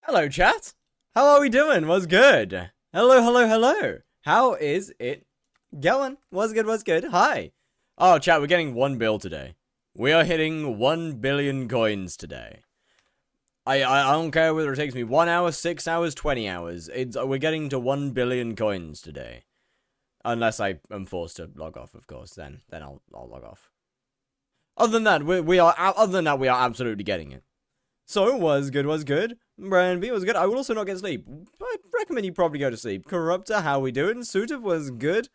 Hello, chat. How are we doing? What's good? Hello, hello, hello. How is it going? What's good? What's good? Hi. Oh, chat, we're getting 1 bill today. We are hitting 1 billion coins today. I don't care whether it takes me 1 hour, 6 hours, 20 hours. We're getting to 1 billion coins today. Unless I am forced to log off, of course. Then I'll log off. Other than that, we are absolutely getting it. So, was good. Brian B was good. I will also not get sleep. I recommend you probably go to sleep. Corruptor, how we doing? Suitive was good.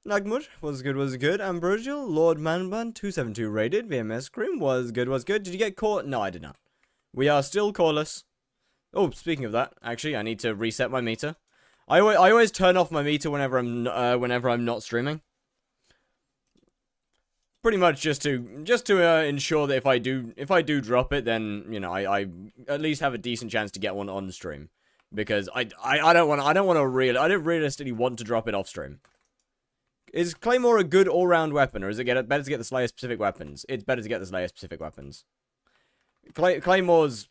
Nagmud was good. Ambrosial, Lord Manban, 272 rated. VMS Cream was good. Did you get caught? No, I did not. We are still callers. Oh, speaking of that, actually, I need to reset my meter. I always turn off my meter whenever I'm not streaming. Pretty much just to ensure that if I do drop it, then you know I at least have a decent chance to get one on stream, because I don't realistically want to drop it off stream. Is Claymore a good all-round weapon, or is it better to get the Slayer specific weapons? It's better to get the Slayer specific weapons. Claymore's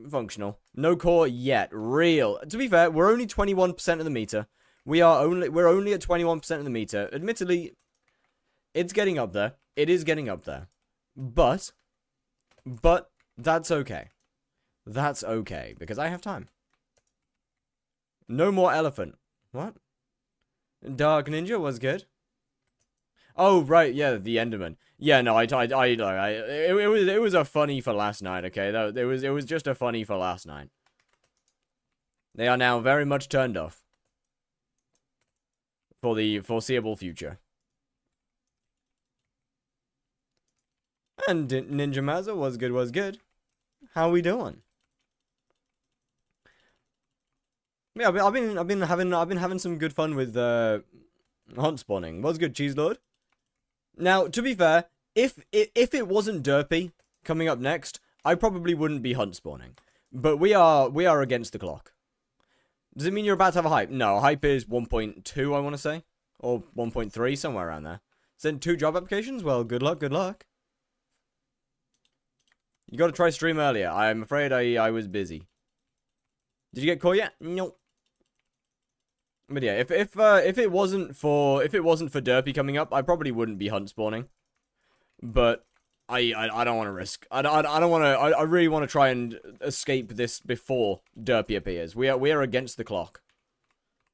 functional. No core yet. Real. To be fair, we're only 21% of the meter. We're only at 21% of the meter. Admittedly, it's getting up there. It is getting up there. But that's okay. That's okay, because I have time. No more elephant. What? Dark Ninja was good. Oh, right, yeah, the Enderman. Yeah, no, it was a funny for last night, okay? It was just a funny for last night. They are now very much turned off. For the foreseeable future. And Ninja Mazza was good. How we doing? Yeah, I've been having some good fun with hunt spawning. Was good, Cheese Lord. Now, to be fair, if it wasn't Derpy coming up next, I probably wouldn't be hunt spawning. But we are against the clock. Does it mean you're about to have a hype? No, a hype is 1.2, I want to say, or 1.3, somewhere around there. Send 2 job applications. Well, good luck. Good luck. You got to try stream earlier. I'm afraid I was busy. Did you get caught yet? Nope. But yeah, if it wasn't for Derpy coming up, I probably wouldn't be hunt spawning. But I don't want to risk. I don't want to. I really want to try and escape this before Derpy appears. We are against the clock.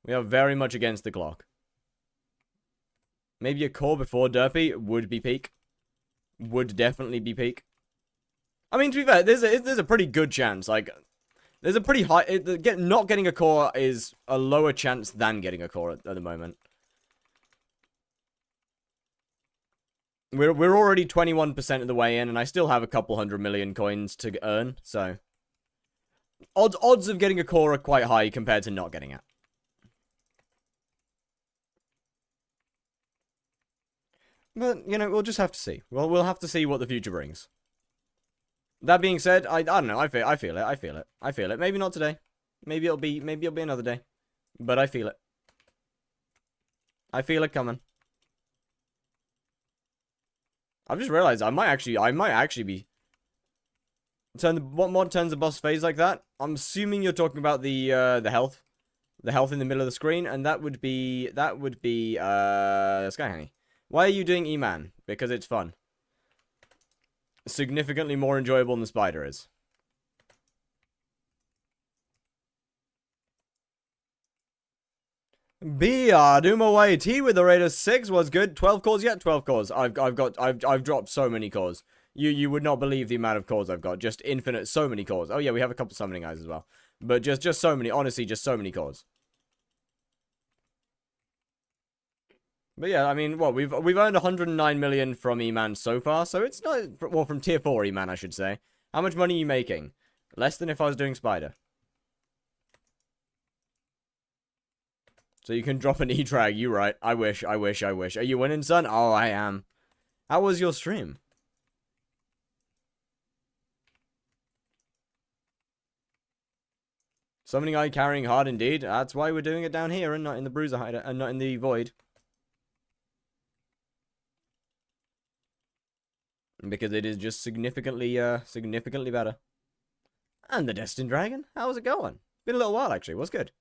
We are very much against the clock. Maybe a core before Derpy would be peak. Would definitely be peak. I mean, to be fair, there's a pretty good chance. Like, there's a pretty high... not getting a core is a lower chance than getting a core at the moment. We're already 21% of the way in, and I still have a couple 100 million coins to earn, so... Odds of getting a core are quite high compared to not getting it. But, you know, we'll just have to see. We'll have to see what the future brings. That being said, I don't know. I feel it. Maybe not today. Maybe it'll be another day. But I feel it. I feel it coming. I've just realized I might actually be what mod turns the boss phase like that? I'm assuming you're talking about the health in the middle of the screen, and that would be Skyhanny. Why are you doing E-Man? Because it's fun. Significantly more enjoyable than the spider is. Doom away. T with the rate of 6 was good. 12 cores yet? 12 cores. I've dropped so many cores. You would not believe the amount of cores I've got. Just infinite, so many cores. Oh yeah, we have a couple summoning eyes as well. But just so many, honestly, just so many cores. But yeah, I mean, what, we've earned 109 million from E-Man so far, so it's not, well, from tier 4 E-Man, I should say. How much money are you making? Less than if I was doing Spider. So you can drop an E-Drag, you right. I wish. Are you winning, son? Oh, I am. How was your stream? Summoning Eye carrying hard indeed. That's why we're doing it down here and not in the Bruiser Hider, and not in the Void. Because it is just significantly better. And the Destined Dragon. How's it going? Been a little while, actually. What's good?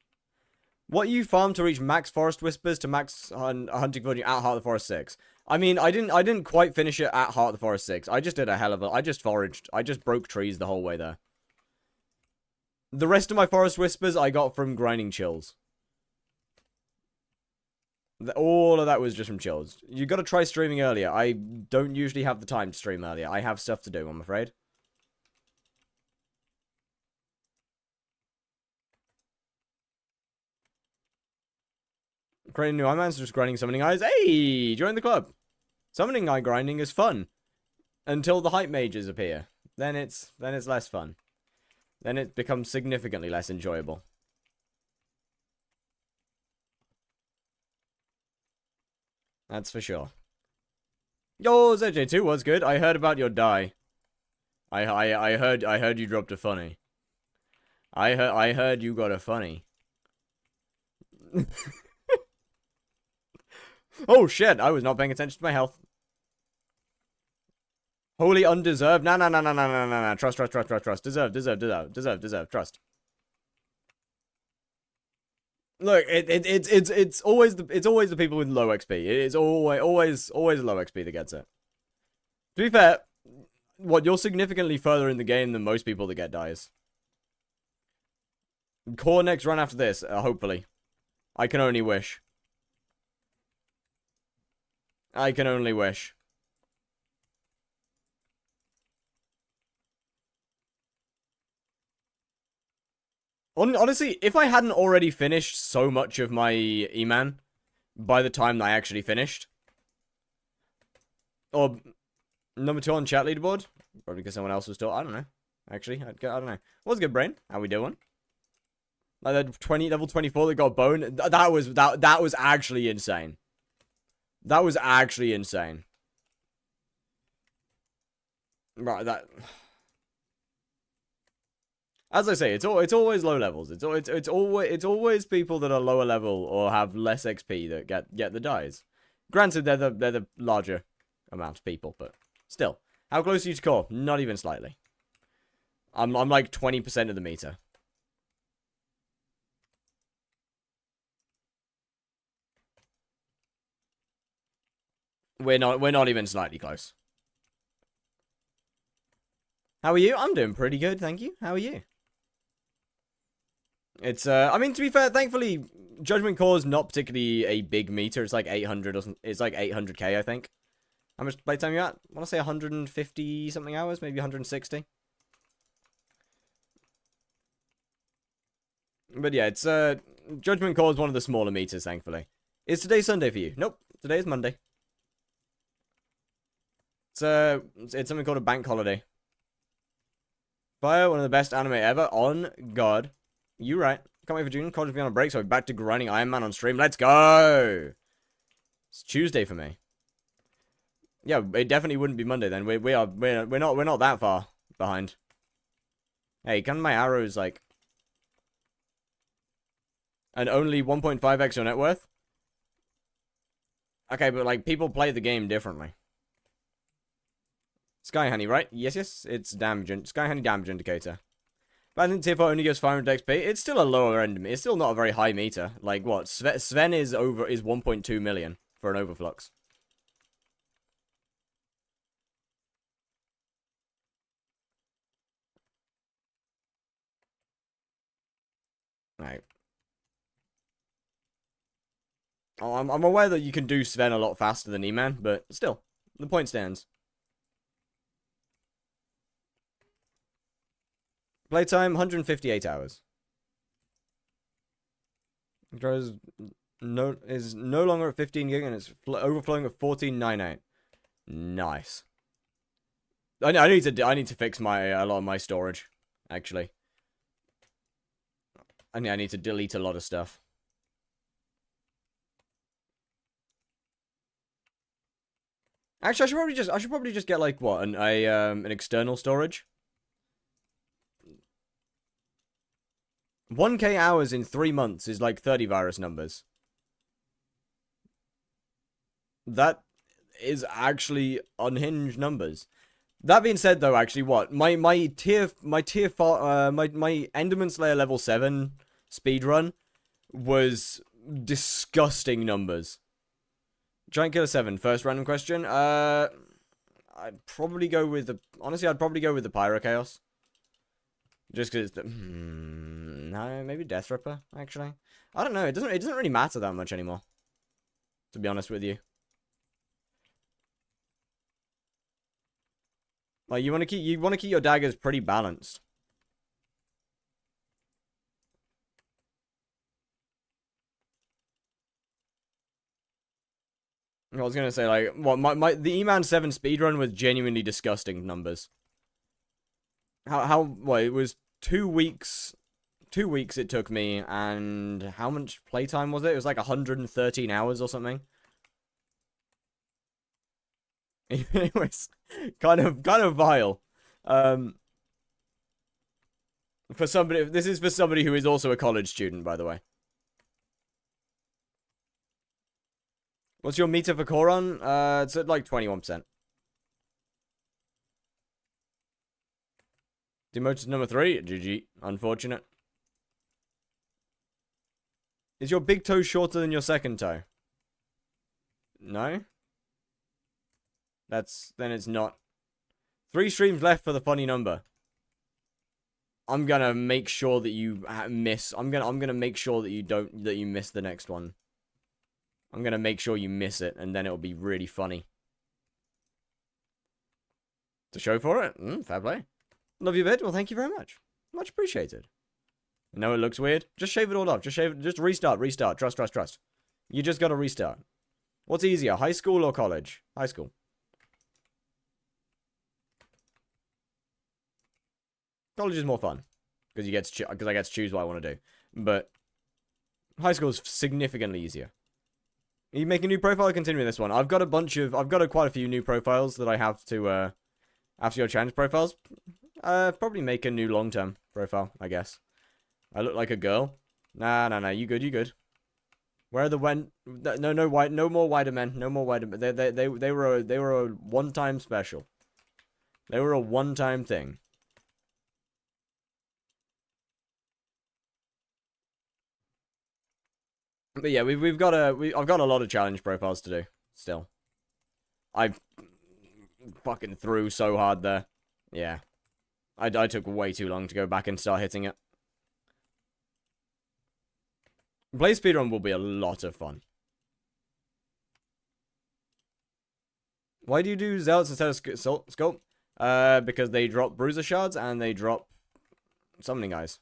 What you farmed to reach max Forest Whispers to max hunting volume at Heart of the Forest 6? I mean, I didn't quite finish it at Heart of the Forest 6. I just did a hell of a... I just foraged. I just broke trees the whole way there. The rest of my Forest Whispers I got from grinding chills. All of that was just from chills. You gotta try streaming earlier. I don't usually have the time to stream earlier. I have stuff to do, I'm afraid. Creating new Ironmans, just grinding summoning eyes. Hey! Join the club! Summoning eye grinding is fun. Until the hype mages appear. Then it's less fun. Then it becomes significantly less enjoyable. That's for sure. Yo, ZJ2 was good. I heard about your die. I heard you dropped a funny. I heard you got a funny. Oh shit, I was not paying attention to my health. Wholly undeserved. Nah. Trust. Deserve. Trust. Look, it's always the people with low XP. It's always low XP that gets it. To be fair, you're significantly further in the game than most people that get dies. Core next run after this, hopefully. I can only wish. I can only wish. Honestly, if I hadn't already finished so much of my E-Man by the time that I actually finished, or number 2 on chat leaderboard, probably because someone else was still, I don't know. Actually, I don't know. What's good, brain? How we doing? Like that level 24 that got bone. That was actually insane. That was actually insane. Right, that. As I say, it's always low levels. It's always people that are lower level or have less XP that get the dies. Granted, they're the larger amount of people, but still. How close are you to core? Not even slightly. I'm like 20% of the meter. We're not even slightly close. How are you? I'm doing pretty good, thank you. How are you? It's I mean, to be fair, thankfully Judgment Core is not particularly a big meter. It's like 800 or something. It's like 800k, I think. How much playtime you at? I want to say 150 something hours, maybe 160. But yeah, it's Judgment Core is one of the smaller meters, thankfully. Is today Sunday for you? Nope, today is Monday. It's something called a bank holiday. Fire, one of the best anime ever. On God. You right. Can't wait for June. College will be on a break, so we're back to grinding Iron Man on stream. Let's go! It's Tuesday for me. Yeah, it definitely wouldn't be Monday then. We're not that far behind. Hey, can my arrows like... And only 1.5x your net worth? Okay, but like people play the game differently. Sky Honey, right? Yes. It's damage. Sky Honey damage indicator. But I think tier 4 only gives 500 XP. It's still a lower end. It's still not a very high meter. Like what? Sven is 1.2 million for an overflux. Right. Oh, I'm aware that you can do Sven a lot faster than E-Man, but still, the point stands. Playtime, 158 hours. Is no longer at 15 gig and it's overflowing at 14.98. Nice. I need to fix a lot of my storage, actually. I need to delete a lot of stuff. Actually, I should probably just get like what an external storage. 1k hours in 3 months is like 30 virus numbers. That is actually unhinged numbers. That being said, though, actually, what my Enderman Slayer level 7 speedrun was disgusting numbers. Giant Killer 7, first random question. I'd probably go with the... Honestly, I'd probably go with the Pyro Chaos. Just because... no, maybe Death Ripper, actually. I don't know, it doesn't really matter that much anymore. To be honest with you. Like, you want to keep your daggers pretty balanced. I was gonna say, like, what the E-Man 7 speedrun was genuinely disgusting numbers. Well, it was 2 weeks. 2 weeks it took me, and how much playtime was it? It was like 113 hours or something. Anyways, kind of vile. For somebody, this is for somebody who is also a college student, by the way. What's your meter for Koron? It's at like 21%. Demoted number 3, GG. Unfortunate. Is your big toe shorter than your second toe? No? Then it's not. 3 streams left for the funny number. I'm gonna make sure that you miss. I'm gonna make sure that you miss the next one. I'm gonna make sure you miss it, and then it'll be really funny. To show for it? Fair play. Love your vid. Well, thank you very much. Much appreciated. I know it looks weird. Just shave it all off. Just restart. Trust. You just gotta restart. What's easier, high school or college? High school. College is more fun because I get to choose what I want to do. But high school is significantly easier. You make a new profile or continue this one? I've got quite a few new profiles that I have to, after your challenge profiles. Probably make a new long-term profile, I guess. I look like a girl. Nah, you good. Where are the no more wider men. No more wider men. They were a one-time special. They were a one-time thing. But yeah, I've got a lot of challenge profiles to do still. I fucking threw so hard there. Yeah. I took way too long to go back and start hitting it. Blaze speedrun will be a lot of fun. Why do you do Zealots instead of Sculpt? Because they drop Bruiser Shards and they drop Summoning Eyes.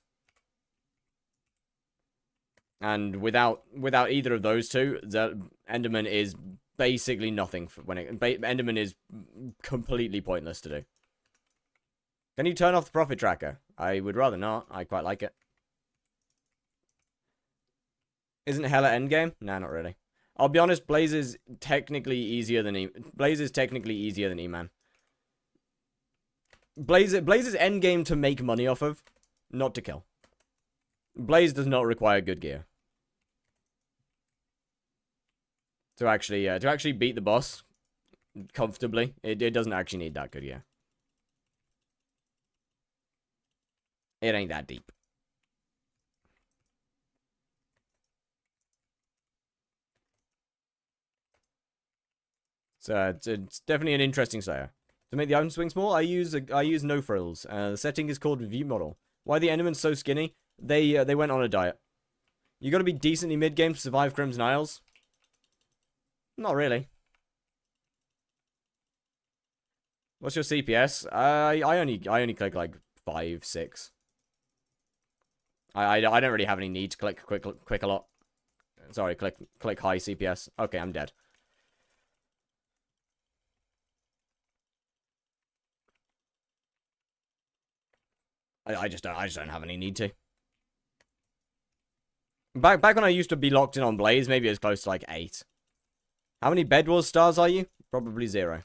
And without either of those two, Enderman is basically nothing Enderman is completely pointless to do. Can you turn off the profit tracker? I would rather not. I quite like it. Isn't Hella endgame? Nah, not really. I'll be honest, Blaze is technically easier than E-Man. Blaze is endgame to make money off of, not to kill. Blaze does not require good gear. To actually beat the boss comfortably, it doesn't actually need that good gear. It ain't that deep. So it's definitely an interesting Slayer. To make the item swing small, I use no frills. The setting is called View Model. Why are the Endermen so skinny? They went on a diet. You gotta be decently mid-game to survive Crimson Isles. Not really. What's your CPS? I only click like 5, 6. I don't really have any need to click quick a lot. Sorry, click high CPS. Okay, I'm dead. I just don't have any need to. Back when I used to be locked in on Blaze, maybe it was close to like 8. How many Bed Wars stars are you? Probably 0.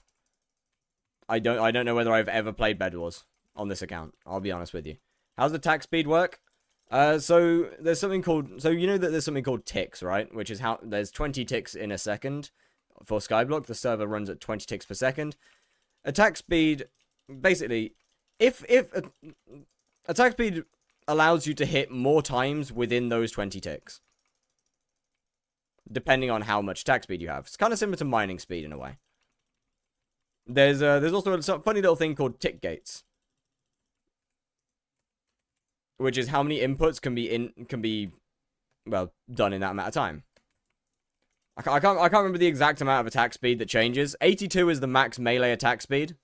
I don't know whether I've ever played Bed Wars on this account. I'll be honest with you. How's the attack speed work? So there's something called, so you know that there's something called ticks, right? Which is how there's 20 ticks in a second for skyblock. The server runs at 20 ticks per second. Attack speed basically, if attack speed allows you to hit more times within those 20 ticks, depending on how much attack speed you have. It's kind of similar to mining speed in a way. There's also a funny little thing called tick gates, which is how many inputs can be well done in that amount of time. I can't remember the exact amount of attack speed that changes. 82 is the max melee attack speed,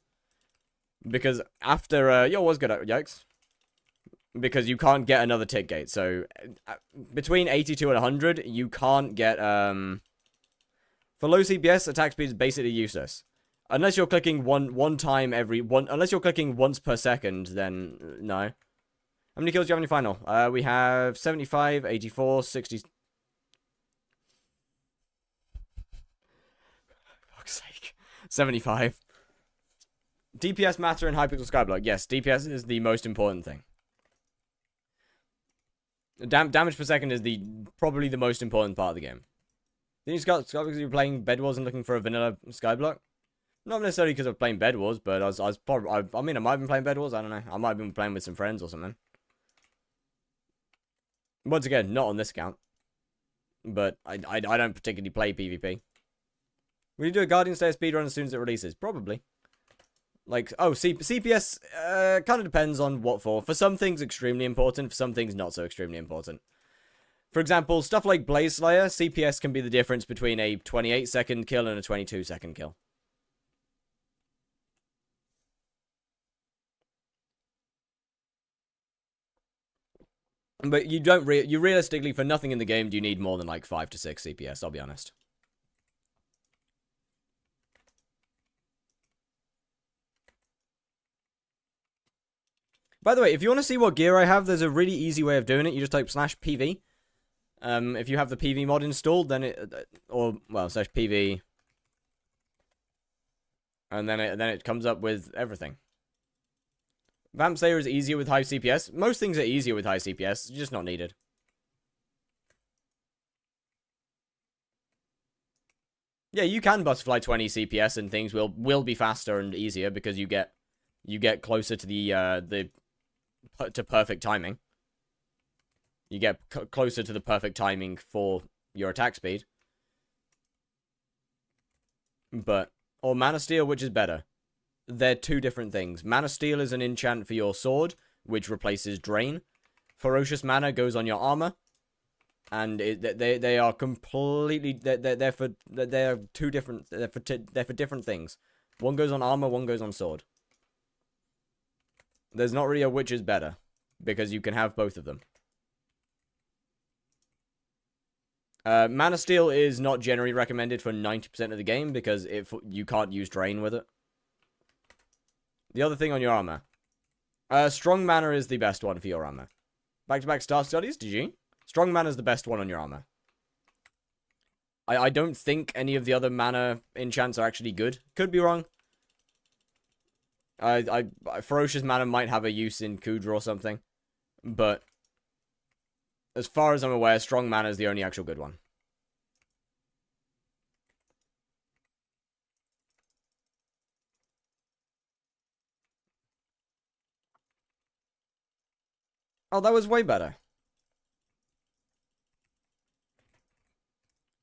because after yo, what's good? Yikes. Because you can't get another tick gate. So between 82 and 100, you can't get for low CPS, attack speed is basically useless. Unless you're clicking unless you're clicking once per second, then no. How many kills do you have in your final? We have 75, 84, 60. For fuck's sake. 75. DPS matter in hypixel skyblock. Yes, DPS is the most important thing. Damage per second is probably the most important part of the game. Then you got because you're playing Bed Wars and looking for a vanilla skyblock. Not necessarily because I'm playing Bed Wars, but I mean, I might have been playing Bed Wars. I don't know. I might have been playing with some friends or something. Once again, not on this account. But I don't particularly play PvP. Will you do a Guardian Slayer speedrun as soon as it releases? Probably. Like, oh, CPS kind of depends on what for. For some things, extremely important. For some things, not so extremely important. For example, stuff like Blaze Slayer, CPS can be the difference between a 28-second kill and a 22-second kill. But you don't you realistically, for nothing in the game, do you need more than like 5 to 6 CPS, I'll be honest. By the way, if you want to see what gear I have, there's a really easy way of doing it. You just type /PV. If you have the PV mod installed, then /PV. And then it comes up with everything. Vamp Slayer is easier with high CPS. Most things are easier with high CPS, just not needed. Yeah, you can butterfly 20 CPS and things will be faster and easier because you get closer to the perfect timing. You get closer to the perfect timing for your attack speed. Or Mana Steel, which is better. They're two different things. Mana Steel is an enchant for your sword, which replaces Drain. Ferocious Mana goes on your armor, and they are completely they're for different things. One goes on armor, one goes on sword. There's not really a which is better, because you can have both of them. Mana Steel is not generally recommended for 90% of the game because you can't use Drain with it. The other thing on your armor. Strong Mana is the best one for your armor. Back-to-back Star Studies, GG. Strong Mana is the best one on your armor. I don't think any of the other mana enchants are actually good. Could be wrong. Ferocious Mana might have a use in Kudra or something. But as far as I'm aware, Strong Mana is the only actual good one. Oh, that was way better.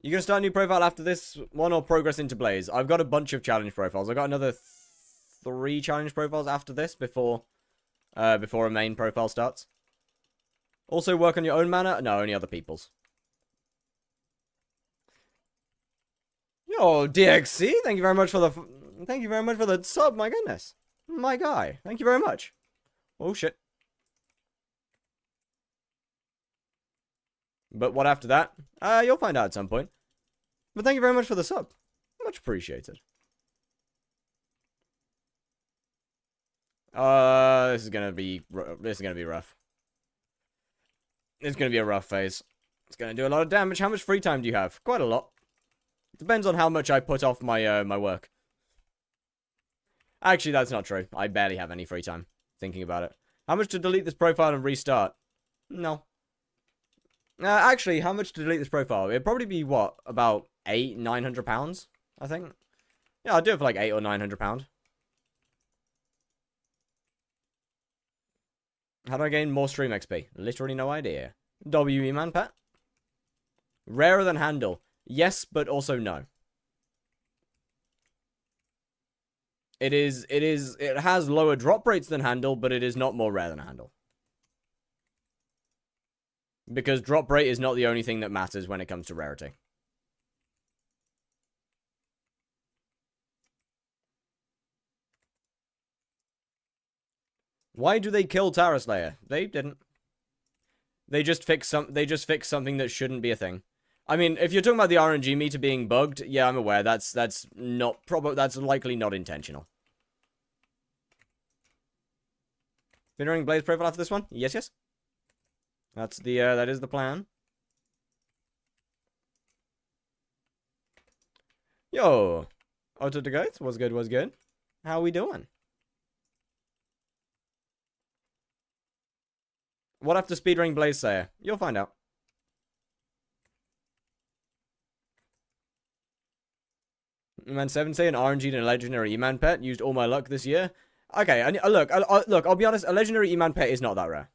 You gonna start a new profile after this one or progress into Blaze? I've got a bunch of challenge profiles. I've got another 3 challenge profiles after this before a main profile starts. Also work on your own mana? No, only other people's. Yo, DXC, thank you very much for the sub, my goodness. My guy. Thank you very much. Oh shit. But what after that? You'll find out at some point. But thank you very much for the sub. Much appreciated. This is gonna be rough. It's gonna be a rough phase. It's gonna do a lot of damage. How much free time do you have? Quite a lot. Depends on how much I put off my my work. Actually, that's not true. I barely have any free time. Thinking about it. How much to delete this profile and restart? No. Actually, how much to delete this profile? It'd probably be, what, about £800-900, I think? Yeah, I'll do it for like £800 or £900. How do I gain more stream XP? Literally no idea. WE man pet. Rarer than handle. Yes, but also no. It has lower drop rates than handle, but it is not more rare than handle. Because drop rate is not the only thing that matters when it comes to rarity. Why do they kill Terra Slayer? They didn't. They just fixed something that shouldn't be a thing. I mean, if you're talking about the RNG meter being bugged, yeah, I'm aware. That's likely not intentional. Been running Blaze profile after this one? Yes, yes. That is the plan. Yo, Auto to guys, what's good? What's good? How we doing? What after speedrunning Blaze Slayer? You'll find out. Man 70 an RNG and a legendary E-Man pet. Used all my luck this year. Okay, look, I'll be honest. A legendary E-Man pet is not that rare.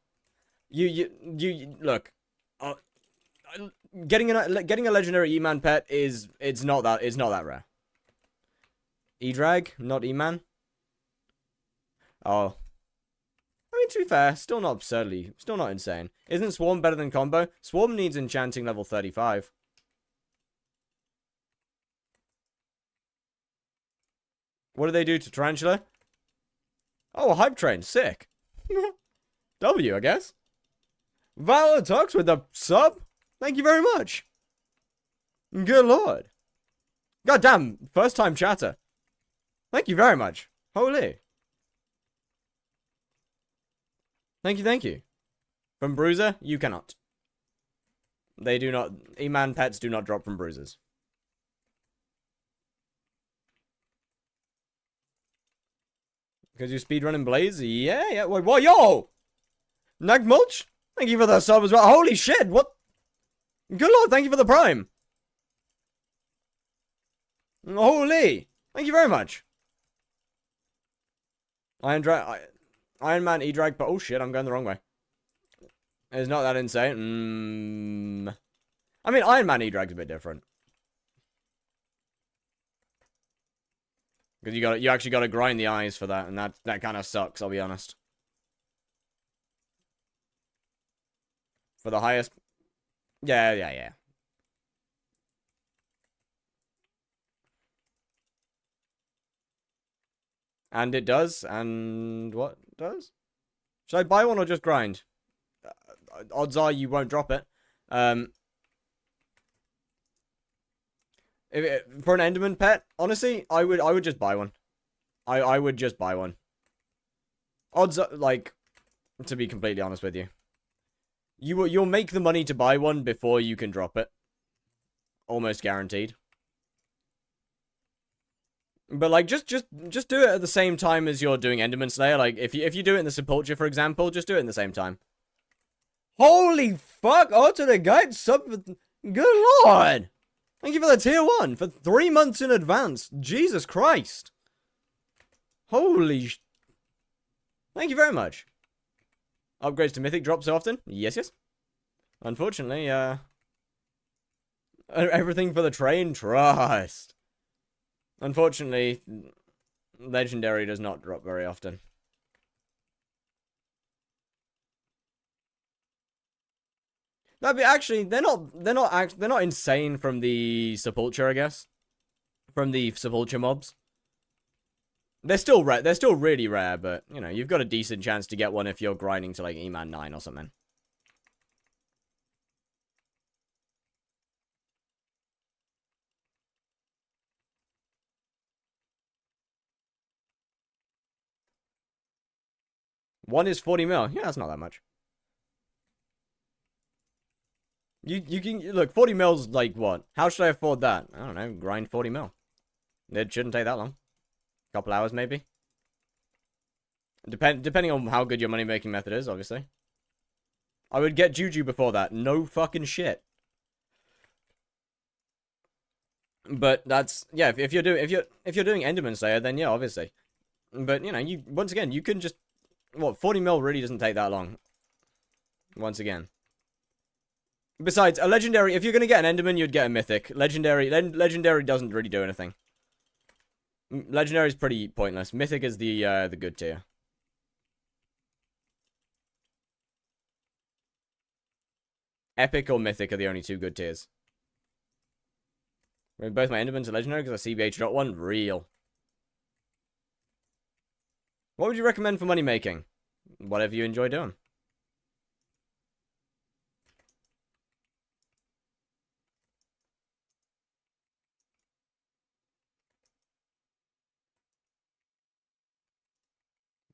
Look. Getting a legendary E-Man pet it's not that rare. E-Drag, not E-Man. Oh. I mean, to be fair, still not insane. Isn't Swarm better than Combo? Swarm needs enchanting level 35. What do they do to Tarantula? Oh, Hype Train. Sick. W, I guess. Valor Tux with the sub? Thank you very much. Good lord. Goddamn, first time chatter. Thank you very much. Holy. Thank you, thank you. From Bruiser, you cannot. They do not... E-Man pets do not drop from Bruisers. Because you speedrunning Blaze? Yeah. Wait, what? Yo! Nagmulch? Thank you for the sub as well. Holy shit, what? Good lord, thank you for the prime. Holy. Thank you very much. Iron Man E-Drag, but oh shit, I'm going the wrong way. It's not that insane. I mean, Iron Man E-Drag's a bit different. Because you actually gotta grind the eyes for that, and that kind of sucks, I'll be honest. For the highest... Yeah. And it does, and what does? Should I buy one or just grind? Odds are you won't drop it. For an Enderman pet, honestly, I would just buy one. I would just buy one. Odds are, like, to be completely honest with you, you'll make the money to buy one before you can drop it. Almost guaranteed. But like, just do it at the same time as you're doing Enderman Slayer. Like, if you do it in the Sepulture, for example, just do it in the same time. Holy fuck! Oh, to the guide sub. Good lord! Thank you for the tier 1 for 3 months in advance. Jesus Christ! Holy Thank you very much. Upgrades to Mythic drop so often? Yes. Unfortunately, everything for the train? Trust. Unfortunately, Legendary does not drop very often. That'd be actually, they're not insane from the Sepulture, I guess. From the Sepulture mobs. They're still rare. They're still really rare, but you know, you've got a decent chance to get one if you're grinding to like E-Man 9 or something. One is 40 mil. Yeah, that's not that much. You can look, 40 mil's like what? How should I afford that? I don't know, grind 40 mil. It shouldn't take that long. Couple hours maybe. Depending on how good your money making method is, obviously. I would get Juju before that. No fucking shit. But that's, yeah, if you're doing Enderman Slayer, then yeah, obviously. But you know, once again, you can just What, 40 mil really doesn't take that long. Once again. Besides, a legendary, if you're going to get an Enderman, you'd get a mythic. Legendary doesn't really do anything. Legendary is pretty pointless. Mythic is the good tier. Epic or Mythic are the only two good tiers. I mean, both my Endermans are legendary because I CBH got one. Real. What would you recommend for money making? Whatever you enjoy doing.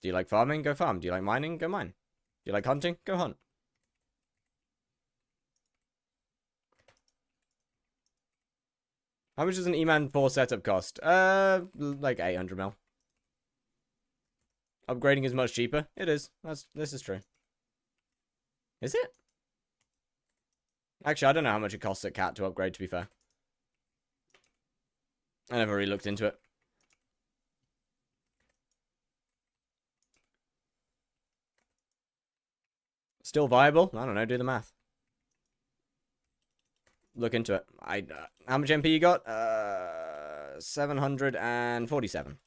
Do you like farming? Go farm. Do you like mining? Go mine. Do you like hunting? Go hunt. How much does an E-Man 4 setup cost? Like 800 mil. Upgrading is much cheaper. It is. This is true. Is it? Actually, I don't know how much it costs a cat to upgrade, to be fair. I never really looked into it. Still viable? I don't know, do the math. Look into it. How much MP you got? 747.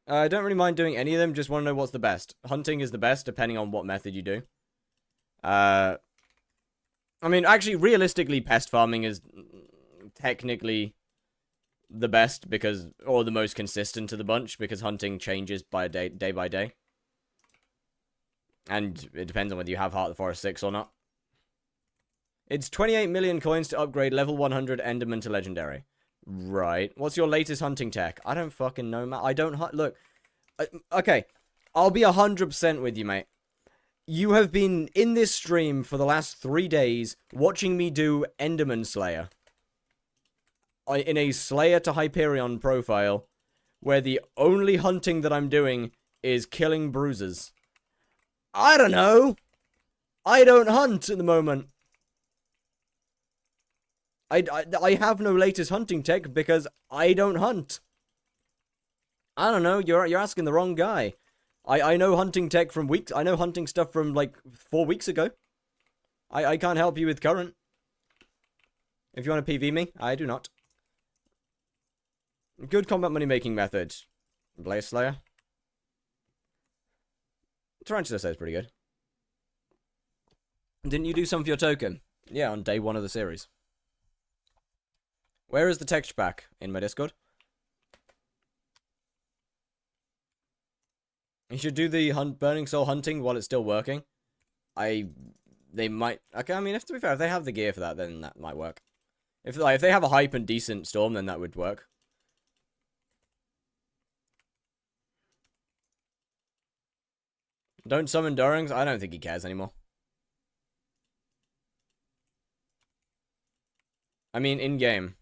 I don't really mind doing any of them, just want to know what's the best. Hunting is the best, depending on what method you do. I mean, actually, realistically, pest farming is technically the best, because, or the most consistent to the bunch, because hunting changes by day by day. And it depends on whether you have Heart of the Forest 6 or not. It's 28 million coins to upgrade level 100 Enderman to Legendary. Right. What's your latest hunting tech? I don't fucking know, Matt. I don't hunt. Look. Okay. I'll be 100% with you, mate. You have been in this stream for the last 3 days watching me do Enderman Slayer. In a Slayer to Hyperion profile, where the only hunting that I'm doing is killing bruisers. I don't know. I don't hunt at the moment. I have no latest hunting tech because I don't hunt. I don't know. You're asking the wrong guy. I know hunting tech from weeks. I know hunting stuff from like 4 weeks ago. I can't help you with current. If you want to PV me, I do not. Good combat money making method. Blaze Slayer. Tarantula says pretty good. Didn't you do some for your token? Yeah, on day 1 of the series. Where is the texture pack? In my Discord. You should do the Burning Soul hunting while it's still working. They might. Okay, I mean, to be fair, if they have the gear for that, then that might work. If they have a hype and decent storm, then that would work. Don't summon Durings? I don't think he cares anymore. I mean, in-game.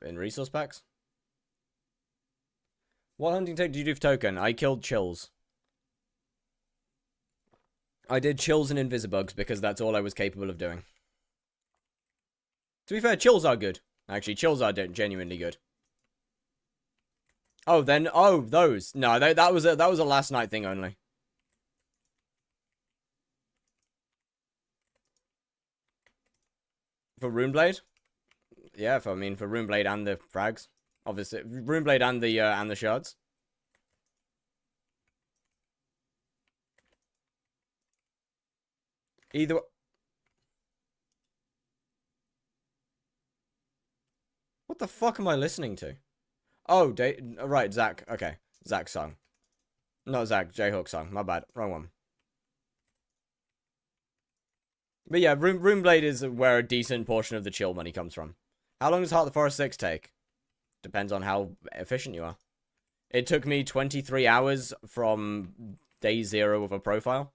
In resource packs? What hunting tech did you do for token? I killed chills. I did chills and invisibugs because that's all I was capable of doing. To be fair, chills are good. Actually, chills are genuinely good. Oh, then, those. No, that was a last night thing only. For Runeblade? Yeah, for Runeblade and the frags. Obviously, Runeblade and the shards. Either. What the fuck am I listening to? Oh, right, Zach. Okay, Zach's song. Not Zach, J-Hook song. My bad. Wrong one. But yeah, Runeblade is where a decent portion of the chill money comes from. How long does Heart of the Forest 6 take? Depends on how efficient you are. It took me 23 hours from day 0 of a profile.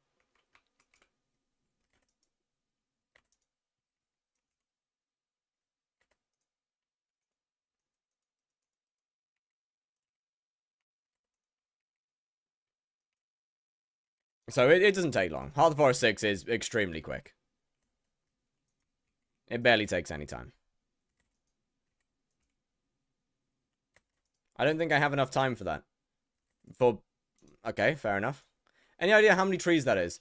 So it doesn't take long. Heart of the Forest 6 is extremely quick. It barely takes any time. I don't think I have enough time for that. Okay, fair enough. Any idea how many trees that is?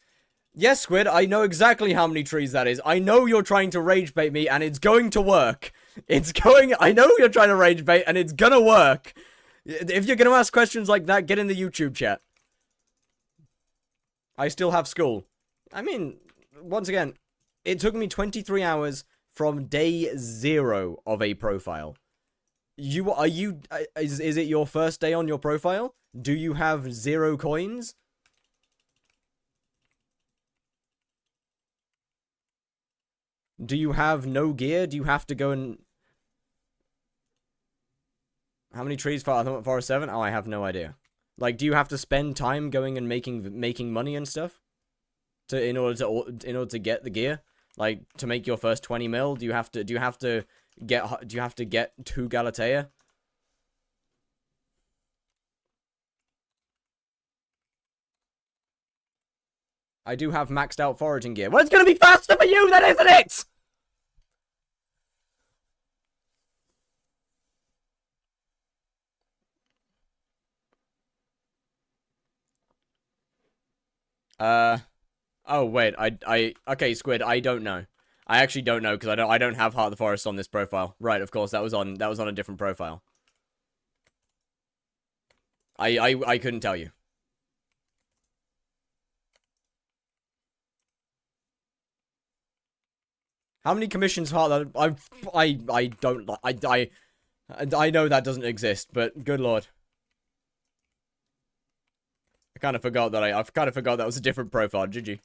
Yes, Squid, I know exactly how many trees that is. I know you're trying to rage bait me, and it's going to work. I know you're trying to rage bait, and it's gonna work. If you're gonna ask questions like that, get in the YouTube chat. I still have school. I mean, once again, it took me 23 hours from day 0 of a profile. Is it your first day on your profile? Do you have 0 coins? Do you have no gear? Do you have to go and... How many trees for Forest 7? Oh, I have no idea. Like, do you have to spend time going and making money and stuff? In order to get the gear? Like, to make your first 20 mil, do you have to get 2 Galatea? I do have maxed out foraging gear. Well, it's gonna be faster for you then, isn't it? Oh wait, okay, Squid, I don't know. I actually don't know, because I don't have Heart of the Forest on this profile. Right, of course, that was on a different profile. I couldn't tell you. How many commissions Heart that I know that doesn't exist, but good lord. I kind of forgot that was a different profile, did you?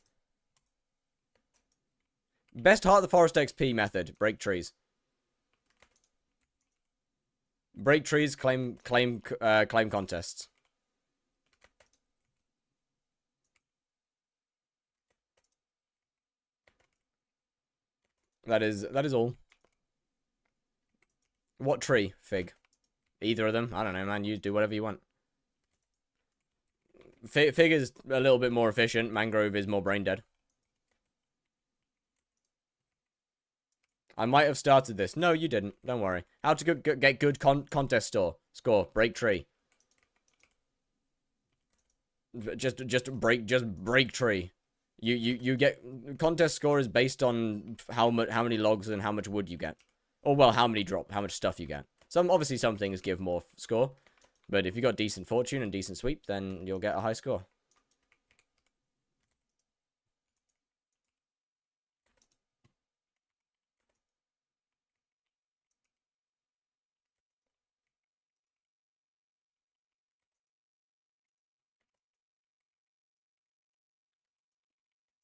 Best Heart of the Forest XP method, break trees. Break trees, claim contests. That is all. What tree? Fig. Either of them? I don't know, man. You do whatever you want. Fig is a little bit more efficient. Mangrove is more brain dead. I might have started this. No, you didn't. Don't worry. How to get good contest score. Break tree. Just break tree. You get contest score is based on how many logs and how much wood you get, or well, how much stuff you get. Obviously some things give more score, but if you got decent fortune and decent sweep, then you'll get a high score.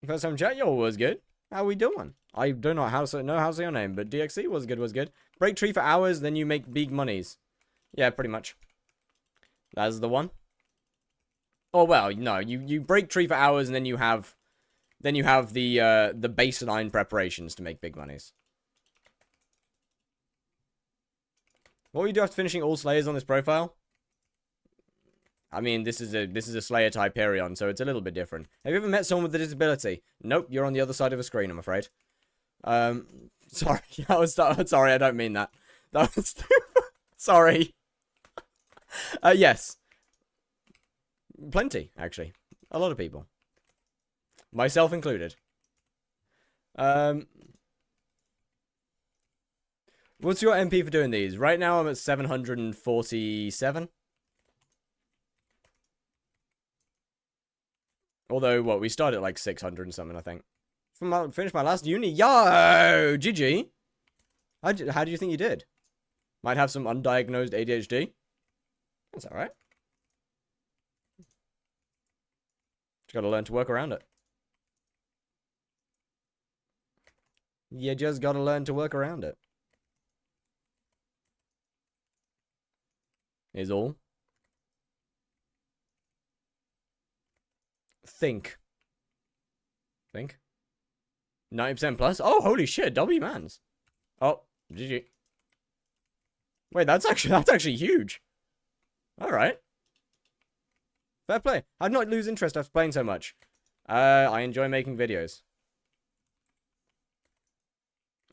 First time chat, yo, was good. How we doing? I don't know how's your name, but DXC was good. Break tree for hours, then you make big monies. Yeah, pretty much. That's the one. Oh well, no, you break tree for hours, and then you have the baseline preparations to make big monies. What will you do after finishing all Slayers on this profile? I mean, this is a Slayer type hyperion, so it's a little bit different. Have you ever met someone with a disability? Nope, you're on the other side of a screen, I'm afraid. Sorry, sorry, I don't mean that. That was sorry. Yes. Plenty, actually. A lot of people. Myself included. What's your MP for doing these? Right now I'm at 747. Although, what, we started at like 600 and something, I think. Finished my last uni. Yo, GG. How do you think you did? Might have some undiagnosed ADHD. That's alright. Just gotta learn to work around it. You just gotta learn to work around it. Is all. Think. 90% plus? Oh, holy shit, W mans. Oh, GG. Wait, that's actually huge. Alright. Fair play. I'd not lose interest after playing so much. I enjoy making videos.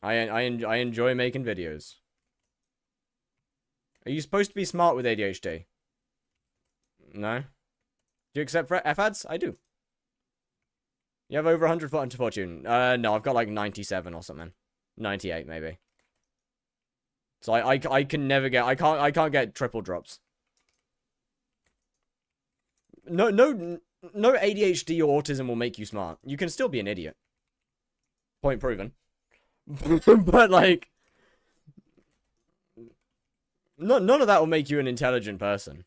I enjoy making videos. Are you supposed to be smart with ADHD? No? Do you accept F-ads? I do. You have over 100 fortune. No, I've got like 97 or something. 98 maybe. So I can never get, I can't get triple drops. No ADHD or autism will make you smart. You can still be an idiot. Point proven. But like, none of that will make you an intelligent person.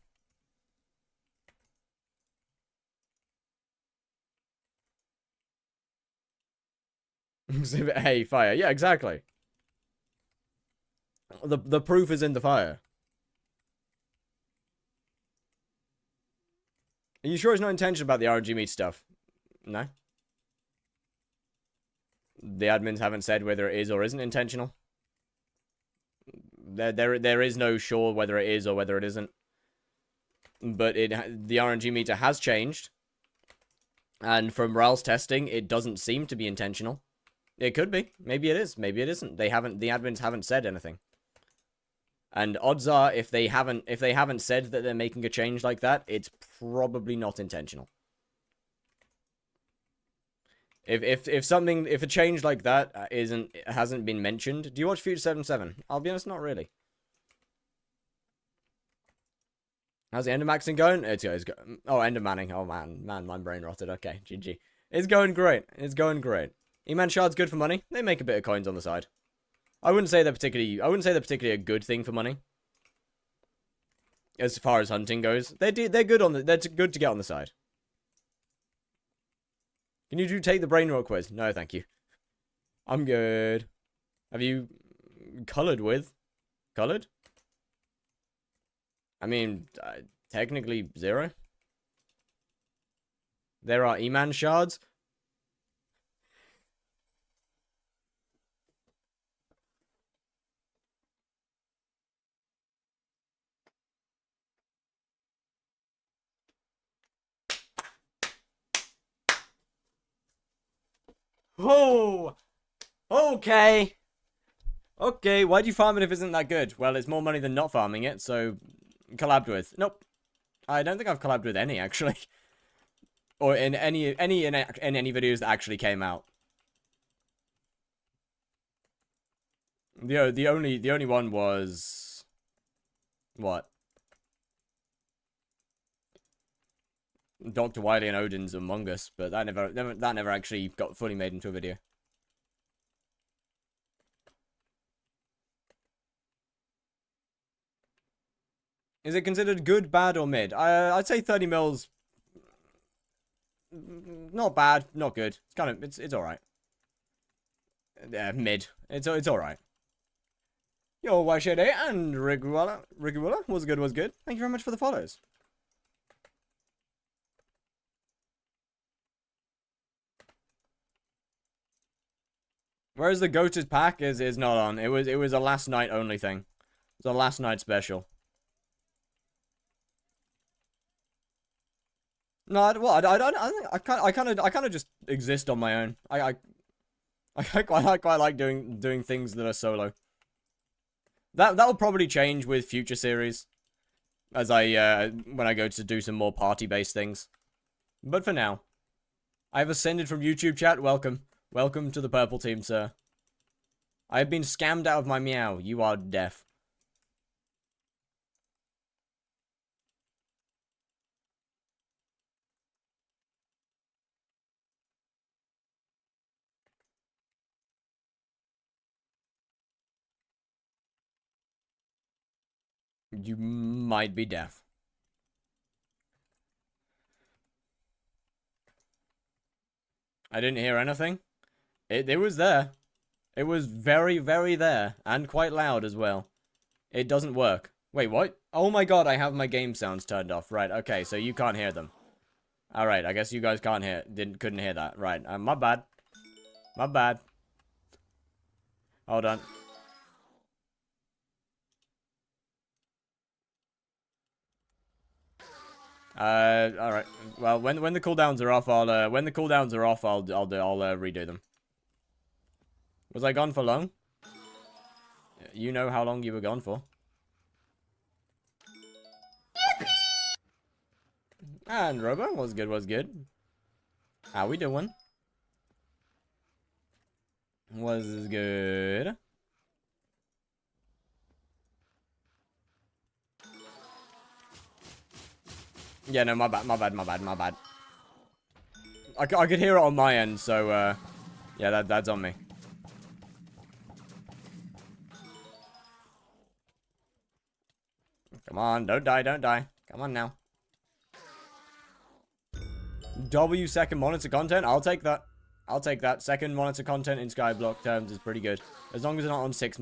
Exhibit A, fire. Yeah, exactly. The proof is in the fire. Are you sure it's not intentional about the RNG meat stuff? No. The admins haven't said whether it is or isn't intentional. There is no sure whether it is or whether it isn't. But the RNG meter has changed. And from Ral's testing, it doesn't seem to be intentional. It could be. Maybe it is. Maybe it isn't. The admins haven't said anything. And odds are, if they haven't said that they're making a change like that, it's probably not intentional. If a change like that hasn't been mentioned, do you watch Future 77? I'll be honest, not really. How's the Endermaxing going? It's going. Oh, Endermanning. Oh man, my brain rotted. Okay, GG. It's going great. It's going great. E-Man shards good for money. They make a bit of coins on the side. I wouldn't say they're particularly a good thing for money. As far as hunting goes, they're good to get on the side. Can you take the brain rot quiz? No, thank you. I'm good. Have you colored with? Colored? I mean, technically 0. There are E-Man shards. Oh! Okay! Okay, why'd you farm it if it isn't that good? Well, it's more money than not farming it, so... Collabed with. Nope. I don't think I've collabed with any, actually. Or in any videos that actually came out. The only one was... What? Dr. Wily and Odin's Among Us, but that never actually got fully made into a video. Is it considered good, bad, or mid? I'd say 30 mils. Not bad, not good. It's kind of it's all right. Mid. It's all right. Yo, Washede and Riguala was good. Thank you very much for the follows. Whereas the goated pack is not on. It was a last night only thing. It was a last night special. No, well, I kind of just exist on my own. I quite like doing things that are solo. That'll probably change with future series, as when I go to do some more party based things. But for now, I've ascended from YouTube chat. Welcome to the purple team, sir. I have been scammed out of my meow. You are deaf. You might be deaf. I didn't hear anything. It was there. It was very, very there. And quite loud as well. It doesn't work. Wait, what? Oh my god, I have my game sounds turned off. Right, okay, so you can't hear them. Alright, I guess you guys couldn't hear that. Right, my bad. My bad. Hold on. Alright. Well, when the cooldowns are off, I'll redo them. Was I gone for long? You know how long you were gone for. And Robo, what's good, what's good? How we doing? What's good? Yeah, no, my bad. I could hear it on my end, so, yeah, that's on me. Come on, don't die. Come on now. W second monitor content, I'll take that. Second monitor content in skyblock terms is pretty good. As long as it's not on sixth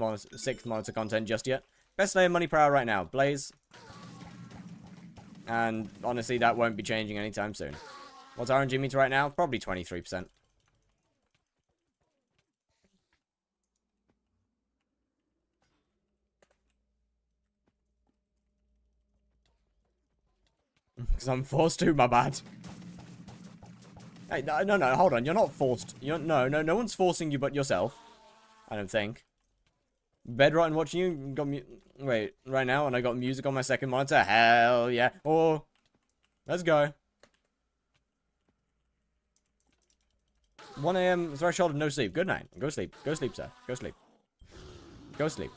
monitor content just yet. Best layer money per hour right now, Blaze. And honestly, that won't be changing anytime soon. What's RNG meter right now? Probably 23%. Because I'm forced to, my bad. Hey, no, hold on. You're not forced. No one's forcing you but yourself. I don't think. Bedrotten watching you. Wait, right now, and I got music on my second monitor. Hell yeah. Oh, let's go. 1 AM threshold of no sleep. Good night. Go sleep. Go sleep, sir. Go sleep. Go sleep.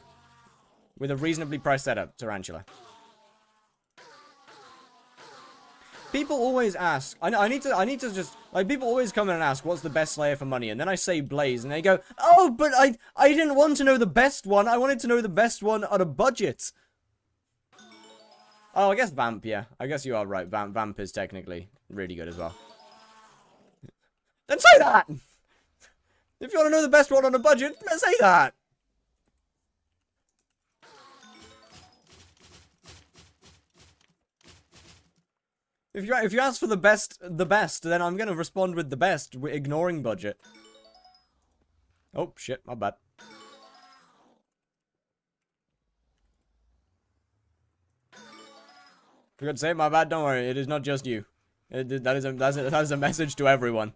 With a reasonably priced setup, Tarantula. People always ask, I need to just, like, people always come in and ask, what's the best Slayer for money? And then I say Blaze, and they go, oh, but I didn't want to know the best one. I wanted to know the best one on a budget. Oh, I guess Vamp, yeah. I guess you are right. Vamp is technically really good as well. Then say that! If you want to know the best one on a budget, then say that! If you ask for the best, then I'm gonna respond with the best, ignoring budget. Oh, shit, my bad. Forgot to say, my bad, don't worry, it is not just you. That is a message to everyone.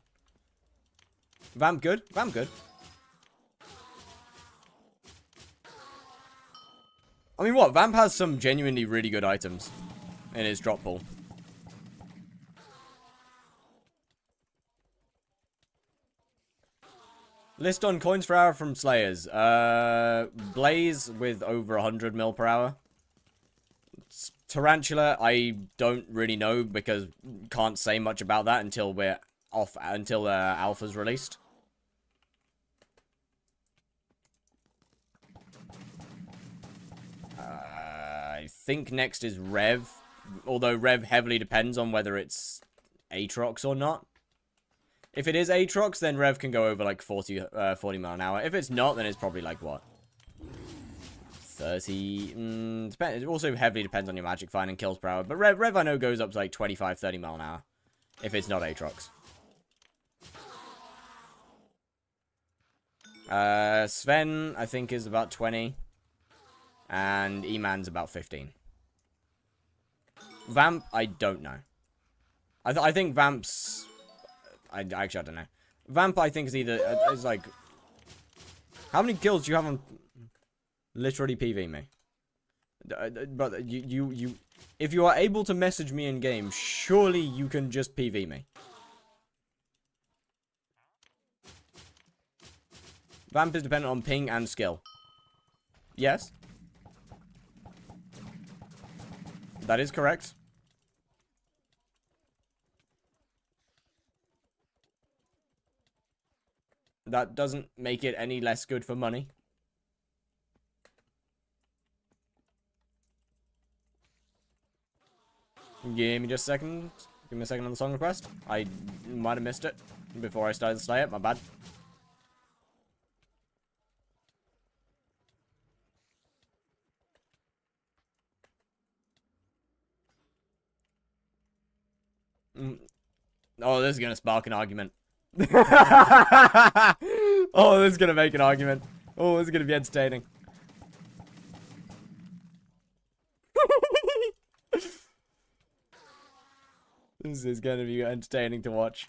Vamp good? Vamp good. I mean, what? Vamp has some genuinely really good items in his drop pool. List on coins per hour from Slayers. Blaze with over 100 mil per hour. Tarantula, I don't really know because can't say much about that until we're off, until Alpha's released. I think next is Rev, although Rev heavily depends on whether it's Aatrox or not. If it is Aatrox, then Rev can go over like 40 mile an hour. If it's not, then it's probably like what? 30. It also heavily depends on your magic find and kills per hour. But Rev I know goes up to like 25, 30 mile an hour. If it's not Aatrox. Sven, I think, is about 20. And E-Man's about 15. Vamp, I don't know. I think Vamp's... I actually don't know. Vamp, I think, is either... is like... How many kills do you have on... Literally PV me? But you... If you are able to message me in-game, surely you can just PV me. Vamp is dependent on ping and skill. Yes? That is correct. That doesn't make it any less good for money. Give me just a second. Give me a second on the song request. I might have missed it before I started to slay it. My bad. Oh, this is going to spark an argument. Oh, this is going to make an argument. Oh, this is going to be entertaining. This is going to be entertaining to watch.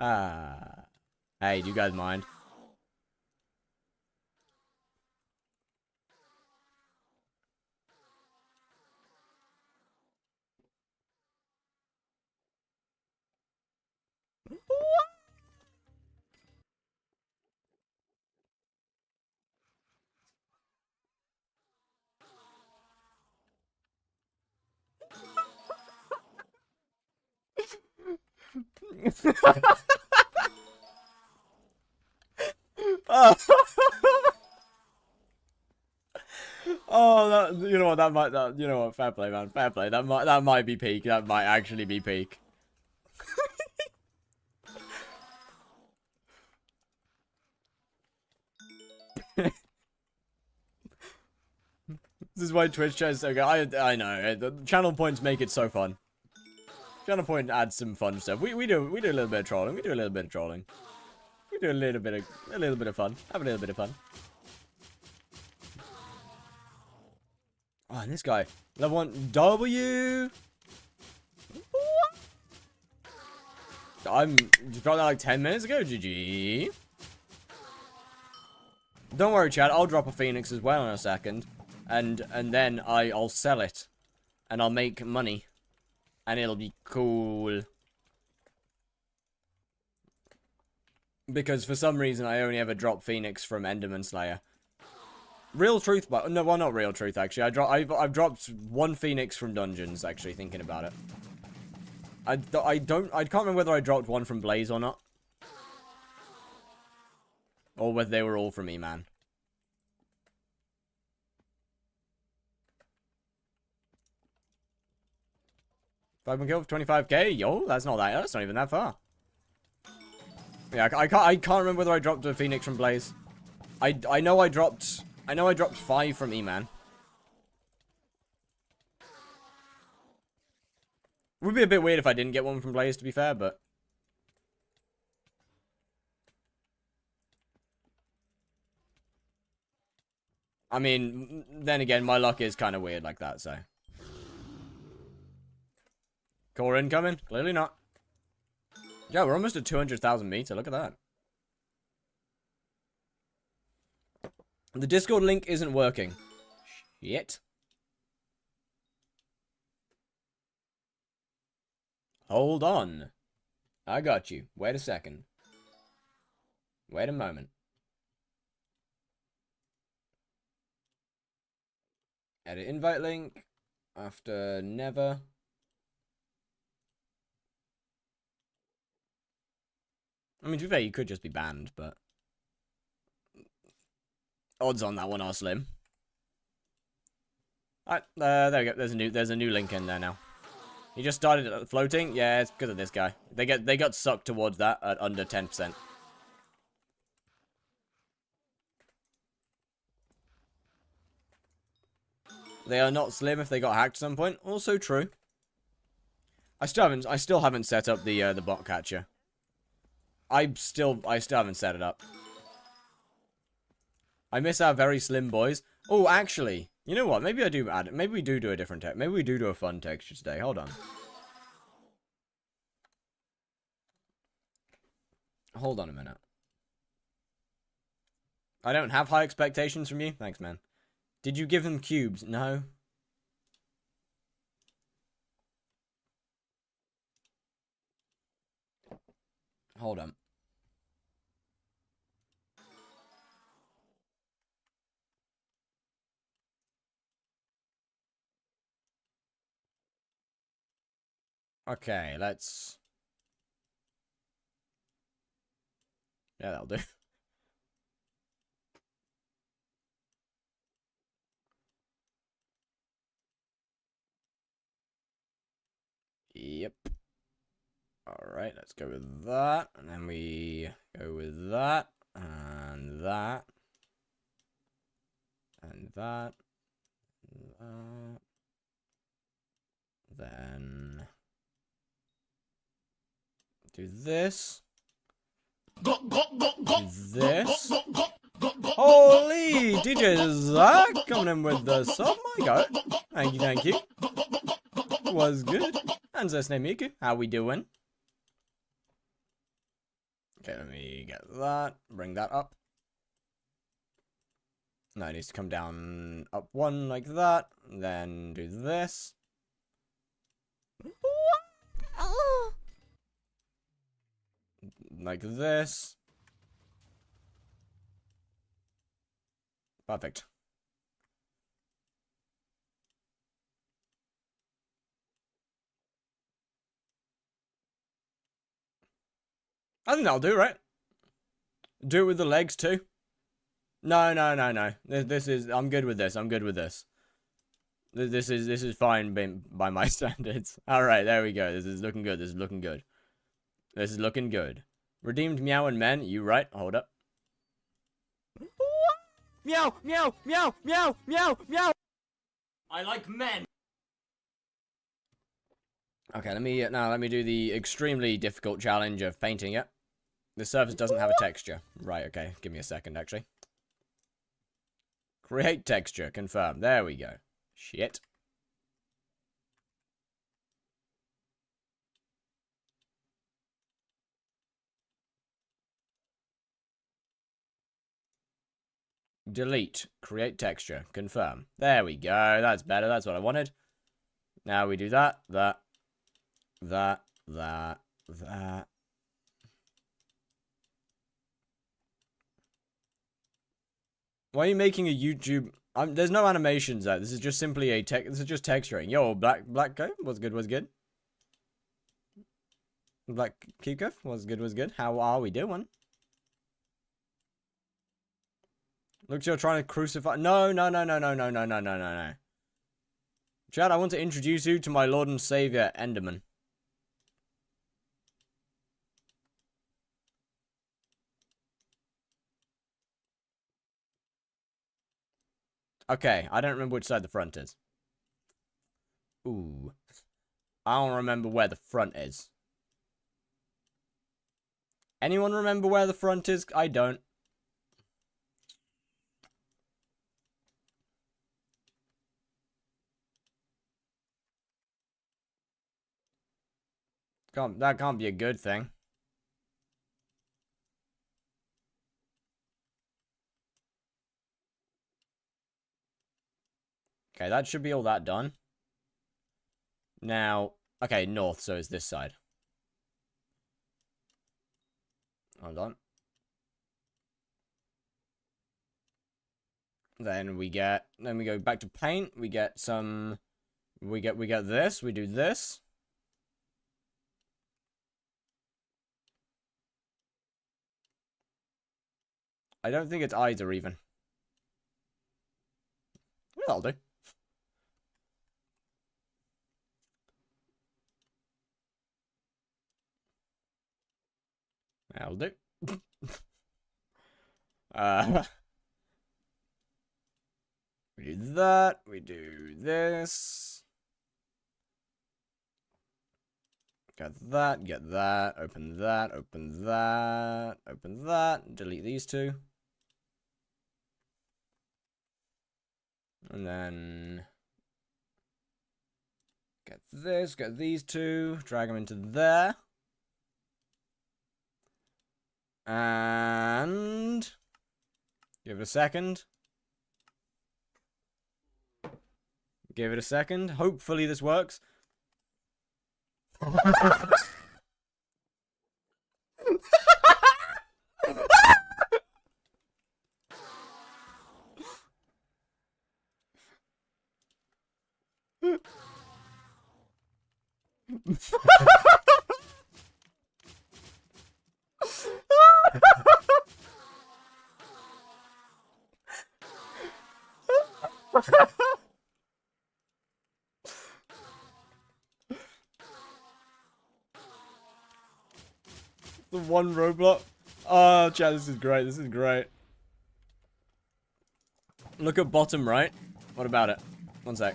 Ah. Hey, do you guys mind? Oh. Oh, that, you know what? That might. That, you know what? Fair play, man. Fair play. That might be peak. That might actually be peak. This is why Twitch chat is so good. I know. The channel points make it so fun. Channel point adds some fun stuff. We do a little bit of trolling. We do a little bit of trolling. We do a little bit of fun. Have a little bit of fun. Oh, and this guy. Level 1 W. I'm just got that like 10 minutes ago. GG. Don't worry, Chad. I'll drop a Phoenix as well in a second, and then I'll sell it, and I'll make money, and it'll be cool. Because for some reason I only ever drop Phoenix from Enderman Slayer. Real truth, but no, well, not real truth actually. I've dropped one Phoenix from dungeons. Actually, thinking about it, I can't remember whether I dropped one from Blaze or not, or whether they were all from E-Man. Five kill for 25k. Yo, that's not even that far. Yeah, I can't remember whether I dropped a Phoenix from Blaze. I know I dropped 5 from E-Man. It would be a bit weird if I didn't get one from Blaze, to be fair, but I mean, then again, my luck is kind of weird like that, so. Core incoming? Clearly not. Yeah, we're almost at 200,000 meter. Look at that. The Discord link isn't working. Shit. Hold on. I got you. Wait a second. Wait a moment. Edit invite link. After never. I mean, to be fair, you could just be banned, but odds on that one are slim. Alright, there we go. There's a new link in there now. He just started floating. Yeah, it's because of this guy. They got sucked towards that at under 10%. They are not slim if they got hacked at some point. Also true. I still haven't set up the bot catcher. I still haven't set it up. I miss our very slim boys. Oh, actually, you know what? Maybe I do add it. Maybe we do a different text. Maybe we do a fun texture today. Hold on. Hold on a minute. I don't have high expectations from you. Thanks, man. Did you give them cubes? No. Hold on. Okay, let's... Yeah, that'll do. Yep. Alright, let's go with that. And then we go with that. And that. And that. And that. Then... do this. Do this. Holy DJ Zach coming in with the sub. My God. Thank you. Was good. And this name Miku. How we doing? Okay, let me get that. Bring that up. No, it needs to come down up one like that. Then do this. Like this. Perfect. I think that'll do, right? Do it with the legs too. No. This is. I'm good with this. I'm good with this. This is fine by my standards. All right, there we go. This is looking good. This is looking good. This is looking good. Redeemed meow and men. You right? Hold up. Meow, meow, meow, meow, meow, meow. I like men. Okay, let me do the extremely difficult challenge of painting it. The surface doesn't have a texture. Right, okay. Give me a second, actually. Create texture. Confirm. There we go. Shit. Delete. Create texture. Confirm. There we go. That's better. That's what I wanted. Now we do that. That. Why are you making a YouTube? There's no animations there. This is just simply a this is just texturing. Yo, black guy. What's good? What's good? Black Kiko. What's good? What's good? How are we doing? Looks you're trying to crucify. No. Chad, I want to introduce you to my Lord and Savior, Enderman. Okay, I don't remember which side the front is. Ooh. I don't remember where the front is. Anyone remember where the front is? I don't. That can't be a good thing. Okay, that should be all that done. Now, okay, north, so it's this side. Hold on. Then we go back to paint. We get some, we get this. We do this. I don't think it's either even. Well, that'll do. That'll do. We do that. We do this. Get that. Open that. Open that. Open that. Delete these two. And then get this. Get these two. Drag them into there. And give it a second. Give it a second. Hopefully this works. The one robot. Oh, chat, this is great. This is great. Look at bottom right. What about it? One sec.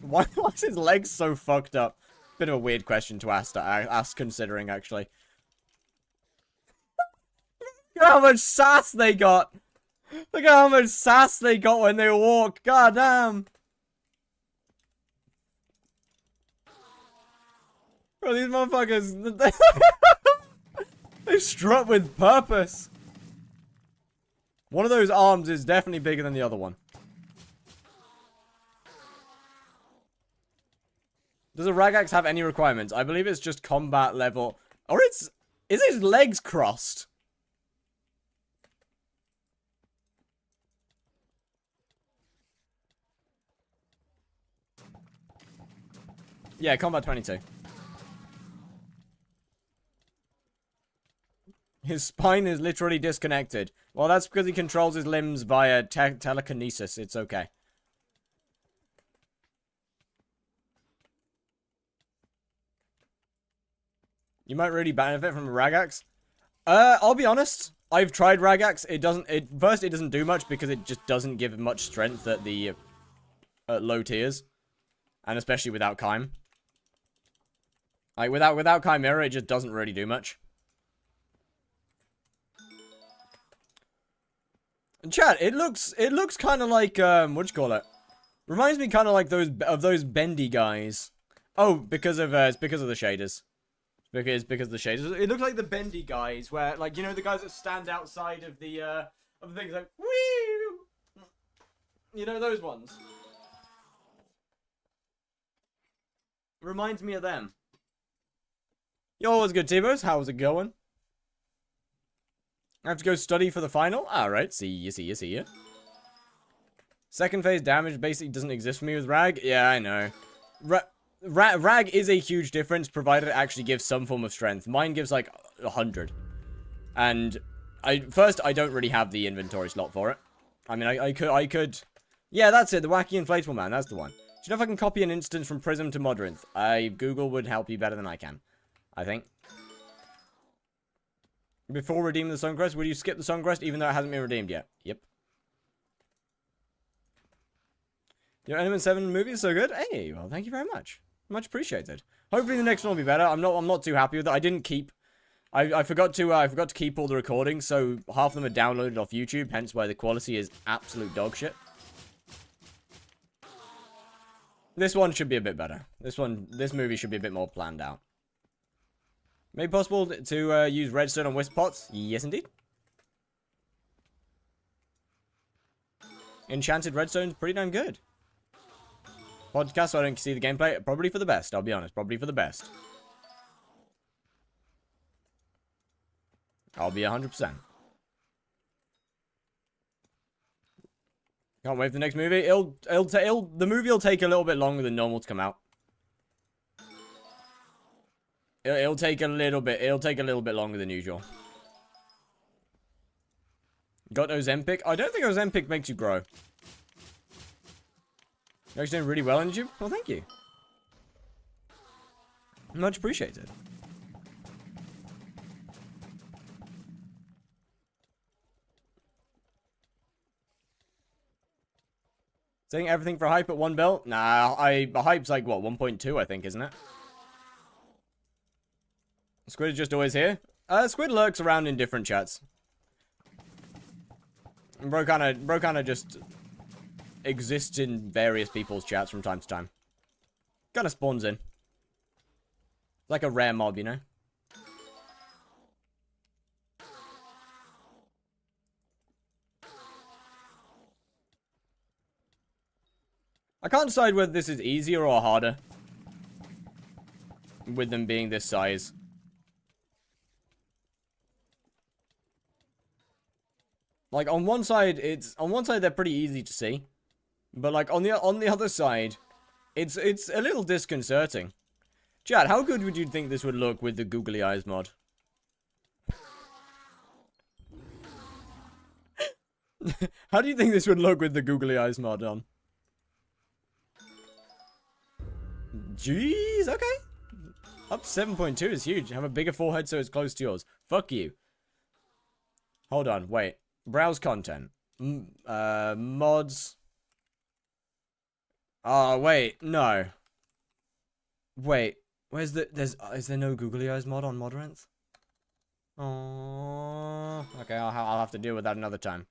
Why is his legs so fucked up? Bit of a weird question to ask considering, actually. Look at how much sass they got. Look at how much sass they got when they walk. God damn. Bro, these motherfuckers... strut with purpose. One of those arms is definitely bigger than the other one. Does a rag axe have any requirements? I believe it's just combat level. Or is his legs crossed? Yeah, combat 22. His spine is literally disconnected. Well, that's because he controls his limbs via telekinesis. It's okay. You might really benefit from a rag axe. I'll be honest. I've tried rag axe. It doesn't do much because it just doesn't give much strength at the low tiers, and especially without Chime. Like without Chimera, it just doesn't really do much. Chat, it looks kind of like what you call it? Reminds me kind of like those bendy guys. Oh, because of it's because of the shaders. Because of the shaders. It looks like the bendy guys, where like you know the guys that stand outside of the things like woo. You know those ones. Reminds me of them. Yo, what's good, T-Bos? How's it going? I have to go study for the final? Alright, see ya. Second phase damage basically doesn't exist for me with Rag. Yeah, I know. Rag is a huge difference, provided it actually gives some form of strength. Mine gives like 100. And I don't really have the inventory slot for it. I mean, I could... Yeah, that's it, the wacky inflatable man, that's the one. Do you know if I can copy an instance from Prism to Modrinth? Google would help you better than I can. I think. Before redeeming the Song Crest, will you skip the Song Crest even though it hasn't been redeemed yet? Yep. Your Enderman 7 movie is so good. Hey, well, thank you very much. Much appreciated. Hopefully the next one will be better. I'm not too happy with it. I didn't keep... I forgot to keep all the recordings, so half of them are downloaded off YouTube, hence why the quality is absolute dog shit. This one should be a bit better. This movie should be a bit more planned out. Made possible to use redstone on wisp pots? Yes, indeed. Enchanted redstone's pretty damn good. Podcast, so I don't see the gameplay. Probably for the best, I'll be honest. Probably for the best. I'll be 100%. Can't wait for the next movie. The movie will take a little bit longer than normal to come out. It'll take a little bit longer than usual. Got Ozempic? I don't think Ozempic makes you grow. You're actually doing really well on YouTube? Well, thank you. Much appreciated. Saying everything for hype at 1 bill? Nah, hype's like, what, 1.2, I think, isn't it? Squid is just always here. Squid lurks around in different chats. Bro kinda just exists in various people's chats from time to time. Kinda spawns in. Like a rare mob, you know? I can't decide whether this is easier or harder. With them being this size. Like, on one side they're pretty easy to see. But, like, on the other side, it's a little disconcerting. Chad, how good would you think this would look with the googly eyes mod? How do you think this would look with the googly eyes mod on? Jeez, okay. Up to 7.2 is huge. Have a bigger forehead so it's close to yours. Fuck you. Hold on, wait. Browse content. Mods. Oh, wait, no. Wait, where's the... is there no googly eyes mod on Modrinth? Oh, okay, I'll have to deal with that another time.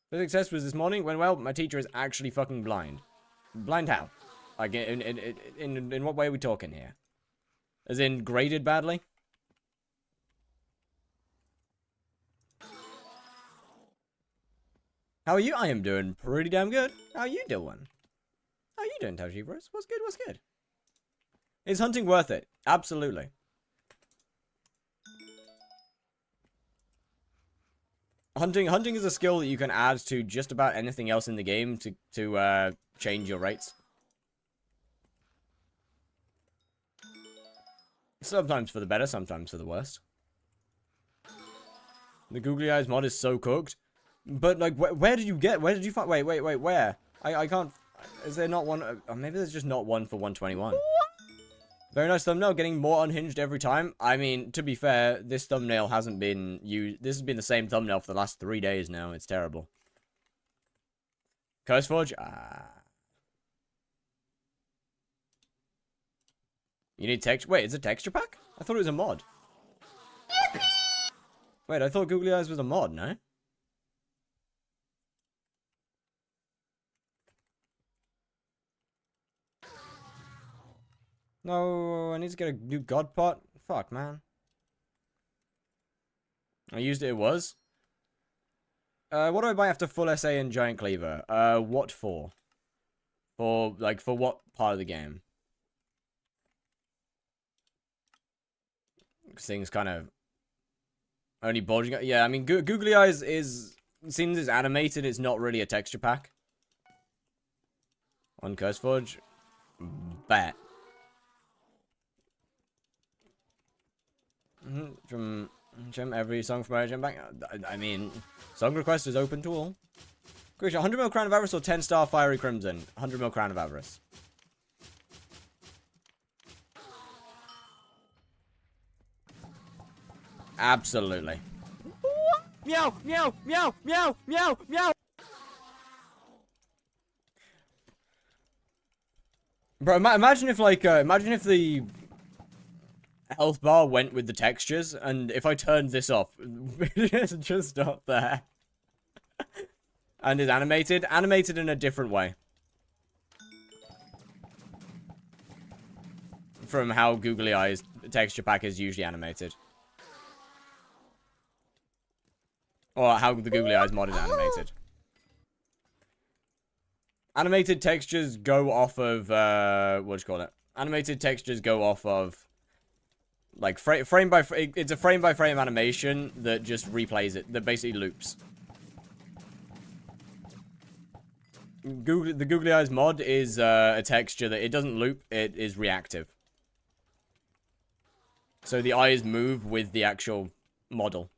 Physics test was this morning. Went well, but my teacher is actually fucking blind. Blind how? Like, in what way are we talking here? As in, graded badly? How are you? I am doing pretty damn good. How are you doing? How are you doing, Tajivers? What's good? What's good? Is hunting worth it? Absolutely. Hunting is a skill that you can add to just about anything else in the game to change your rates. Sometimes for the better, sometimes for the worst. The googly eyes mod is so cooked. But, like, where did you find... Wait, where? I can't... Is there not one... maybe there's just not one for 121. Very nice thumbnail, getting more unhinged every time. I mean, to be fair, this thumbnail hasn't been used... This has been the same thumbnail for the last 3 days now. It's terrible. Curseforge? You need texture... Wait, is it texture pack? I thought it was a mod. Wait, I thought Googly Eyes was a mod, no? No, I need to get a new god pot. Fuck, man. I used it, it was. What do I buy after full SA and giant cleaver? What for? For what part of the game? Things kind of only bulging. Yeah, I mean, Googly Eyes is, since it's animated, it's not really a texture pack. On Curseforge, bet. From Gem, every song from our Gem Bank. I mean, song request is open to all. Creature, 100 mil Crown of Avarice or 10-star Fiery Crimson? 100 mil Crown of Avarice. Absolutely. Meow, meow, meow, meow, meow, meow. Bro, imagine if, like, imagine if the health bar went with the textures, and if I turned this off, it's just up there. And is animated in a different way. From how Googly Eyes texture pack is usually animated. Or how the Googly Eyes mod is animated. Animated textures go off of, what do you call it? Animated textures go off of, like, frame by frame. It's a frame by frame animation that just replays it, that basically loops. The Googly Eyes mod is a texture that it doesn't loop, it is reactive. So the eyes move with the actual model.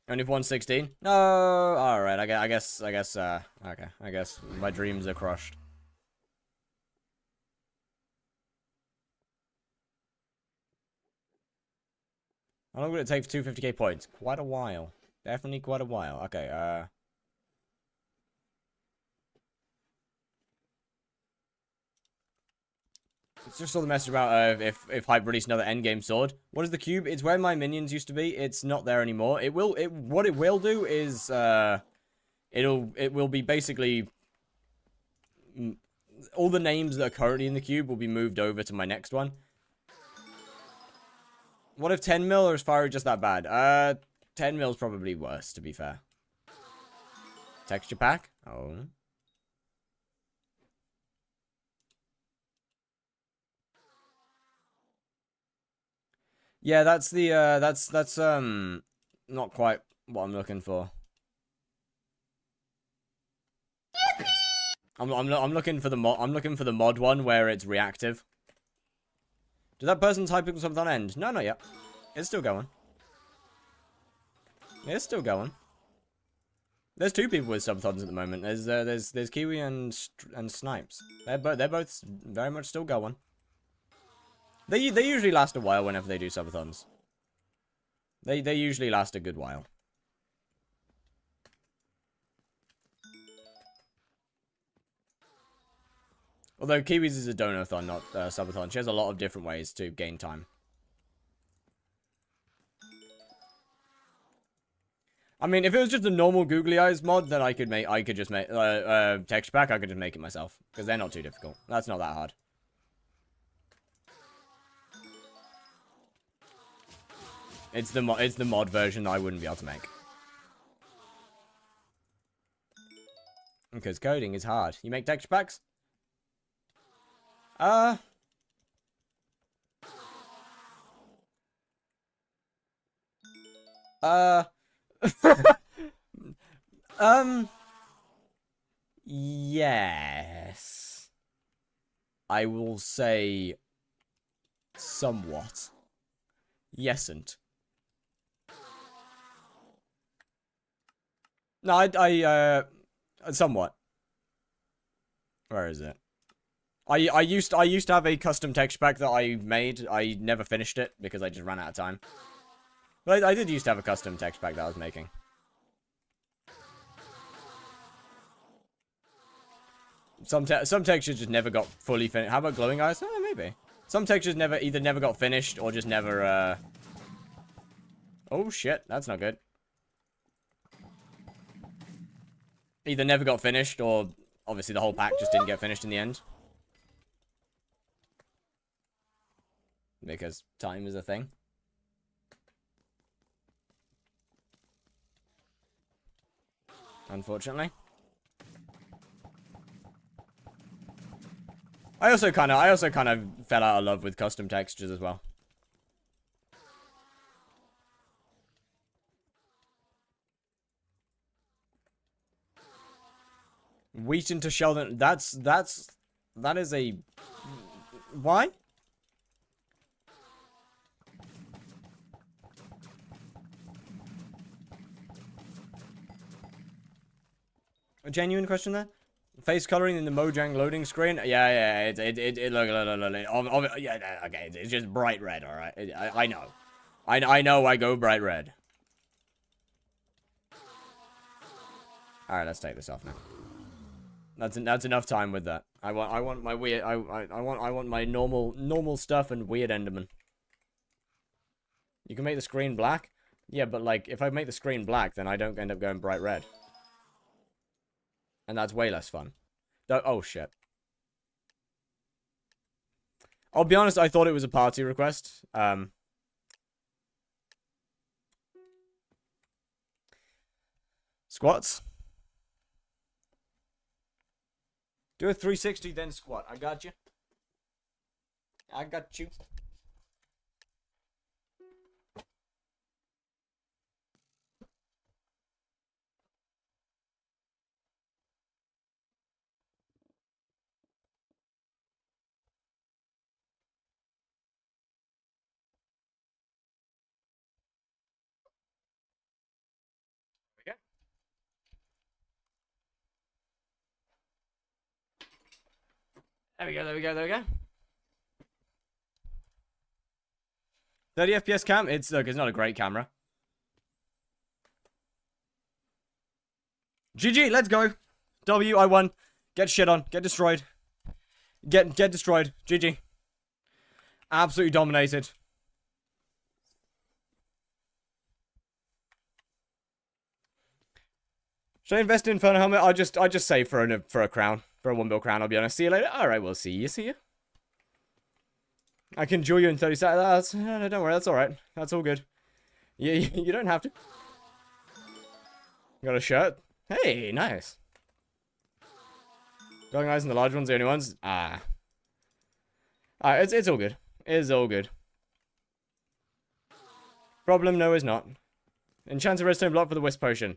Only for 116? No, alright, I guess, okay, I guess my dreams are crushed. How long would it take for 250k points? Quite a while. Definitely quite a while. Okay, it's just all the message about if Hype released another endgame sword. What is the cube? It's where my minions used to be. It's not there anymore. What it will do is it will be basically all the names that are currently in the cube will be moved over to my next one. What if 10 mil or is Fiery just that bad? 10 mil's probably worse, to be fair. Texture pack? Oh. Yeah, that's the, that's not quite what I'm looking for. I'm looking for the mod, I'm looking for the mod one where it's reactive. Did that person's hypixel subathon end? No, not yet. It's still going. It's still going. There's 2 people with subathons at the moment. There's Kiwi and Snipes. They're both very much still going. They usually last a while whenever they do subathons. They usually last a good while. Although Kiwi's is a donathon, not a subathon. She has a lot of different ways to gain time. I mean, if it was just a normal googly eyes mod, then I could just make texture pack. I could just make it myself because they're not too difficult. That's not that hard. It's the mod version that I wouldn't be able to make because coding is hard. You make texture packs? Yes. I will say somewhat. Yesn't. No, somewhat. Where is it? I used to have a custom texture pack that I made. I never finished it because I just ran out of time. But I did used to have a custom texture pack that I was making. Some textures just never got fully finished. How about glowing eyes? Oh, maybe. Some textures either never got finished or just never, Oh, shit. That's not good. Either never got finished or obviously the whole pack just didn't get finished in the end. Because time is a thing. Unfortunately. I also kind of fell out of love with custom textures as well. Wheaton to Sheldon. That is a... Why? A genuine question there? Face coloring in the Mojang loading screen? Yeah, look, yeah, okay, it's just bright red, alright? I know. I know I go bright red. Alright, let's take this off now. That's enough time with that. I want my weird I want my normal stuff and weird Enderman. You can make the screen black? Yeah, but like if I make the screen black, then I don't end up going bright red. And that's way less fun. Oh, shit. I'll be honest, I thought it was a party request. Squats. Do a 360, then squat. I got you. I got you. There we go. 30 FPS cam? Look, it's not a great camera. GG, let's go. W, I won. Get shit on. Get destroyed. Get destroyed. GG. Absolutely dominated. Should I invest in Inferno helmet? I just save for a crown. For a 1 bill crown, I'll be honest. See you later. Alright, we'll see you. I can duel you in 30 seconds. No, don't worry, that's alright. That's all good. You don't have to. Got a shirt? Hey, nice. Going eyes and the large ones, the only ones? Alright, it's all good. It's all good. Problem, no, is not. Enchanted redstone block for the wisp potion.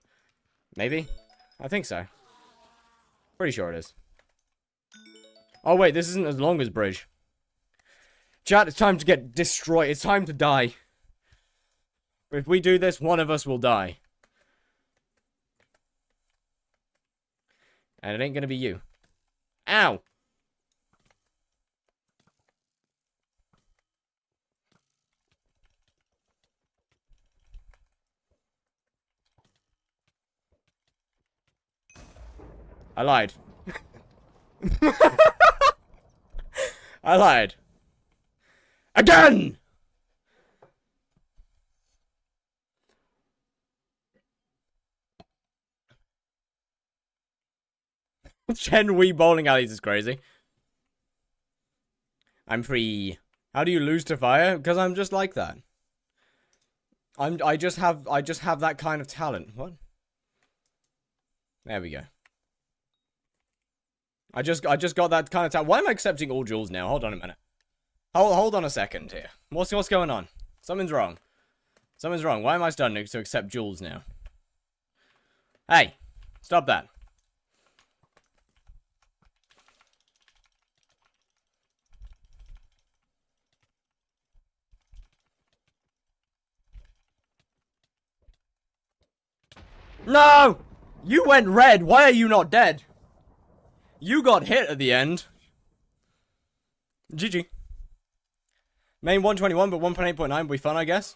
Maybe? I think so. Pretty sure it is. Oh, wait, this isn't as long as bridge. Chat, it's time to get destroyed. It's time to die. If we do this, one of us will die. And it ain't gonna be you. Ow! I lied. I lied. Again! 10 wee bowling alleys is crazy. I'm free. How do you lose to fire? Because I'm just like that. I just have that kind of talent. What? There we go. I just got that kind of talent. Why am I accepting all jewels now? Hold on a minute. Hold on a second here. What's going on? Something's wrong. Something's wrong. Why am I starting to accept jewels now? Hey, stop that. No! You went red. Why are you not dead? You got hit at the end. GG. Main 121, but 1.8.9 will be fun, I guess.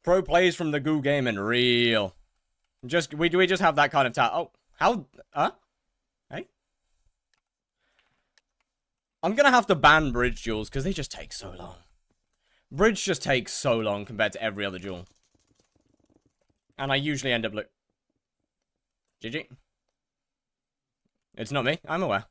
Pro plays from the Goo game and real. We just have that kind of talent. Oh, how? Hey? I'm gonna have to ban bridge duels because they just take so long. Bridge just takes so long compared to every other duel. And I usually end up GG. It's not me, I'm aware.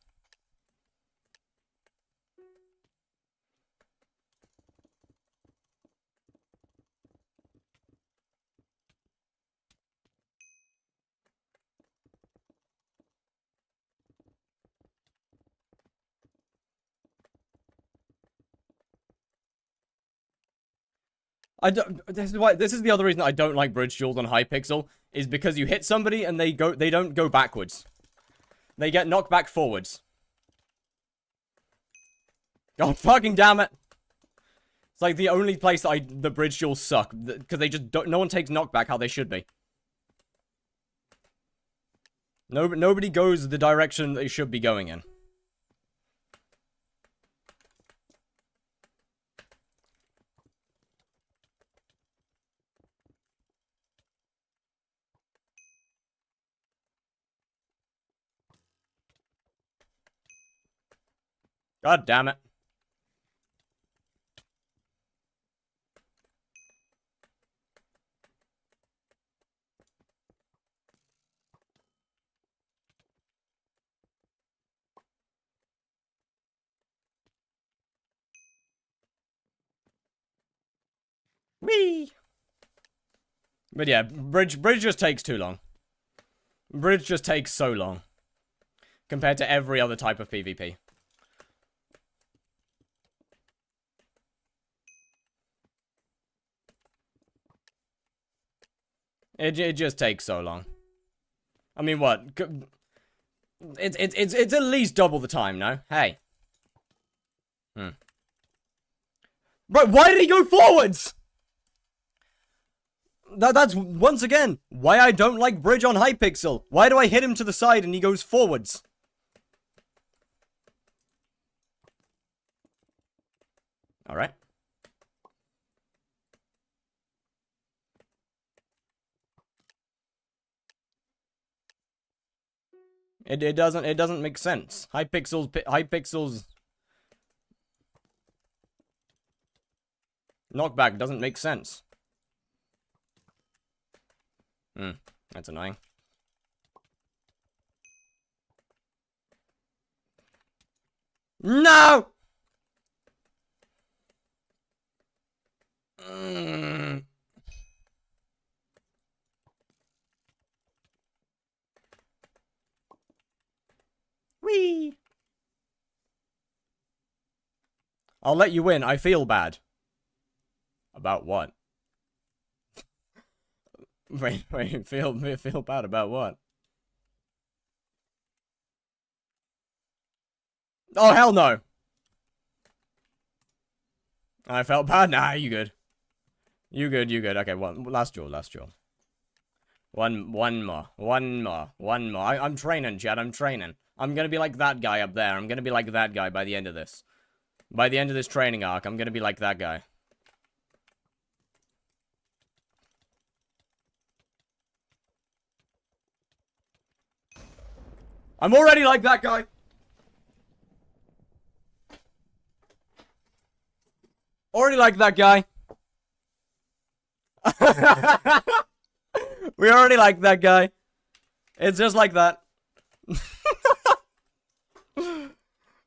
This is the other reason I don't like bridge duels on hypixel, is because you hit somebody and they don't go backwards. They get knocked back forwards. God fucking damn it. It's like the only place that the bridge duels suck, because they just don't, no one takes knockback how they should be. Nobody goes the direction they should be going in. God damn it. Whee! But yeah, bridge just takes too long. Bridge just takes so long. Compared to every other type of PvP. It just takes so long. I mean, what? It's at least double the time, no? Hey. Bro, why did he go forwards? That's, once again, why I don't like bridge on hypixel. Why do I hit him to the side and he goes forwards? Alright. It doesn't make sense. Hypixel's knockback doesn't make sense. That's annoying. No! Whee! I'll let you win. I feel bad. About what? Wait, feel bad about what? Oh, hell no! I felt bad? Nah, you good. You good. Okay, last duel. One more. I'm training, Chad, I'm training. I'm gonna be like that guy up there. I'm gonna be like that guy by the end of this. By the end of this training arc, I'm gonna be like that guy. I'm already like that guy! Already like that guy. We already like that guy. It's just like that.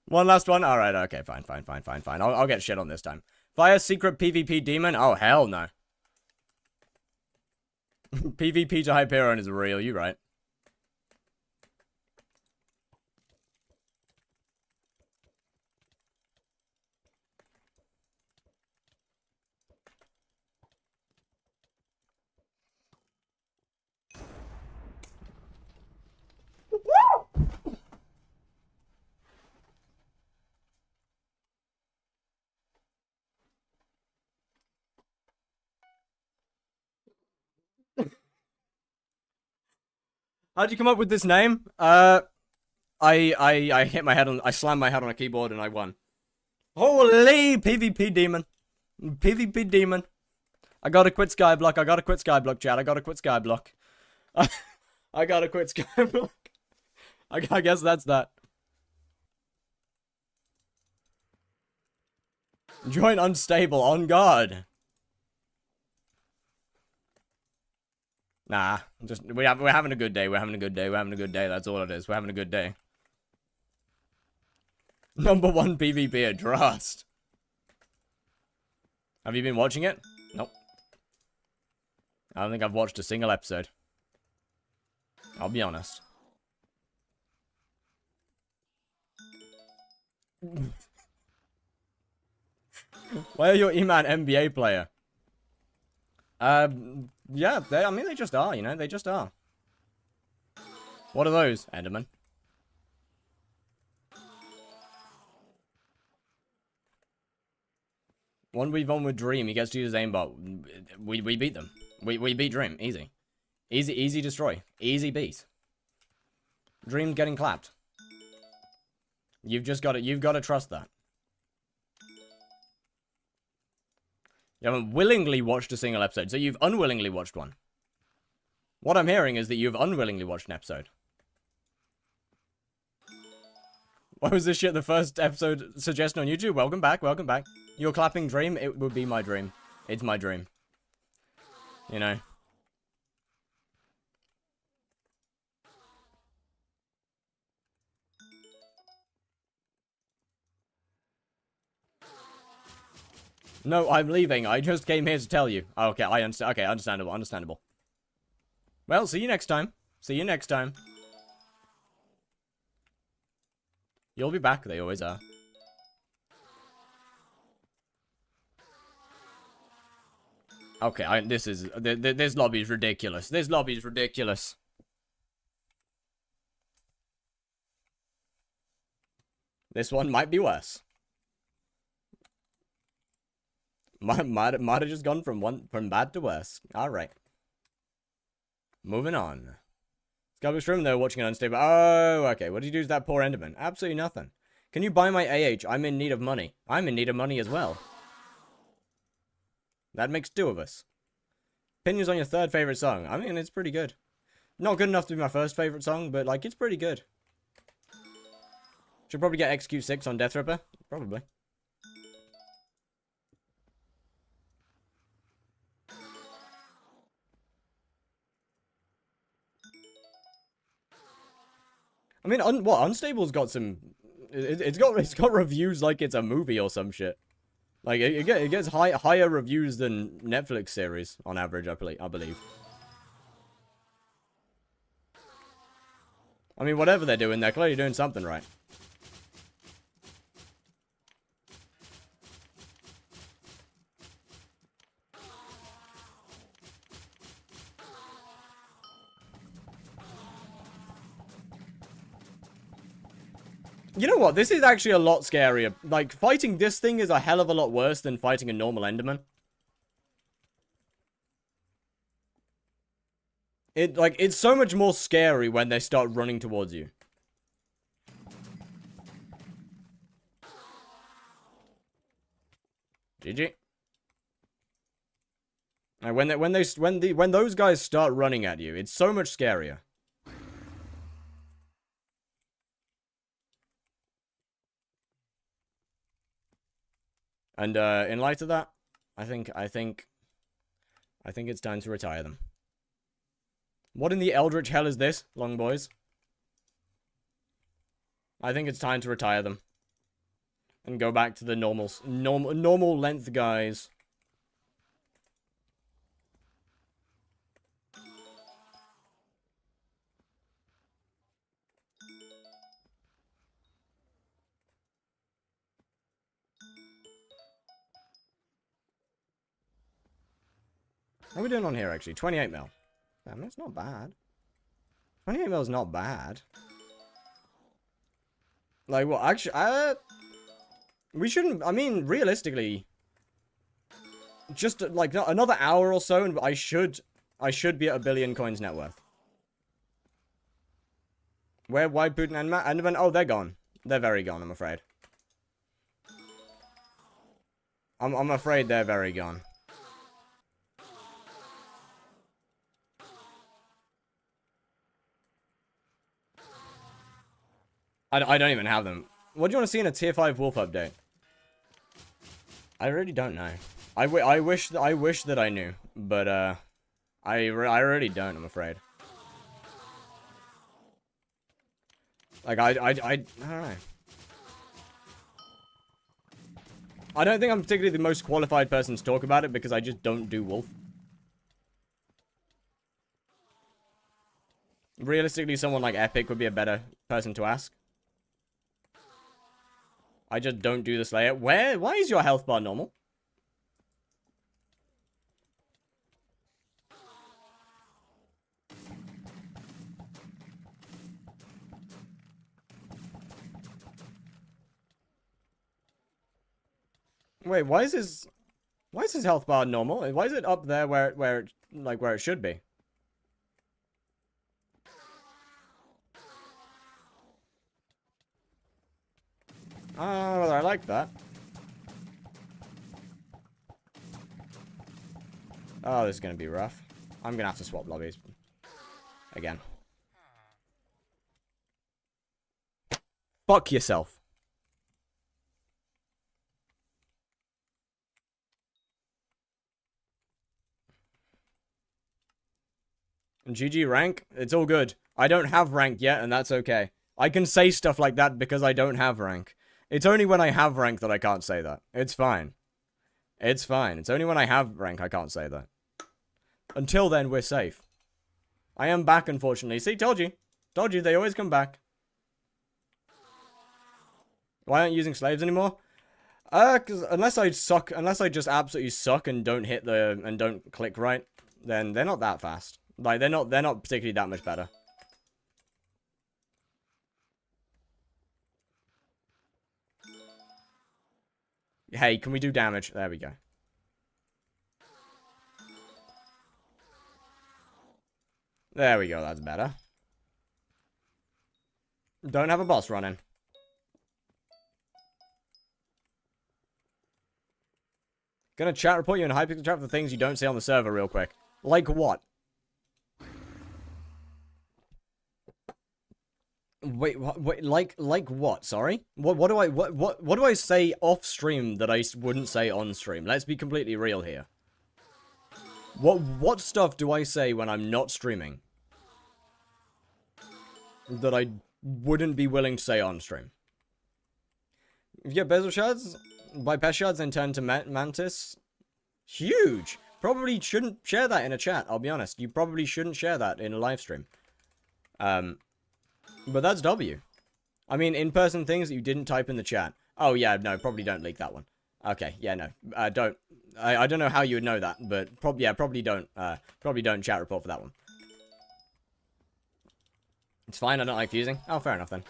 One last one? Alright, okay, fine. I'll get shit on this time. Fire secret PvP demon? Oh, hell no. PvP to Hyperion is real, you right. How'd you come up with this name? I hit my head on, I slammed my head on a keyboard and I won. Holy PvP demon. PvP demon. I gotta quit skyblock, chat. I gotta quit skyblock. I gotta quit skyblock. I guess that's that. Join unstable, on guard. Nah, just we're having a good day. We're having a good day. That's all it is. We're having a good day. Number 1 PvP at Trust. Have you been watching it? Nope. I don't think I've watched a single episode. I'll be honest. Why are your E-Man NBA player? Yeah, I mean, they just are, you know? They just are. What are those, Enderman? One we've on with Dream, he gets to use his aimbot. We beat them. We beat Dream, easy. Easy destroy. Easy beat. Dream getting clapped. You've got to trust that. You haven't willingly watched a single episode, so you've unwillingly watched one. What I'm hearing is that you've unwillingly watched an episode. Why was this shit the first episode suggestion on YouTube? Welcome back, welcome back. You're clapping Dream? It would be my dream. It's my dream. You know. No, I'm leaving. I just came here to tell you. Oh, okay, I understand. Okay, understandable. Well, see you next time. You'll be back. They always are. Okay, this lobby is ridiculous. This one might be worse. Might have just gone from bad to worse. Alright. Moving on. Skyblock stream though, watching it unstable. Oh, okay. What did you do to that poor Enderman? Absolutely nothing. Can you buy my AH? I'm in need of money. I'm in need of money as well. That makes 2 of us. Opinions on your 3rd favorite song. I mean, it's pretty good. Not good enough to be my 1st favorite song, but like, it's pretty good. Should probably get XQ6 on Death Ripper. Probably. I mean, Unstable's got some... It's got reviews like it's a movie or some shit. Like, it gets higher reviews than Netflix series, on average, I believe. I mean, whatever they're doing, they're clearly doing something right. You know what? This is actually a lot scarier. Like, fighting this thing is a hell of a lot worse than fighting a normal Enderman. It's so much more scary when they start running towards you. GG. And when those guys start running at you, it's so much scarier. And in light of that, I think it's time to retire them. What in the eldritch hell is this, long boys? I think it's time to retire them. And go back to the normal length guys. How are we doing on here, actually? 28 mil. Damn, that's not bad. 28 mil is not bad. Like, well, actually, we shouldn't, I mean, realistically, just, like, another hour or so, and I should be at 1 billion coins net worth. Why Putin and Enderman? Oh, they're gone. They're very gone, I'm afraid. I'm afraid they're very gone. I don't even have them. What do you want to see in a tier 5 wolf update? I really don't know. I wish that I knew, but I really don't, I'm afraid. Like I don't know. I don't think I'm particularly the most qualified person to talk about it because I just don't do wolf. Realistically, someone like Epic would be a better person to ask. I just don't do the Slayer. Why is your health bar normal? Wait, why is his health bar normal? Why is it up there where it should be? I don't know whether I like that. Oh, this is gonna be rough. I'm gonna have to swap lobbies again. Fuck yourself. GG rank? It's all good. I don't have rank yet, and that's okay. I can say stuff like that because I don't have rank. It's only when I have rank that I can't say that. It's fine. It's fine. It's only when I have rank I can't say that. Until then, we're safe. I am back, unfortunately. See, told you. Told you, they always come back. Why aren't you using slaves anymore? Cause unless I just absolutely suck and don't hit and don't click right, then they're not that fast. Like, they're not particularly that much better. Hey, can we do damage? There we go. There we go, that's better. Don't have a boss running. Gonna chat report you in hypixel chat for the things you don't say on the server real quick. Like what? Wait, like what? Sorry? What do I say off stream that I wouldn't say on stream? Let's be completely real here. What stuff do I say when I'm not streaming that I wouldn't be willing to say on stream? If you get bezel shards, buy pest shards, then turn to mantis. Huge! Probably shouldn't share that in a chat, I'll be honest. You probably shouldn't share that in a live stream. But that's W. I mean, in-person things that you didn't type in the chat. Oh, yeah, no, probably don't leak that one. Okay, yeah, no. Don't. I don't know how you would know that, but probably don't chat report for that one. It's fine, I don't like fusing. Oh, fair enough then.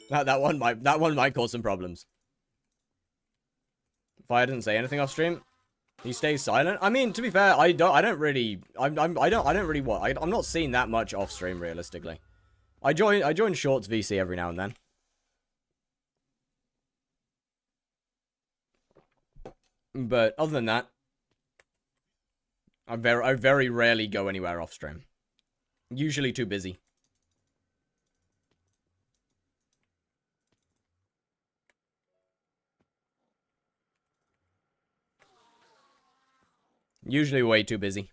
that one might cause some problems. If I didn't say anything off stream, he stays silent. I mean, to be fair, I'm not seeing that much off stream realistically. I join Shorts VC every now and then. But other than that, I very rarely go anywhere off stream. Usually too busy. Usually way too busy.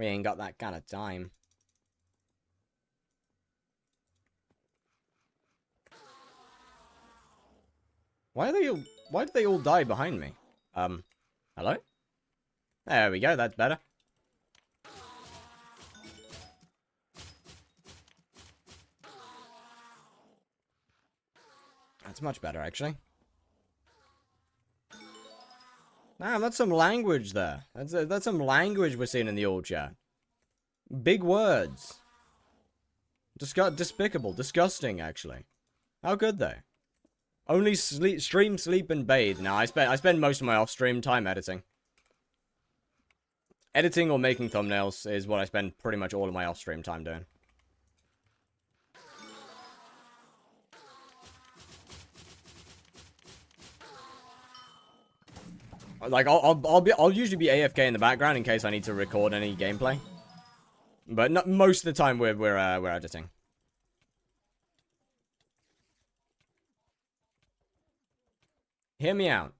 We ain't got that kind of time. Why did they all die behind me? Hello? There we go, that's better. That's much better, actually. Damn, that's some language there. That's some language we're seeing in the old chat. Big words. Despicable. Disgusting, actually. How good, though? Only stream, sleep, and bathe. Now, I spend most of my off-stream time editing. Editing or making thumbnails is what I spend pretty much all of my off-stream time doing. Like, I'll usually be AFK in the background in case I need to record any gameplay. But not, most of the time we're editing. Hear me out.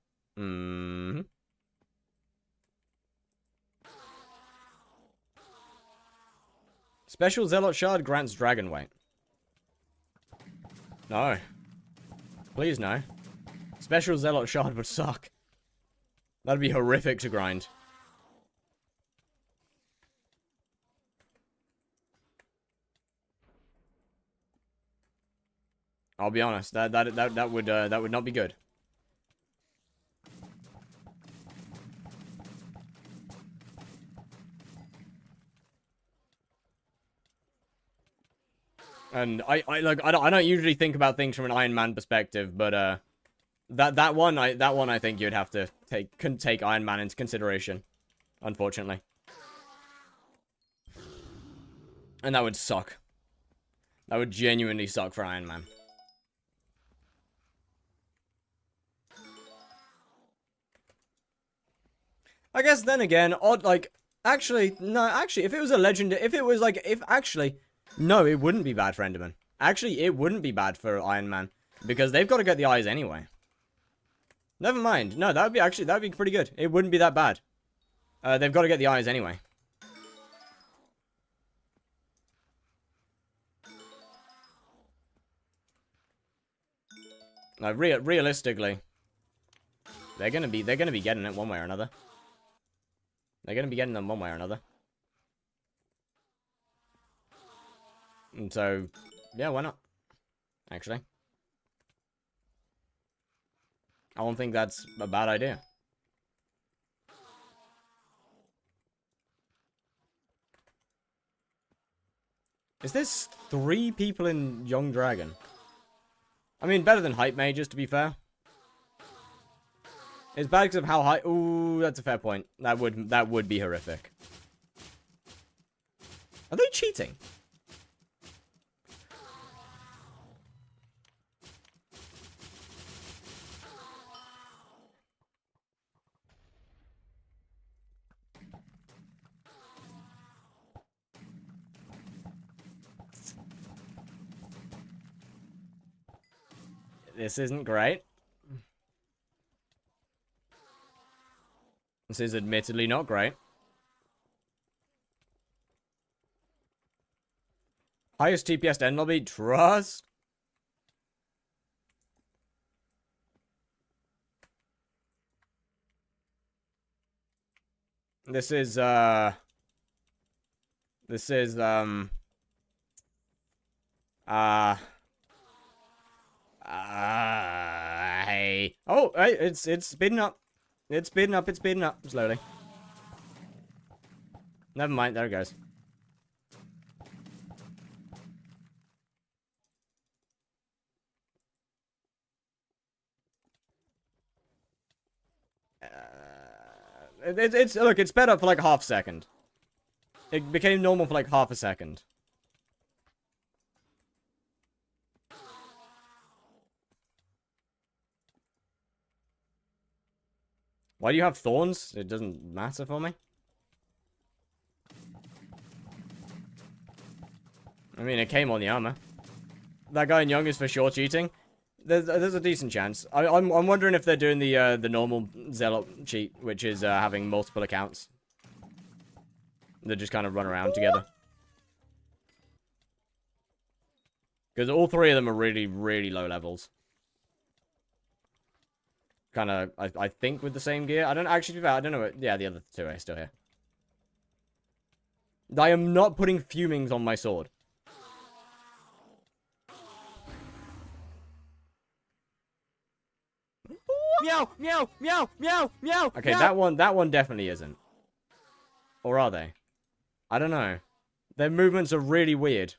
Special Zealot Shard grants Dragon Weight. No. Please no. Special Zealot Shard would suck. That'd be horrific to grind. I'll be honest. That would not be good. And I don't usually think about things from an Iron Man perspective, but that one I think you'd have to take Iron Man into consideration, unfortunately. And that would suck. That would genuinely suck for Iron Man. I guess then again, actually, if it was a legend, no, it wouldn't be bad for Enderman. Actually, it wouldn't be bad for Iron Man, because they've got to get the eyes anyway. Never mind. No, that'd be pretty good. It wouldn't be that bad. They've got to get the eyes anyway. Like, realistically, they're gonna be getting it one way or another. They're gonna be getting them one way or another. And so, yeah, why not? Actually. I don't think that's a bad idea. Is this 3 people in Young Dragon? I mean, better than Hype Mages, to be fair. It's bad because of how high... Ooh, that's a fair point. That would be horrific. Are they cheating? This isn't great. This is admittedly not great. Highest TPS to end lobby, trust. Hey. Oh, hey, it's speeding up. It's speeding up slowly. Never mind, there it goes. Look, it's sped up for like half a second. It became normal for like half a second. Why do you have thorns? It doesn't matter for me. I mean, it came on the armor. That guy in Young is for sure cheating. There's a decent chance. I'm wondering if they're doing the normal Zealot cheat, which is having multiple accounts. They just kind of run around together. Because all three of them are really, really low levels. Kind of, I think, with the same gear. I don't actually, I don't know. Yeah, the other two are still here. I am not putting fumings on my sword. Meow, meow, meow, meow, meow. Okay, meow. That one definitely isn't. Or are they? I don't know. Their movements are really weird.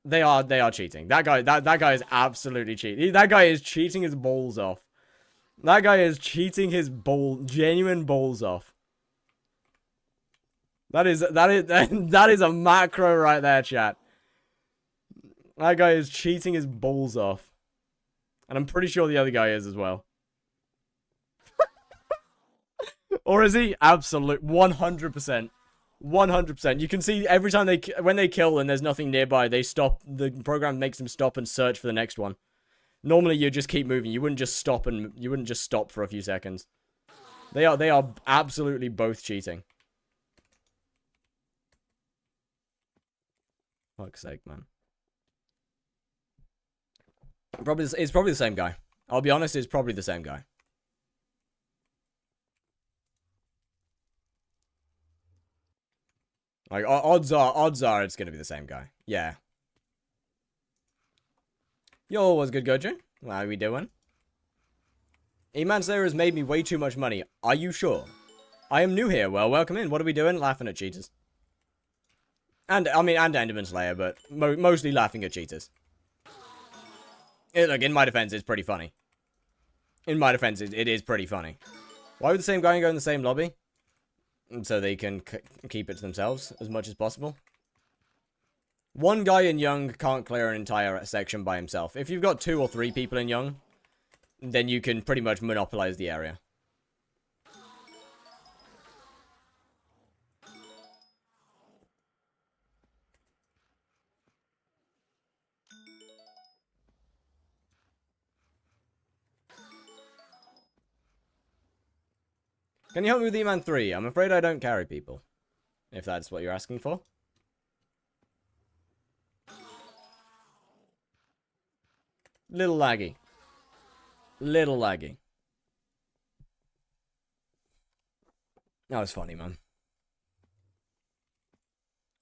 They are cheating. That guy is absolutely cheating. That guy is cheating his balls off. That guy is cheating his genuine balls off. That is a macro right there, chat. That guy is cheating his balls off. And I'm pretty sure the other guy is as well. Or is he? Absolute 100%. 100%. You can see every time when they kill and there's nothing nearby, they stop. The program makes them stop and search for the next one. Normally, you just keep moving. You wouldn't just stop for a few seconds. They are absolutely both cheating. Fuck's sake, man. It's probably the same guy. I'll be honest, it's probably the same guy. Like, odds are it's gonna be the same guy. Yeah. Yo, what's good, Gojo? How are we doing? E-Man Slayer has made me way too much money. Are you sure? I am new here. Well, welcome in. What are we doing? Laughing at cheaters. And, I mean, and Enderman Slayer, but mostly laughing at cheaters. Look, in my defense, it's pretty funny. In my defense, it is pretty funny. Why would the same guy go in the same lobby? And so they can keep it to themselves as much as possible. One guy in Young can't clear an entire section by himself. If you've got 2 or 3 people in Young, then you can pretty much monopolize the area. Can you help me with E-Man 3? I'm afraid I don't carry people. If that's what you're asking for. Little laggy. Little laggy. That was funny, man.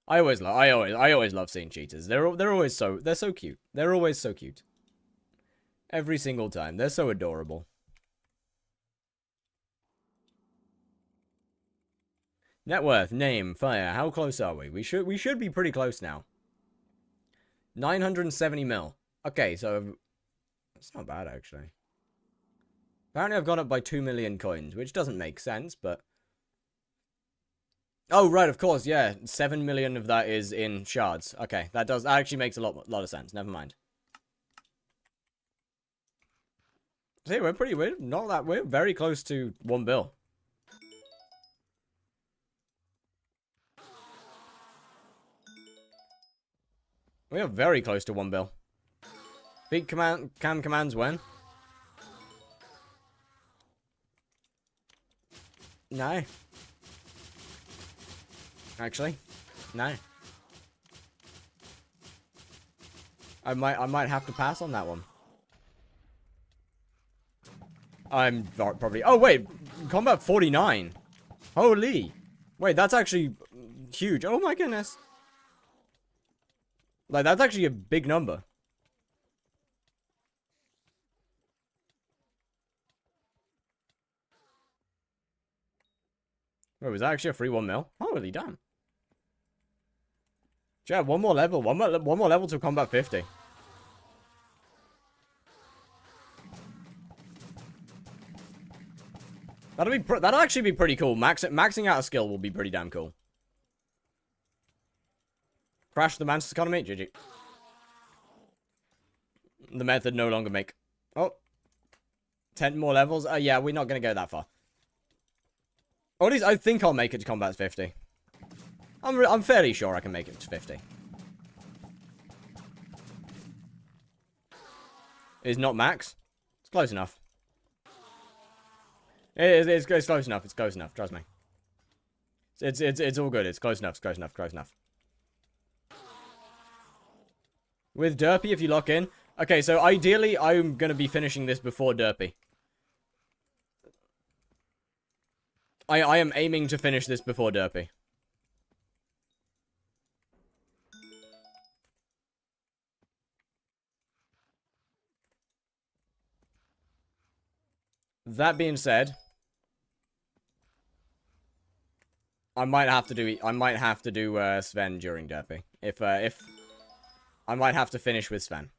I always love seeing cheaters. They're so cute. They're always so cute. Every single time. They're so adorable. Net worth, name, fire. How close are we? We should be pretty close now. 970 mil. Okay, so it's not bad actually. Apparently I've gone up by 2 million coins, which doesn't make sense, but oh right, of course, yeah. 7 million of that is in shards. Okay, that actually makes a lot of sense. Never mind. See, we're very close to 1 bill. We are very close to 1 bill. Big cam commands when? No. Actually, no. I might have to pass on that one. I'm probably. Oh wait, combat 49. Holy. Wait, that's actually huge. Oh my goodness. Like, that's actually a big number. Wait, was that actually a free 1 mil? Holy damn. Chad, one more level. One more level to combat 50. That'll actually be pretty cool. Maxing out a skill will be pretty damn cool. Crash the Mantis economy. GG. The method no longer make. Oh. 10 more levels. Yeah, we're not going to go that far. Or at least I think I'll make it to combat 50. I'm fairly sure I can make it to 50. Is not max? It's close enough. It's close enough. It's close enough. Trust me. It's all good. It's close enough. It's close enough. Close enough. With Derpy, if you lock in. Okay, so ideally, I'm gonna be finishing this before Derpy. I am aiming to finish this before Derpy. That being said, I might have to do Sven during Derpy. If I might have to finish with Sven.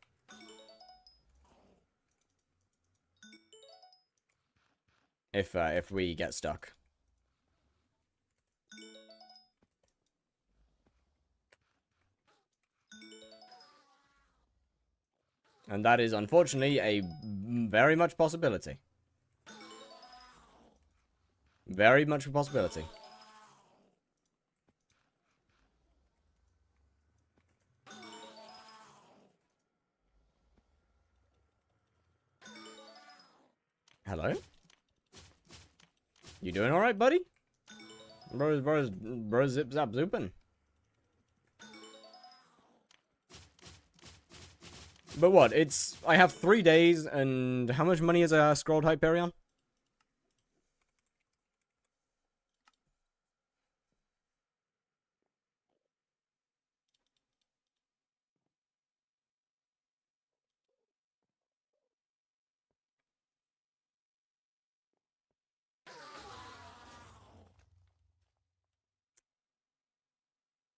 If we get stuck. And that is unfortunately a very much possibility. Very much a possibility. Hello? You doing alright, buddy? Bro, zip zap zoopin'. But what? I have 3 days, and how much money is a scrolled hyperion?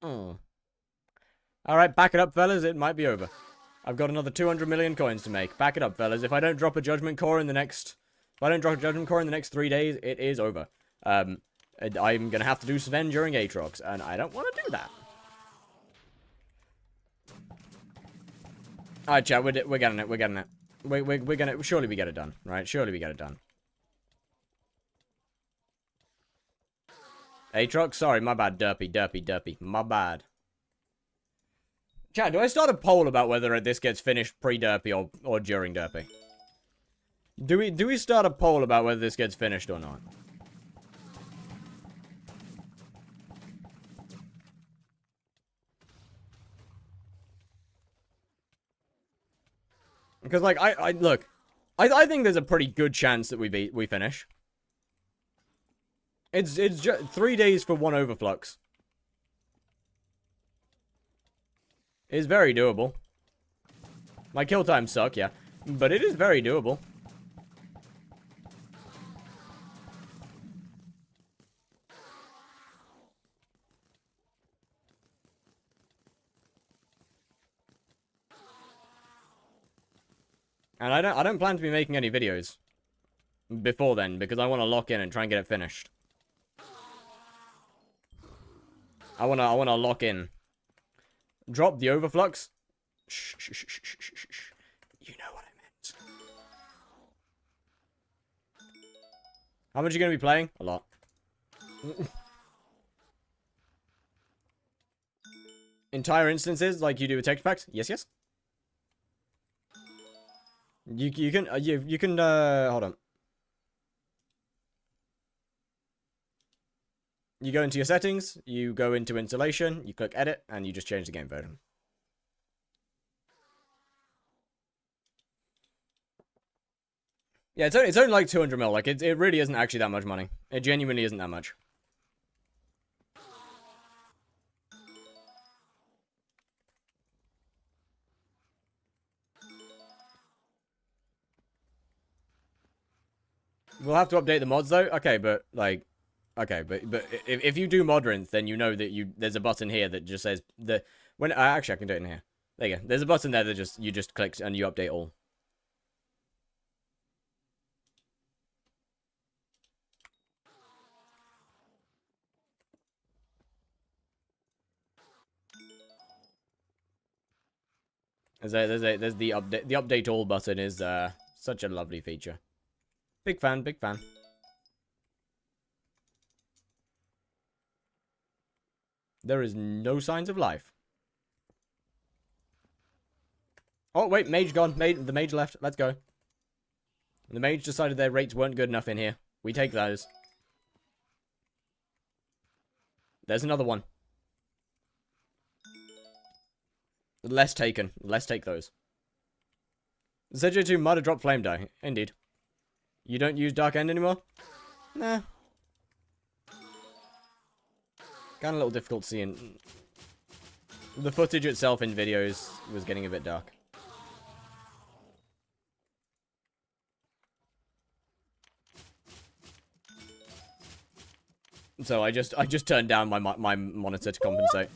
Oh. Alright, back it up, fellas. It might be over. I've got another 200 million coins to make. Back it up, fellas. If I don't drop a judgment core in the next... If I don't drop a judgment core in the next 3 days, it is over. I'm gonna have to do Sven during Aatrox, and I don't want to do that. Alright, chat, we're getting it, we're getting it. We're gonna... Surely we get it done, right? Surely we get it done. Aatrox? Sorry, my bad. Derpy. My bad. Chat, do I start a poll about whether this gets finished pre-Derpy or during Derpy? Do we start a poll about whether this gets finished or not? Because, like, look, I think there's a pretty good chance that we finish. It's just 3 days for 1 overflux. It's very doable. My kill times suck, yeah. But it is very doable. And I don't plan to be making any videos before then, because I want to lock in and try and get it finished. I wanna lock in. Drop the overflux. Shh. You know what I meant. How much are you gonna be playing? A lot. Entire instances like you do with text packs? Yes. You can hold on. You go into your settings, you go into installation, you click edit, and you just change the game version. Yeah, it's only like 200 mil. Like, it really isn't actually that much money. It genuinely isn't that much. We'll have to update the mods, though. Okay, but, like... Okay, but if you do Modrinth, then you know that there's a button here that just says actually I can do it in here. There you go. There's a button there that you just click and you update all. There's the update all button is such a lovely feature. Big fan. There is no signs of life. Oh, wait, mage gone. The mage left. Let's go. The mage decided their rates weren't good enough in here. We take those. There's another one. Less taken. Let's take those. ZJ2 might have dropped flame die. Indeed. You don't use Dark End anymore? Nah. Kind of a little difficult seeing. The footage itself in videos was getting a bit dark. So I just turned down my monitor to compensate.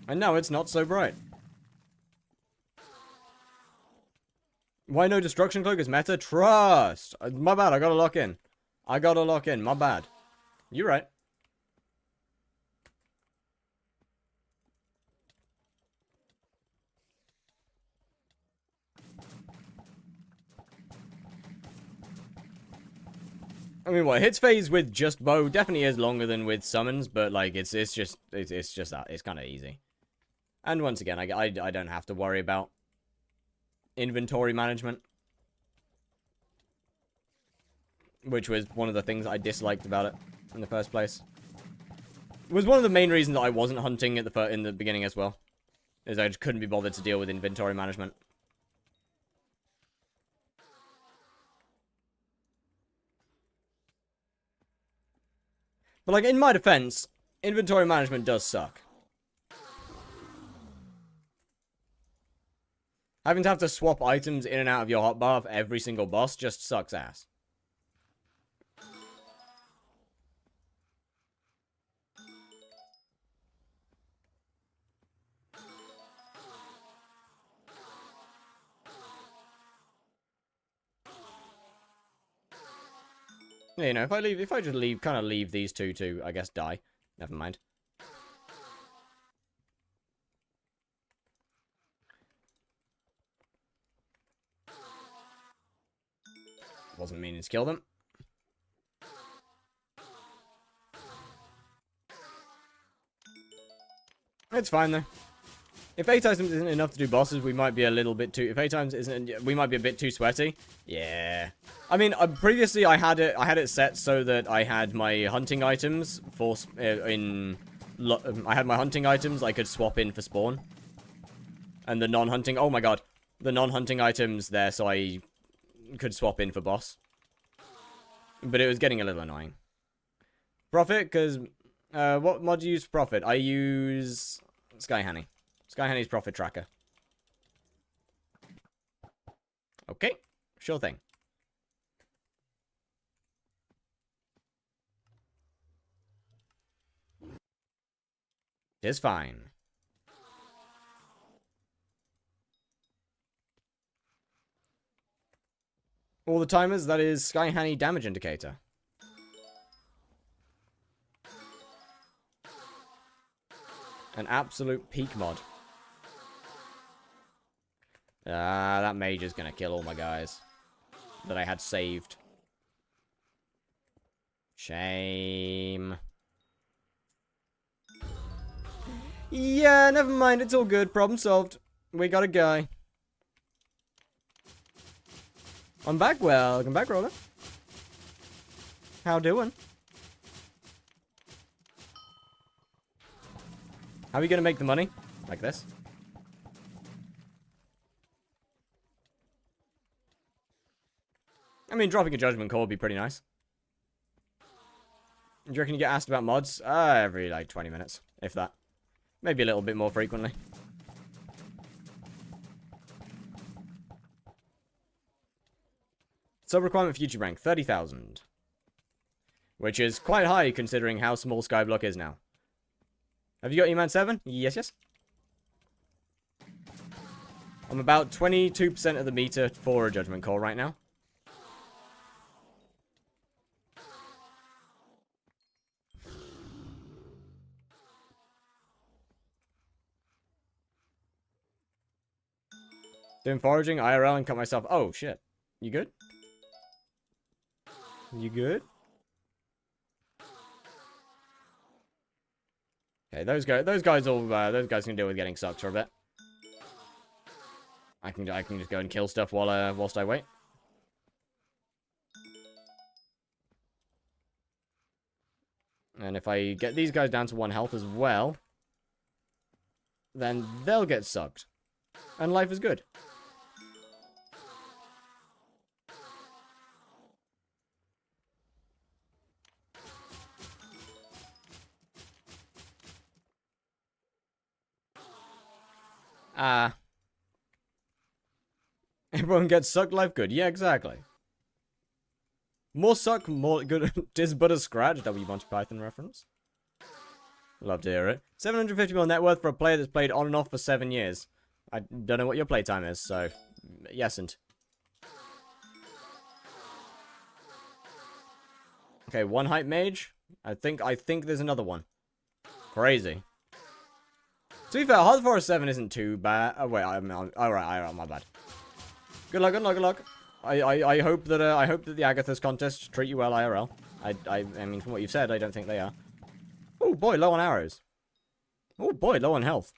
And now it's not so bright. Why no destruction cloak is meta? Trust! My bad, I gotta lock in. My bad. You're right. I mean, what, hits phase with just bow definitely is longer than with summons, but, like, it's just that. It's kind of easy. And once again, I don't have to worry about inventory management. Which was one of the things I disliked about it in the first place. It was one of the main reasons that I wasn't hunting at in the beginning as well. Is I just couldn't be bothered to deal with inventory management. But, like, in my defense, inventory management does suck. Having to have to swap items in and out of your hotbar for every single boss just sucks ass. Yeah, you know, if I just kind of leave these two to, I guess, die. Never mind. Wasn't meaning to kill them. It's fine though. If 8 items isn't enough to do bosses, we might be a little bit too. If 8 items isn't, we might be a bit too sweaty. Yeah. I mean, previously I had it set so that I had my hunting items for I had my hunting items I could swap in for spawn, and the non-hunting. Oh my god, the non-hunting items there, so I could swap in for boss. But it was getting a little annoying. Profit, because what mod do you use for profit? I use Skyhoney. Skyhoney's profit tracker. Okay, sure thing. It's fine. All the timers, that is Skyhoney damage indicator. An absolute peak mod. That mage is gonna kill all my guys that I had saved. Shame. Yeah, never mind, it's all good. Problem solved. We got a guy. I'm back. Welcome back, Roller. How doing? How are you gonna make the money? Like this? I mean, dropping a judgment call would be pretty nice. Do you reckon you get asked about mods? Every, like, 20 minutes, if that. Maybe a little bit more frequently. Sub-requirement future rank, 30,000. Which is quite high, considering how small Skyblock is now. Have you got E-Man 7? Yes, yes. I'm about 22% of the meter for a judgment call right now. Doing foraging, IRL, and cut myself. Oh, shit. You good? You good? Okay, those guys can deal with getting sucked for a bit. I can just go and kill stuff while whilst I wait. And if I get these guys down to 1 health as well, then they'll get sucked. And life is good. Everyone gets sucked, life good. Yeah, exactly. More suck, more good. Tis but a scratch. W Monty Python reference. Love to hear it. 750 mil net worth for a player that's played on and off for 7 years. I don't know what your playtime is, so yesn't. Okay, 1 hype mage. I think there's another one. Crazy. To be fair, Hard Forest 7 isn't too bad. Oh wait, alright, my bad. Good luck, good luck, good luck. I hope that the Agathos contests treat you well, IRL. I mean, from what you've said, I don't think they are. Oh boy, low on arrows. Oh boy, low on health.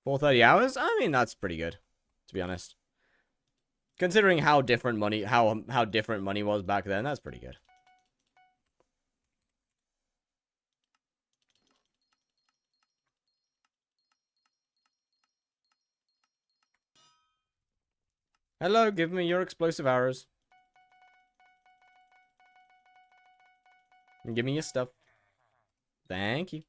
$430 hours? I mean, that's pretty good, to be honest. Considering how different money, how different money was back then, that's pretty good. Hello, give me your explosive arrows. And give me your stuff. Thank you.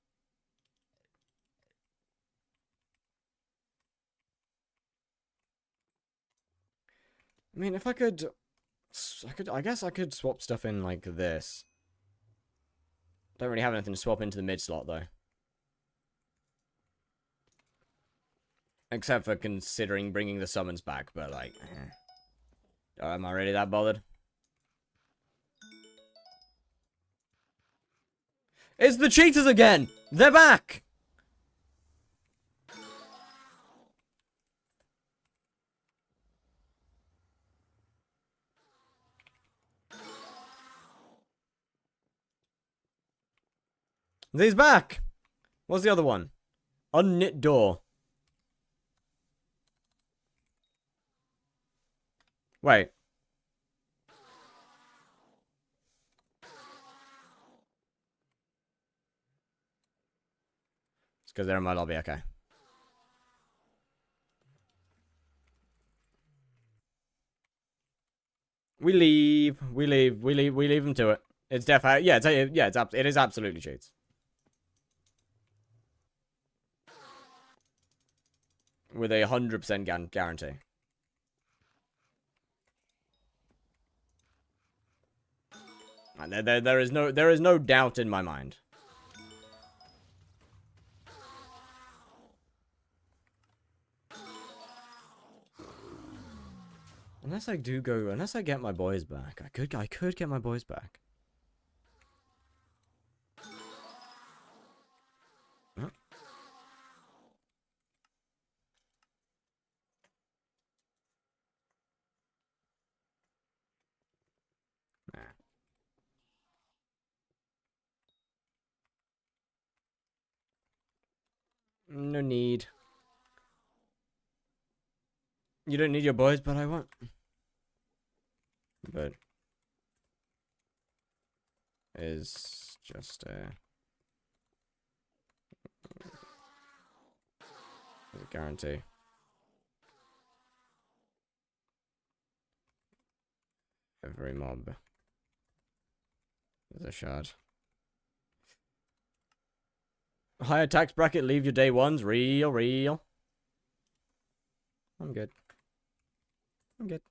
I mean, if I guess I could swap stuff in like this. Don't really have anything to swap into the mid slot, though. Except for considering bringing the summons back, but like... am I really that bothered? It's the cheaters again! They're back! He's back! What's the other one? Unknit door. Wait. It's because they're in my lobby, okay. We leave them to it. It's definitely, it is absolutely cheats. With a 100% guarantee. And there is no doubt in my mind. Unless I get my boys back. I could get my boys back. Huh? Nah. No need. You don't need your boys, but I want. But is just a guarantee. Every mob is a shard. Higher tax bracket, leave your day ones. Real. I'm good. I'm good.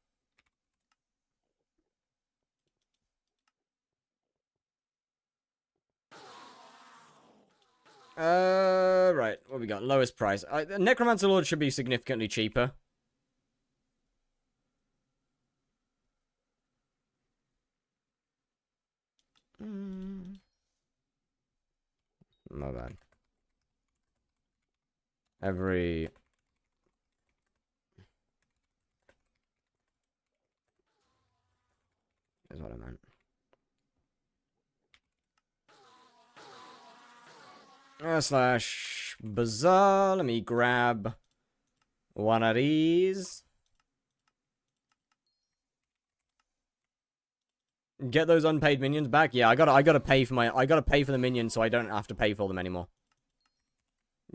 Right. What we got? Lowest price. Necromancer Lord should be significantly cheaper. My bad. Every... is what I meant. Slash bazaar. Let me grab one of these. Get those unpaid minions back? Yeah, I gotta pay for the minions so I don't have to pay for them anymore.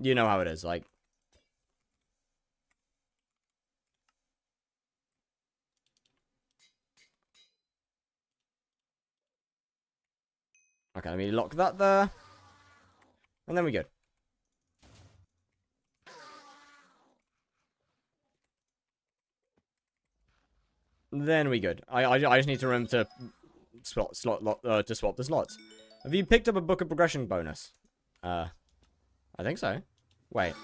You know how it is, like. Okay, let me lock that there. And then we're good. Then we good. I just need to remember to swap the slots. Have you picked up a book of progression bonus? I think so. Wait.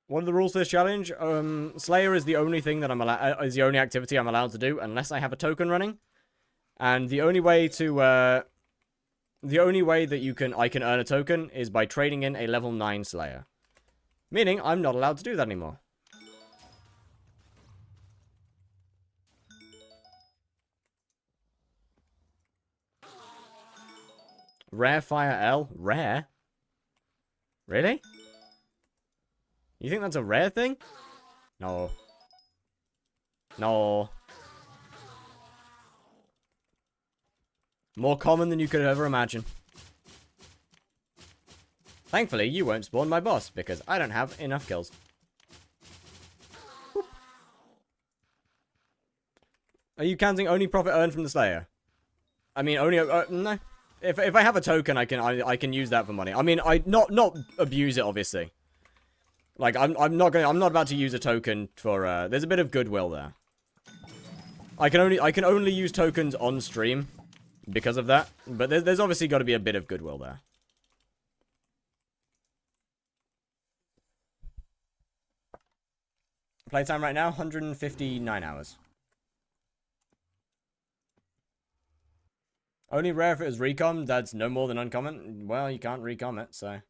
What are the rules for this challenge? Slayer is the only thing that is the only activity I'm allowed to do unless I have a token running. And the only way that I can earn a token is by trading in a level 9 Slayer. Meaning, I'm not allowed to do that anymore. Rare Fire L? Rare? Really? You think that's a rare thing? No. No. More common than you could ever imagine. Thankfully, you won't spawn my boss, because I don't have enough kills. Whoop. Are you counting only profit earned from the Slayer? I mean, only... no. If I have a token, I can use that for money. I mean, not abuse it, obviously. Like, I'm not about to use a token for, there's a bit of goodwill there. I can only use tokens on stream because of that, but there's obviously got to be a bit of goodwill there. Playtime right now, 159 hours. Only rare if it was recom, that's no more than uncommon. Well, you can't recom it, so...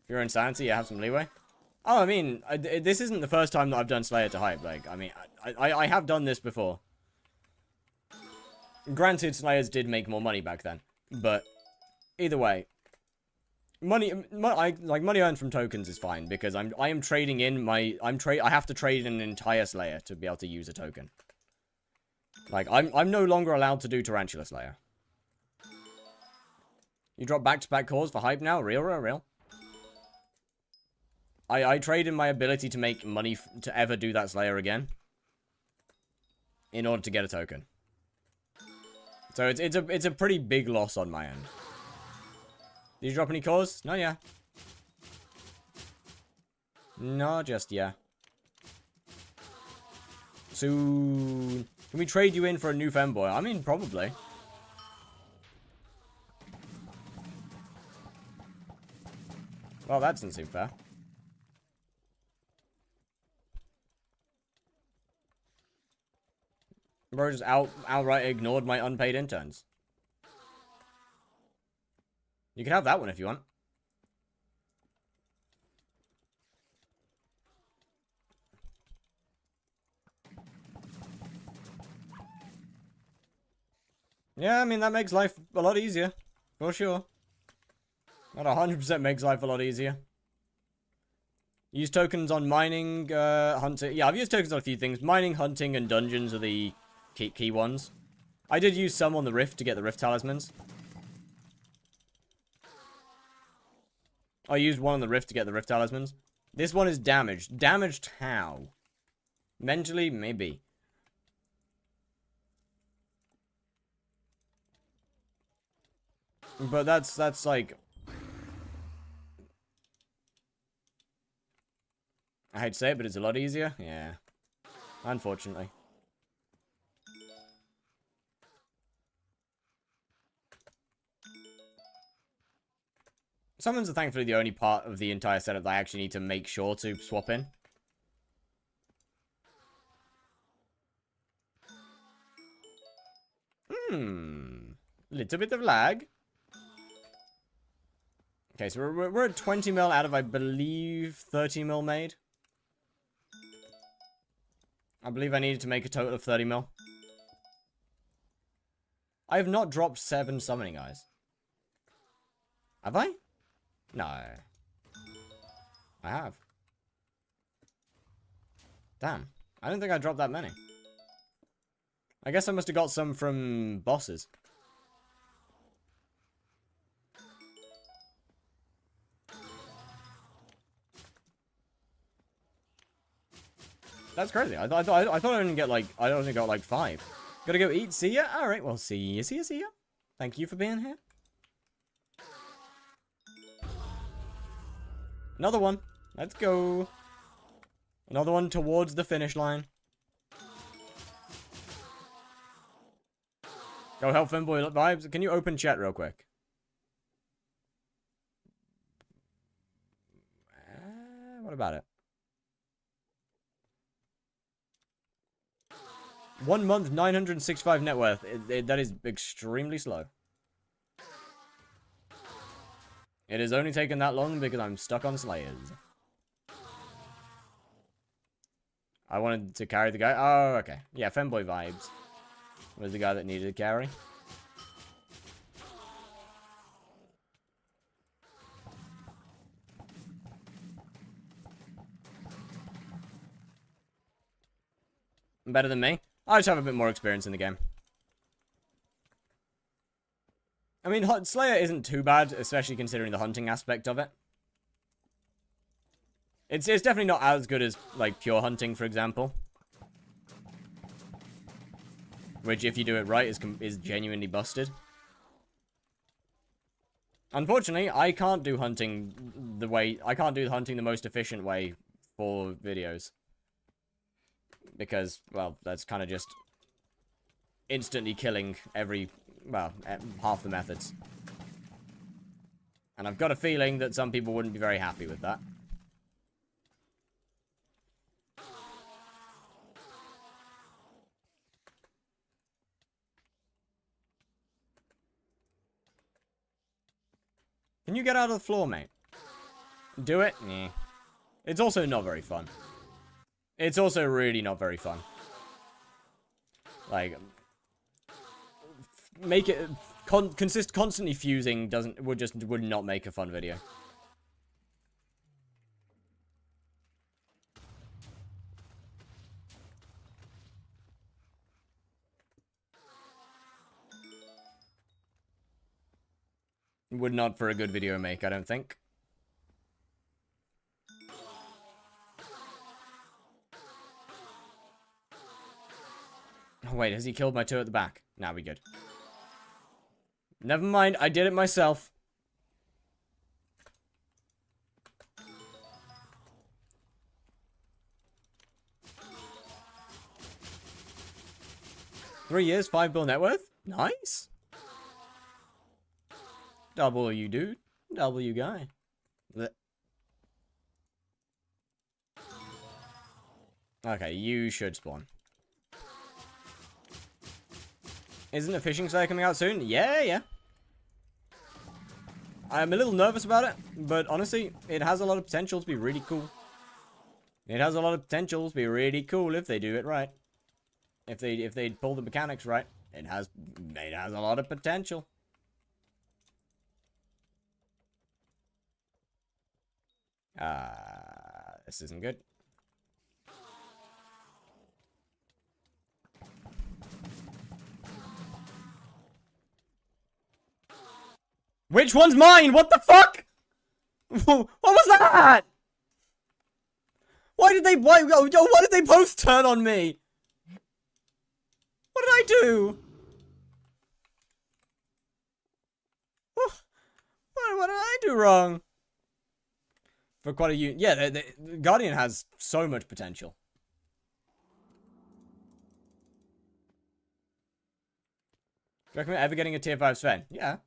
If you're insanity, you have some leeway. Oh, I mean, this isn't the first time that I've done Slayer to hype. Like, I mean, I have done this before. Granted, Slayers did make more money back then. But, either way. Money earned from tokens is fine. Because I am trading in my... I have to trade in an entire Slayer to be able to use a token. Like, I'm no longer allowed to do Tarantula Slayer. You drop back-to-back cores for hype now? Real? I trade in my ability to make money to ever do that Slayer again. In order to get a token. So it's a pretty big loss on my end. Did you drop any cores? No, yeah. No, just yeah. Soon. Can we trade you in for a new femboy? I mean, probably. Well, that doesn't seem fair. Bro just outright ignored my unpaid interns. You can have that one if you want. Yeah, I mean, that makes life a lot easier. For sure. That 100% makes life a lot easier. Use tokens on mining, hunting. Yeah, I've used tokens on a few things. Mining, hunting, and dungeons are the key ones. I did use some on the Rift to get the Rift talismans. I used one on the Rift to get the Rift talismans. This one is damaged. Damaged how? Mentally? Maybe. But that's like... I hate to say it, but it's a lot easier. Yeah. Unfortunately. Summons are thankfully the only part of the entire setup that I actually need to make sure to swap in. Little bit of lag. Okay, so we're at 20 mil out of, I believe, 30 mil made. I believe I needed to make a total of 30 mil. I have not dropped 7 summoning eyes. Have I? No. I have. Damn. I don't think I dropped that many. I guess I must have got some from bosses. That's crazy. I thought I only get like I only got like 5. Gotta go eat. See ya. All right. Well, see ya. See ya. See ya. Thank you for being here. Another one. Let's go. Another one towards the finish line. Go help Femboy vibes. Can you open chat real quick? What about it? 1 month, 965 net worth. That is extremely slow. It has only taken that long because I'm stuck on Slayers. I wanted to carry the guy. Oh, okay. Yeah, Femboy vibes. Was the guy that needed a carry. Better than me? I just have a bit more experience in the game. I mean, Slayer isn't too bad, especially considering the hunting aspect of it. It's definitely not as good as, like, pure hunting, for example. Which, if you do it right, is genuinely busted. Unfortunately, I can't do hunting the most efficient way for videos. Because, well, that's kind of just instantly killing half the methods. And I've got a feeling that some people wouldn't be very happy with that. Can you get out of the floor, mate? Do it? Nah. It's also not very fun. It's also really not very fun. Like, make it constantly fusing would not make a fun video. Would not for a good video make, I don't think. Oh, wait, has he killed my two at the back? Nah, we good. Never mind, I did it myself. Three years, 5 bill net worth? Nice. W, dude. W guy. Blech. Okay, you should spawn. Isn't a fishing site coming out soon? Yeah. I'm a little nervous about it, but honestly, it has a lot of potential to be really cool. It has a lot of potential to be really cool if they do it right. If they pull the mechanics right, it has a lot of potential. This isn't good. Which one's mine? What the fuck? What was that? Why did they both turn on me? What did I do? What did I do wrong? For quite a unit. Yeah, the Guardian has so much potential. Do you recommend ever getting a tier 5 Sven? Yeah.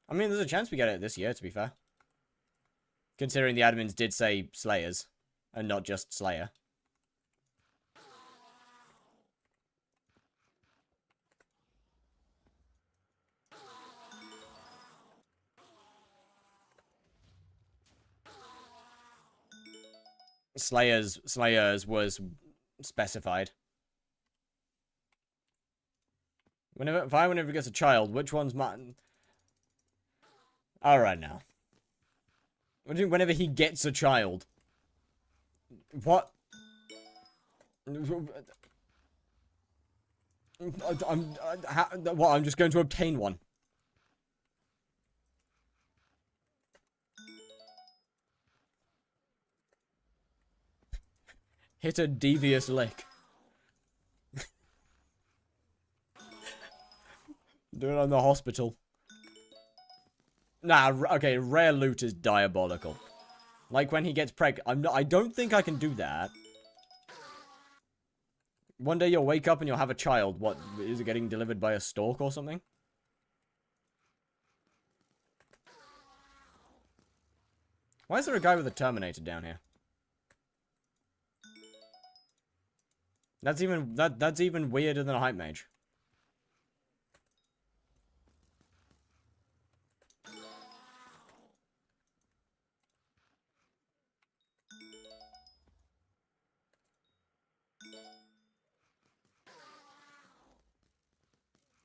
I mean, there's a chance we get it this year, to be fair. Considering the admins did say Slayers, and not just Slayer. Slayers was specified. Whenever he gets a child, which one's mine? Alright now. Whenever he gets a child. What? I'm just going to obtain one. Hit a devious lick. Do it on the hospital. Nah, okay, rare loot is diabolical. Like when he gets pregnant. I don't think I can do that. One day you'll wake up and you'll have a child. What, is it getting delivered by a stork or something? Why is there a guy with a Terminator down here? That's even weirder than a hype mage.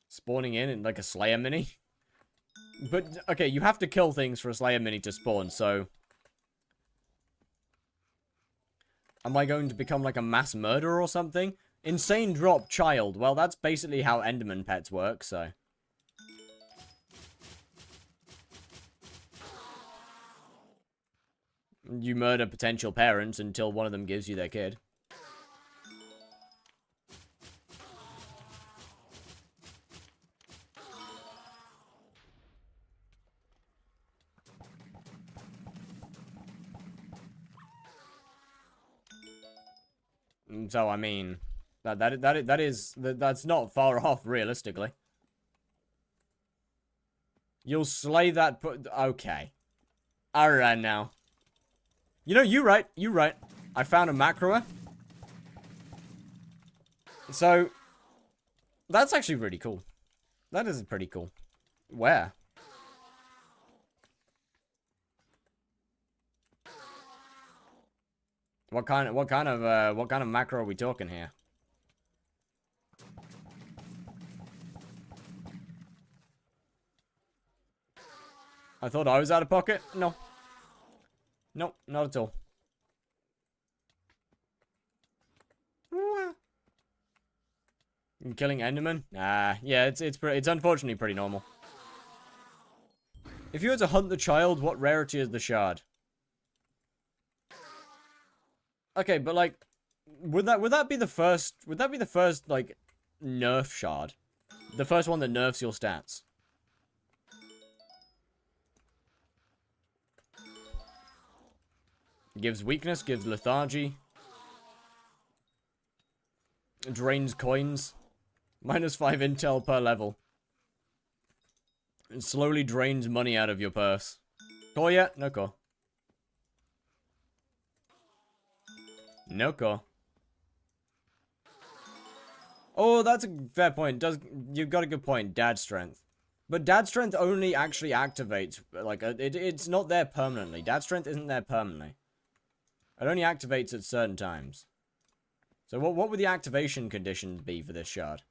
Spawning in like a Slayer mini? But, okay, you have to kill things for a Slayer mini to spawn, so... Am I going to become like a mass murderer or something? Insane drop child. Well, that's basically how Enderman pets work, so... You murder potential parents until one of them gives you their kid. So, I mean, that's not far off, realistically. You'll slay that okay. Alright, now. You know, you right. I found a macroer. So, that's actually really cool. That is pretty cool. Where? What kind of macro are we talking here? I thought I was out of pocket. No. Nope, not at all. Killing Enderman? Yeah, it's unfortunately pretty normal. If you were to hunt the child, what rarity is the shard? Okay, but like, would that be the first? Would that be the first like nerf shard? The first one that nerfs your stats? Gives weakness, gives lethargy, drains coins, -5 intel per level. It slowly drains money out of your purse. Core yet? No core. No core. Oh, that's a fair point. You've got a good point. Dad strength. But dad strength only actually activates, like, it's not there permanently. Dad strength isn't there permanently. It only activates at certain times. So what would the activation conditions be for this shard?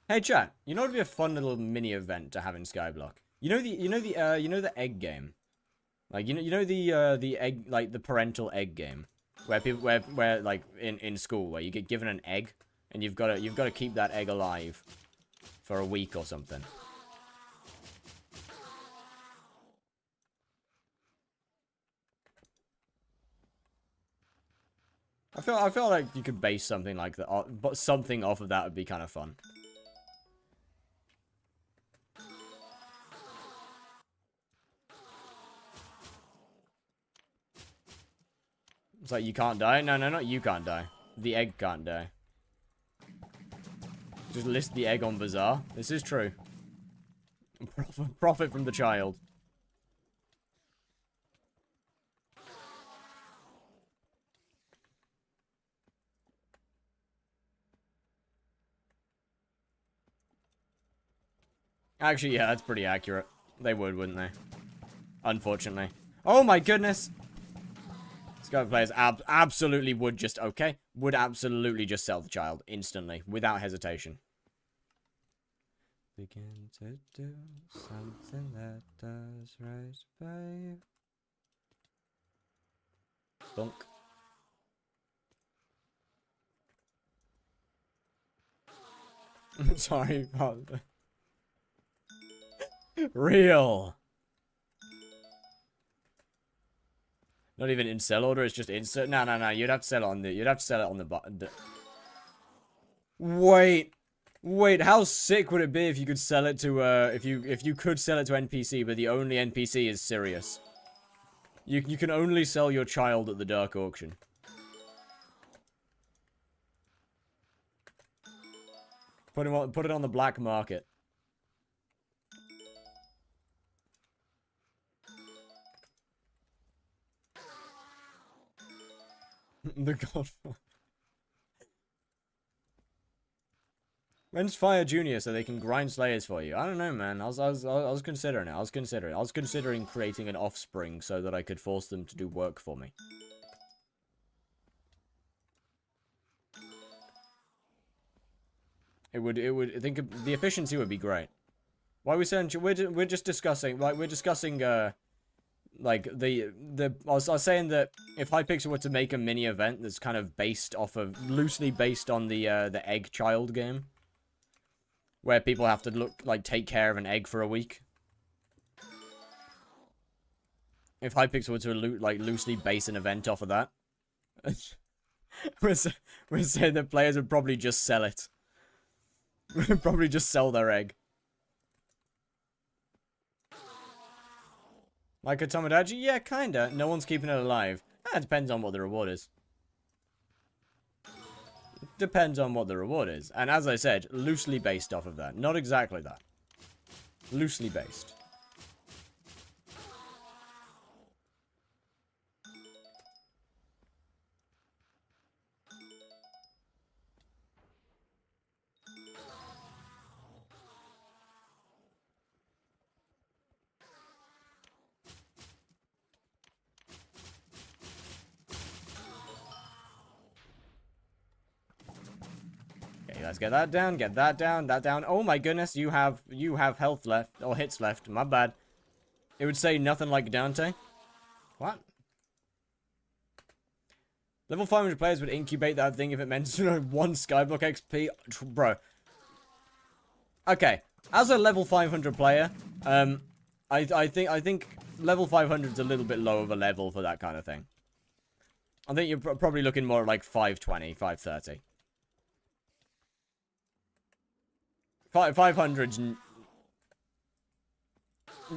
Hey chat, you know what would be a fun little mini event to have in Skyblock? You know the egg game? Like you know the egg, like the parental egg game, where people where like in school where you get given an egg and you've got to keep that egg alive for a week or something. I feel like you could base something like that, but something off of that would be kind of fun. It's like, you can't die? No, not you can't die. The egg can't die. Just list the egg on Bazaar. This is true. Profit from the child. Actually, yeah, that's pretty accurate. They would, wouldn't they? Unfortunately. Oh my goodness! Skyblock players absolutely would just, okay, would absolutely just sell the child instantly, without hesitation. Begin to do something that does right by you. Bonk. Sorry, father. Real. Not even in sell order, it's just insert. No, no, no. You'd have to sell it on the. You'd have to sell it on the button. Wait, wait. How sick would it be if you could sell it to if you could sell it to NPC, but the only NPC is Sirius. You can only sell your child at the dark auction. Put it on the black market. The Godfather. When's Fire Junior so they can grind Slayers for you? I don't know, man. I was considering it. I was considering creating an offspring so that I could force them to do work for me. I think the efficiency would be great. Why are we saying we're just discussing, like, like I was saying that if Hypixel were to make a mini event that's kind of loosely based on the egg child game, where people have to take care of an egg for a week. If Hypixel were to loosely base an event off of that, we're saying that players would probably just sell it. Probably just sell their egg. Like a Tomodachi? Yeah, kinda. No one's keeping it alive. It depends on what the reward is. Depends on what the reward is. And as I said, loosely based off of that. Not exactly that. Loosely based. Let's get that down, that down. Oh my goodness, you have health left, or hits left, my bad. It would say nothing like Dante. What? Level 500 players would incubate that thing if it meant one skyblock XP. Bro. Okay, as a level 500 player, I think level 500 is a little bit low of a level for that kind of thing. I think you're probably looking more at like 520, 530. 500's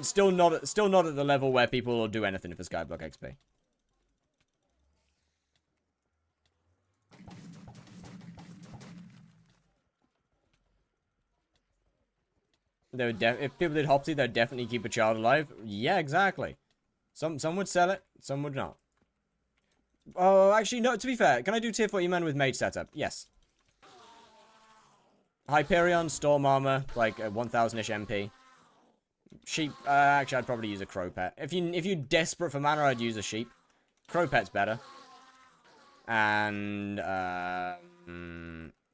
still not at the level where people will do anything for skyblock XP. They would if people did Hopsy, they'd definitely keep a child alive. Yeah, exactly. Some would sell it, some would not. Oh, actually, no. To be fair, can I do tier 4 E-Man with mage setup? Yes. Hyperion, Storm Armor, like 1000-ish MP. Sheep, actually I'd probably use a Crow Pet. If you're desperate for mana, I'd use a Sheep. Crow Pet's better. And,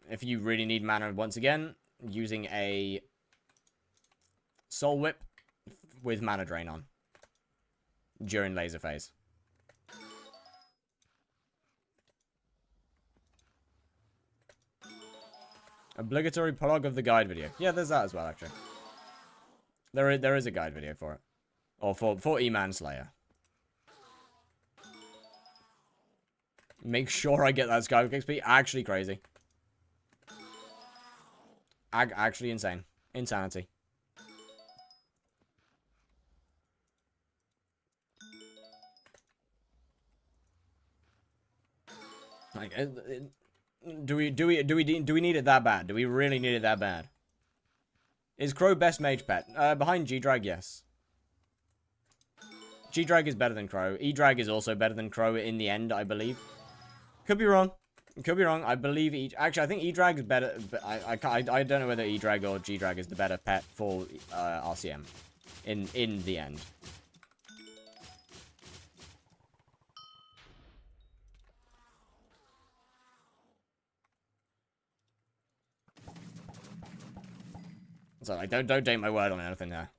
if you really need mana, once again, using a Soul Whip with Mana Drain on. During laser phase. Obligatory prologue of the guide video. Yeah, there's that as well, actually. There is a guide video for it. Or for E-Man Slayer. Make sure I get that Skyblock XP. Actually crazy. Actually insane. Insanity. Like, do we need it that bad? Do we really need it that bad? Is Crow best mage pet? Behind G-Drag, yes. G-Drag is better than Crow. E-Drag is also better than Crow in the end, I believe. Could be wrong. Could be wrong. I believe actually, I think E-Drag is better. But I don't know whether E-Drag or G-Drag is the better pet for RCM in the end. So like, don't take my word on anything there.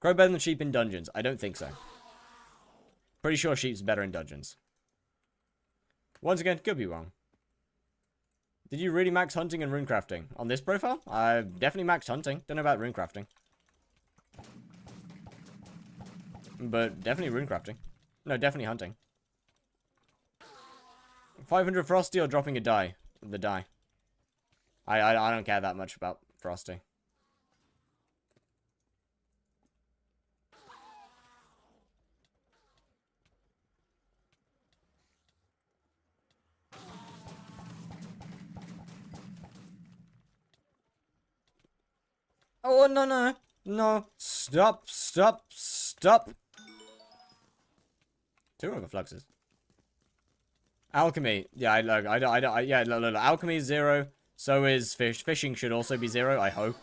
Crow better than sheep in dungeons? I don't think so. Pretty sure sheep's better in dungeons. Once again, could be wrong. Did you really max hunting and runecrafting? On this profile? I've definitely maxed hunting. Don't know about runecrafting. But definitely runecrafting. No, definitely hunting. 500 Frosty or dropping a die? The die. I don't care that much about Frosty. Oh, no, no. No. Stop, stop, stop. 2 overfluxes. Alchemy. Yeah, look. Alchemy is 0. So is fish. Fishing should also be 0, I hope.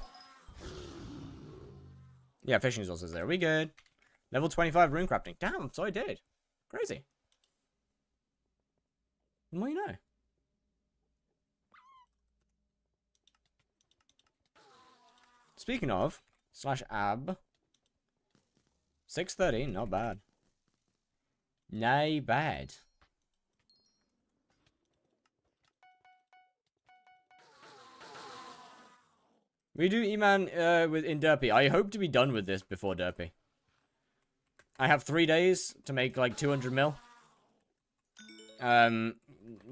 Yeah, fishing is also 0. We good. Level 25 runecrafting. Damn, so I did. Crazy. The more you know. Speaking of, /ab. 613, not bad. Nay, bad. We do E-Man in Derpy. I hope to be done with this before Derpy. I have 3 days to make like 200 mil.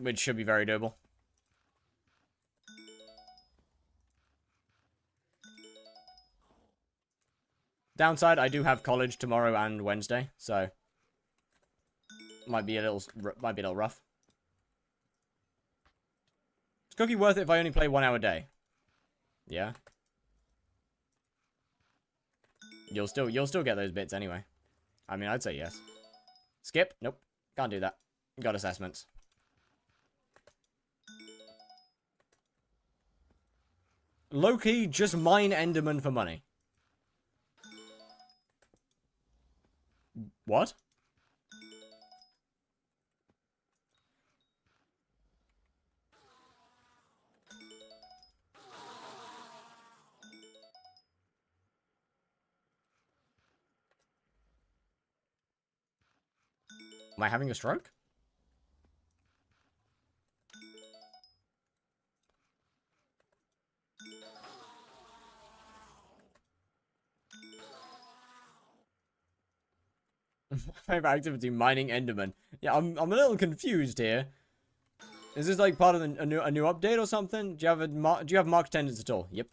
Which should be very doable. Downside, I do have college tomorrow and Wednesday, so might be a little rough. Is Cookie worth it if I only play 1 hour a day? Yeah. You'll still get those bits anyway. I mean, I'd say yes. Skip? Nope. Can't do that. Got assessments. Low-key, just mine Enderman for money. What? Am I having a stroke? Favorite activity, mining Enderman. Yeah, I'm a little confused here. Is this like part of a new update or something? Do you have marked attendance at all? Yep.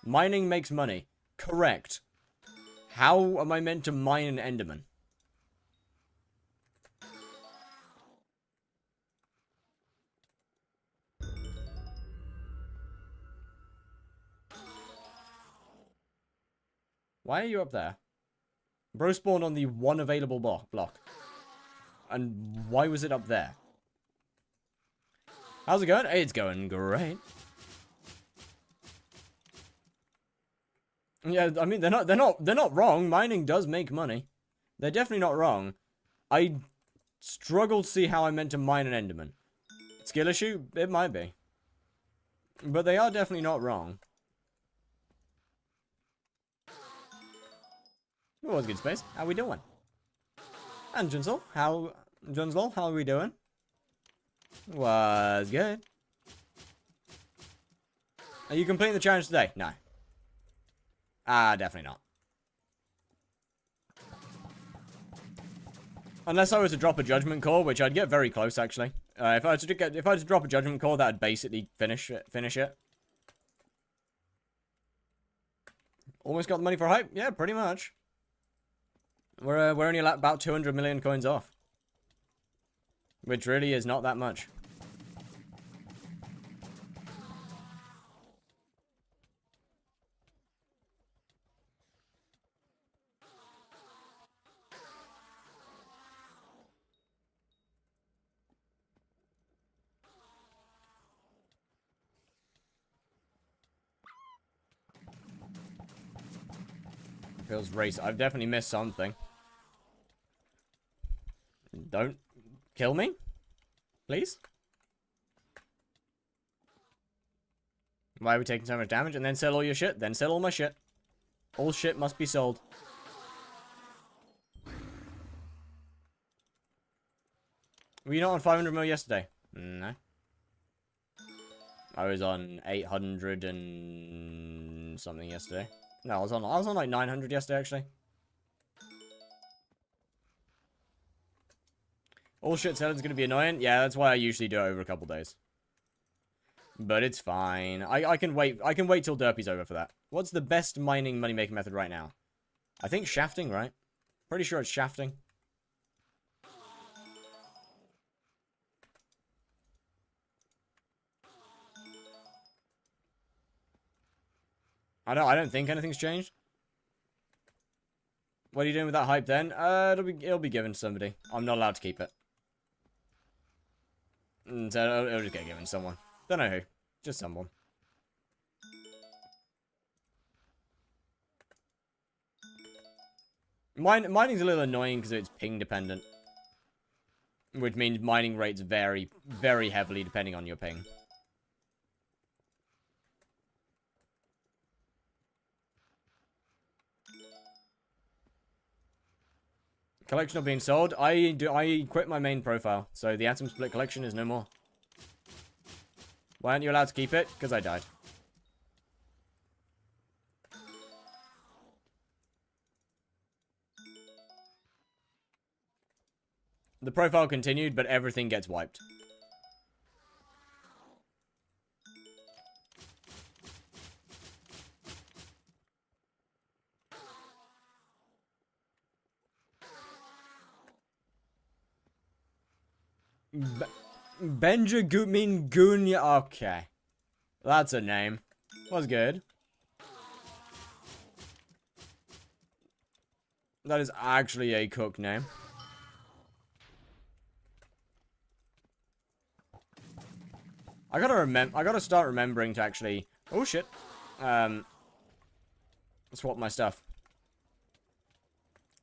Mining makes money. Correct. How am I meant to mine an Enderman? Why are you up there? Bro spawned on the 1 available block. And why was it up there? How's it going? It's going great. Yeah, I mean they're not wrong. Mining does make money. They're definitely not wrong. I struggle to see how I meant to mine an Enderman. Skill issue? It might be. But they are definitely not wrong. It was good space. How we doing? And Junsel, how are we doing? Was good. Are you completing the challenge today? No. Definitely not. Unless I was to drop a judgment call, which I'd get very close actually. If I was to drop a judgment call, that'd basically finish it. Almost got the money for hype? Yeah, pretty much. We're only about 200 million coins off. Which really is not that much. Feels race. I've definitely missed something. Don't kill me, please. Why are we taking so much damage? And then sell all your shit. Then sell all my shit. All shit must be sold. Were you not on 500 mil yesterday? No. I was on 800 and something yesterday. No, I was on like 900 yesterday actually. All shit selling's gonna be annoying. Yeah, that's why I usually do it over a couple days. But it's fine. I can wait. I can wait till Derpy's over for that. What's the best mining money-making method right now? I think shafting, right? Pretty sure it's shafting. I don't think anything's changed. What are you doing with that hype then? It'll be given to somebody. I'm not allowed to keep it. So it'll just get given to someone. Don't know who. Just someone. Mining's a little annoying because it's ping dependent. Which means mining rates vary very heavily depending on your ping. Collection not being sold. I quit my main profile, so the Atom Split collection is no more. Why aren't you allowed to keep it? Because I died. The profile continued, but everything gets wiped. Benjamin Gunya. Okay. That's a name. Was good. That is actually a cook name. I gotta start remembering to actually... Oh shit. Swap my stuff.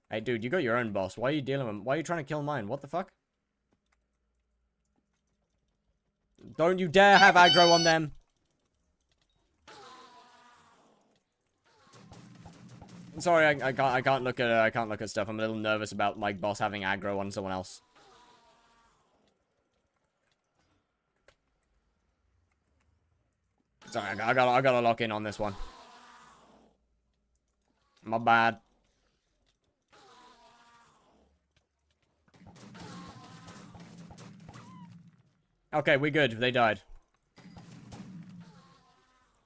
Hey dude, you got your own boss. Why are you dealing with... Why are you trying to kill mine? What the fuck? Don't you dare have aggro on them. Sorry, I can't look at stuff. I'm a little nervous about my boss having aggro on someone else. Sorry, I gotta lock in on this one. My bad. Okay, we're good. They died.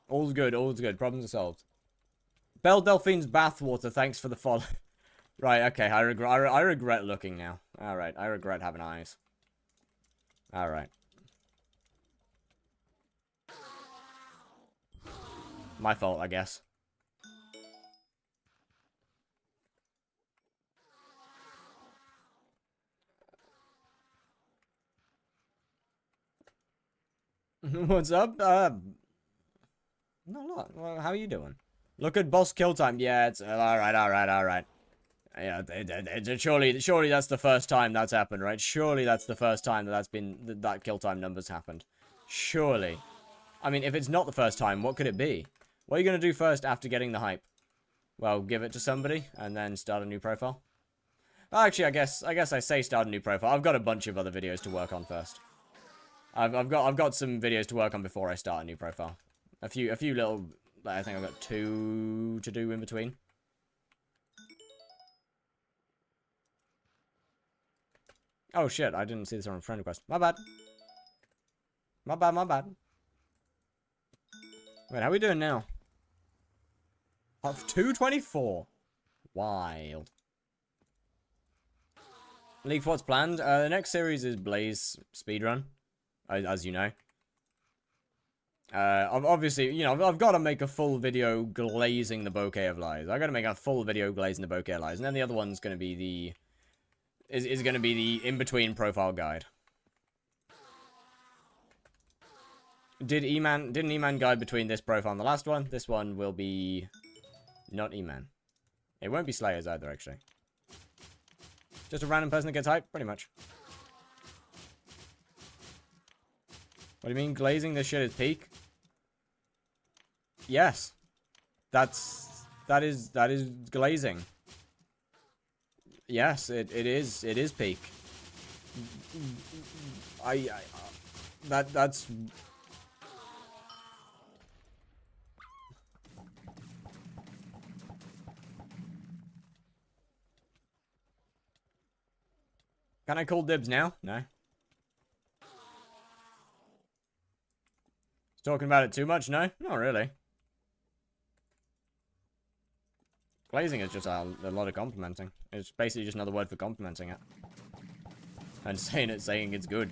All's good, all's good. Problems are solved. Belle Delphine's bathwater, thanks for the follow. Right, okay, I regret looking now. Alright, I regret having eyes. Alright. My fault, I guess. What's up? Not a lot. Well, how are you doing? Look at boss kill time. Yeah, it's alright. Yeah, surely that's the first time that's happened, right? Surely that's the first time that kill time numbers happened. Surely. I mean, if it's not the first time, what could it be? What are you gonna do first after getting the hype? Well, give it to somebody and then start a new profile. Actually, I guess I say start a new profile. I've got a bunch of other videos to work on first. I've got some videos to work on before I start a new profile. A few little. I think I've got 2 to do in between. Oh shit! I didn't see this on friend request. My bad. My bad. Wait, how are we doing now? 224. Wild. League for what's planned. The next series is Blaze speedrun. As you know. Obviously, you know, I've got to make a full video glazing the bouquet of lies. I've got to make a full video glazing the bouquet of lies. And then the other one's going to be the... Is going to be the in-between profile guide. Didn't E-Man guide between this profile and the last one? This one will be... Not E-Man. It won't be Slayers either, actually. Just a random person that gets hyped, pretty much. What do you mean glazing this shit is peak? Yes. That is glazing. Yes, it is peak. That's Can I call dibs now? No. Talking about it too much? No, not really. Glazing is just a lot of complimenting. It's basically just another word for complimenting it. And saying it's good.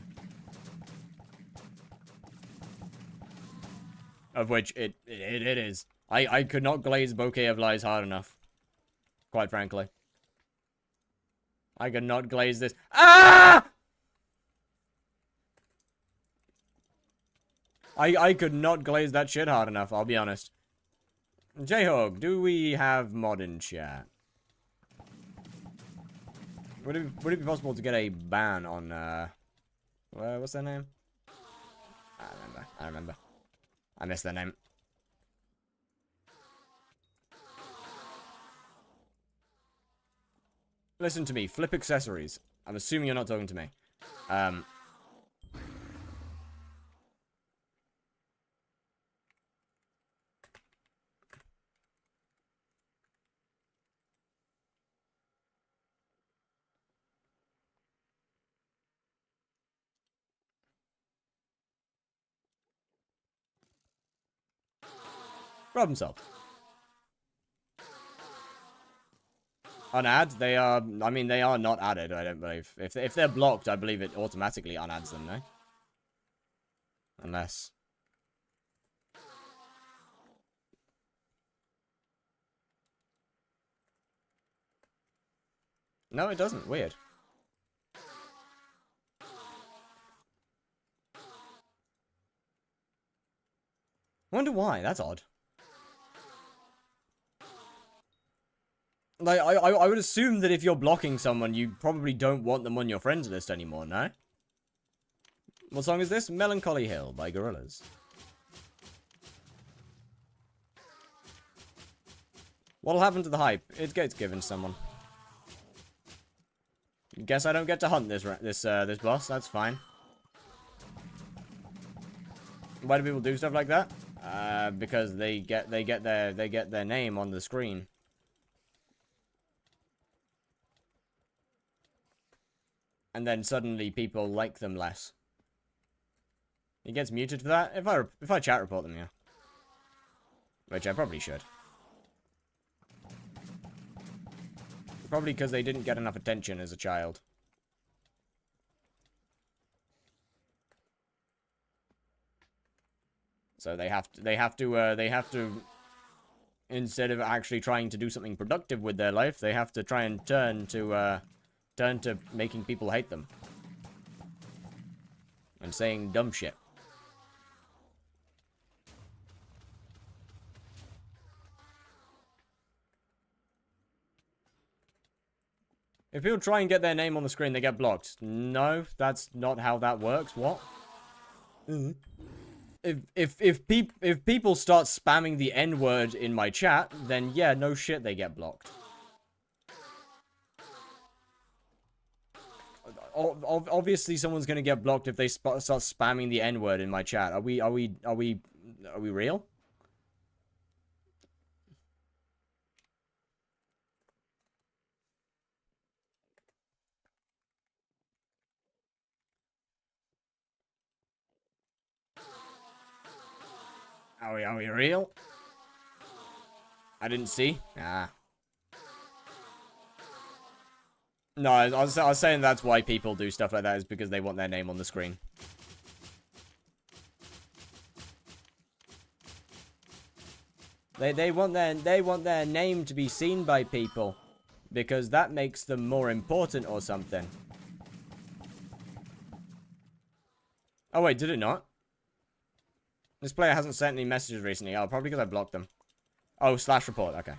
Of which it is. I could not glaze Bouquet of Lies hard enough. Quite frankly. I could not glaze this. Ah! I could not glaze that shit hard enough, I'll be honest. J-Hog, do we have mod in chat? Would it be possible to get a ban on, what's their name? I remember. I missed their name. Listen to me, flip accessories. I'm assuming you're not talking to me. Problem solved. Unadd? They are, I mean, they are not added, I don't believe. If they're blocked, I believe it automatically unadds them, no? Unless... No, it doesn't. Weird. Wonder why. That's odd. Like, I would assume that if you're blocking someone, you probably don't want them on your friends list anymore, no? What song is this? Melancholy Hill by Gorillaz. What'll happen to the hype? It gets given to someone. Guess I don't get to hunt this boss. That's fine. Why do people do stuff like that? Because they get their name on the screen. And then suddenly people like them less. He gets muted for that? If I chat report them, yeah. Which I probably should. Probably because they didn't get enough attention as a child. So they have to instead of actually trying to do something productive with their life, they have to try and turn to making people hate them. And saying dumb shit. If people try and get their name on the screen, they get blocked. No, that's not how that works. What? If people start spamming the N-word in my chat, then yeah, no shit, they get blocked. Obviously, someone's gonna get blocked if they start spamming the N-word in my chat. Are we real? Are we real? I didn't see. Ah. No, I was saying that's why people do stuff like that, is because they want their name on the screen. They want their name to be seen by people, because that makes them more important or something. Oh wait, did it not? This player hasn't sent any messages recently. Oh, probably because I blocked them. Oh, /report. Okay.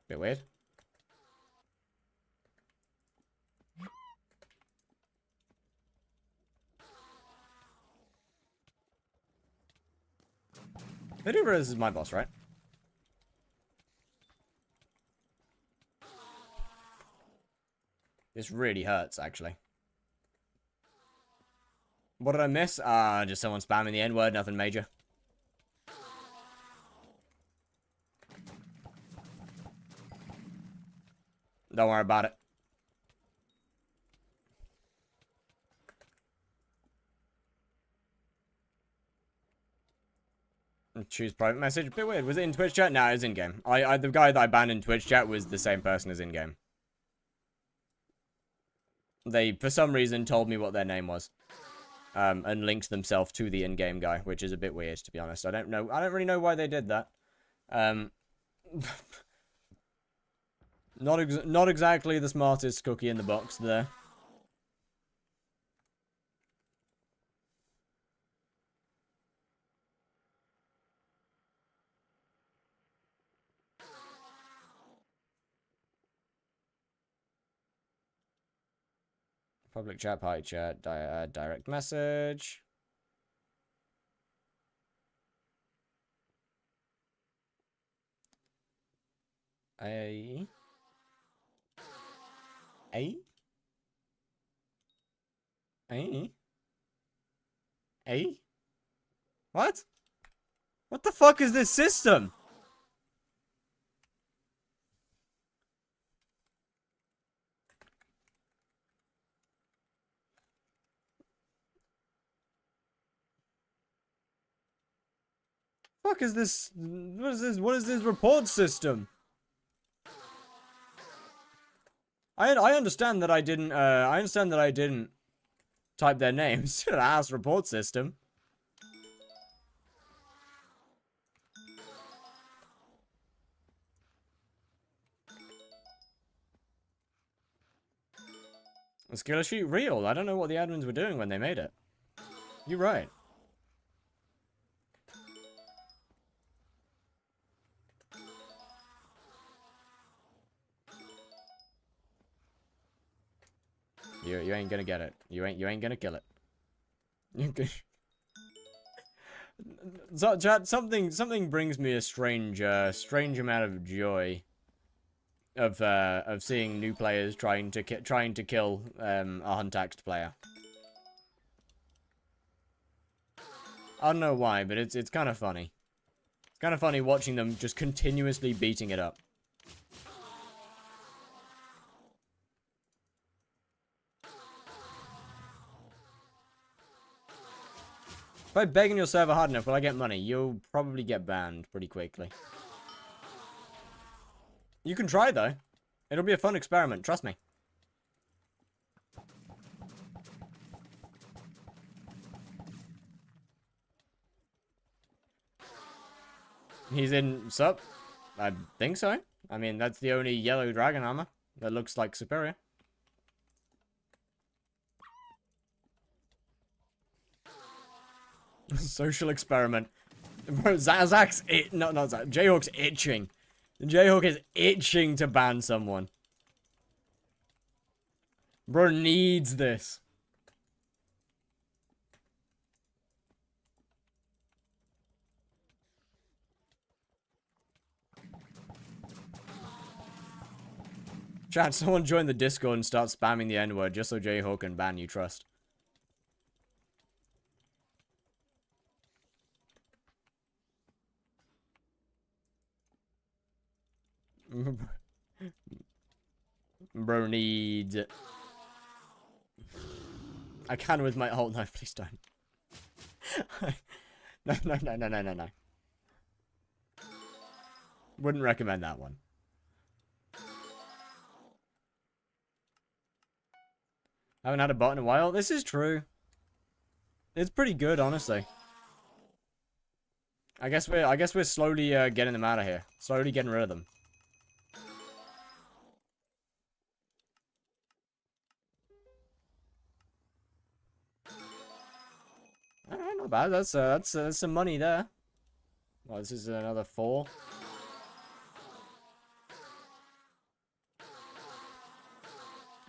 Bit weird. They do realize this is my boss, right? This really hurts, actually. What did I miss? Just someone spamming the N-word, nothing major. Don't worry about it. Choose private message. A bit weird. Was it in Twitch chat? No, it was in-game. The guy that I banned in Twitch chat was the same person as in-game. They, for some reason, told me what their name was. And linked themselves to the in-game guy, which is a bit weird, to be honest. I don't really know why they did that. Not exactly the smartest cookie in the box there. Public chat, party chat, direct message. A. What? What the fuck is this system? Fuck is this? What is this? What is this report system? I understand that I didn't. I understand that I didn't type their names. Ass report system. The skill sheet real. I don't know what the admins were doing when they made it. You're right. You ain't gonna get it. You ain't gonna kill it. So, chat, something brings me a strange amount of joy of seeing new players trying to kill a Huntaxed player. I don't know why, but it's kind of funny. It's kind of funny watching them just continuously beating it up. If I beg in your server hard enough, will I get money? You'll probably get banned pretty quickly. You can try, though. It'll be a fun experiment, trust me. He's in sup? I think so. I mean, that's the only yellow dragon armor that looks like superior. Social experiment. Bro, Zach's not Zach. Jayhawk's itching. Jayhawk is itching to ban someone. Bro needs this. Chat, someone join the Discord and start spamming the N-word just so Jayhawk can ban you, trust. Bro needs it. I can with my ult. No, please don't. No. Wouldn't recommend that one. Haven't had a bot in a while. This is true. It's pretty good, honestly. I guess we're slowly getting them out of here. Slowly getting rid of them. Alright, not bad. That's some money there. Well, this is another 4.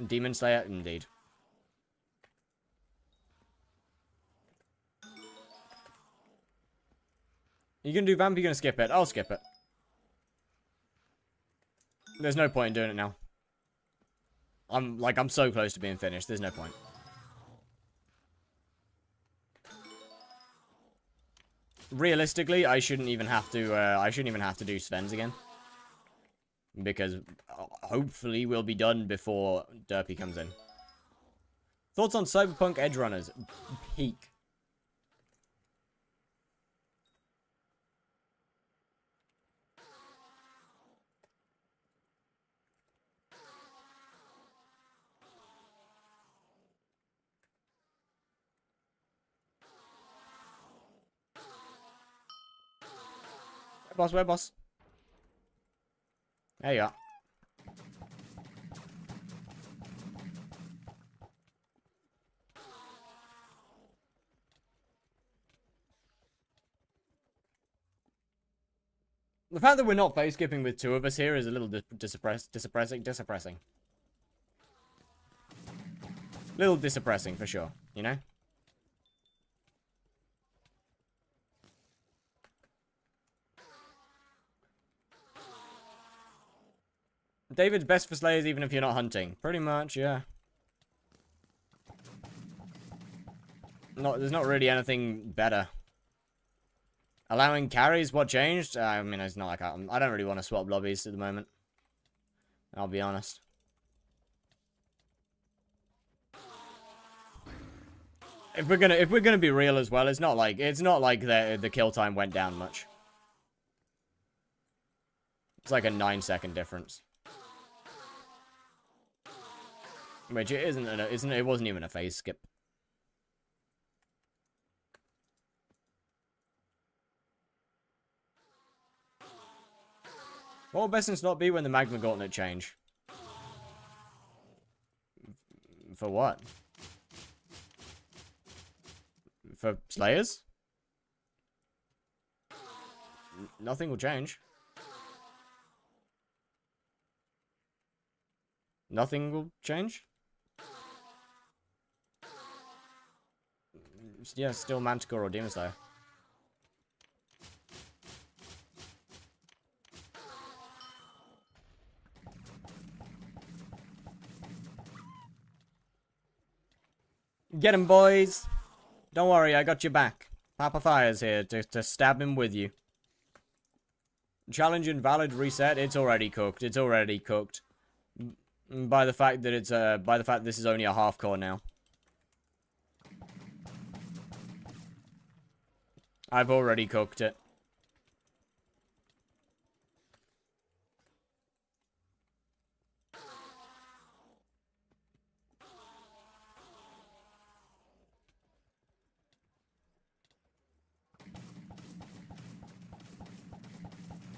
Demon Slayer, indeed. You gonna do vamp? You gonna skip it? I'll skip it. There's no point in doing it now. I'm so close to being finished. There's no point. Realistically, I shouldn't even have to do Sven's again. Because hopefully we'll be done before Derpy comes in. Thoughts on Cyberpunk Edge Runners? Peak. Where boss? There you are. The fact that we're not face skipping with two of us here is a little disappressing. Little disappressing for sure, you know? David's best for slayers even if you're not hunting. Pretty much, yeah. There's not really anything better. Allowing carries, what changed? I mean, it's not like I don't really want to swap lobbies at the moment. I'll be honest. If we're gonna be real as well, it's not like the kill time went down much. It's like a 9-second difference. Which it it wasn't even a phase skip. What will Bestons not be when the Magma Gauntlet change? For what? For Slayers? Nothing will change. Nothing will change? Yeah, still Manticore or Demon Slayer. Get him, boys! Don't worry, I got your back. Papa Fire's here to stab him with you. Challenge invalid reset. It's already cooked. It's already cooked. By the fact that this is only a half core now. I've already cooked it.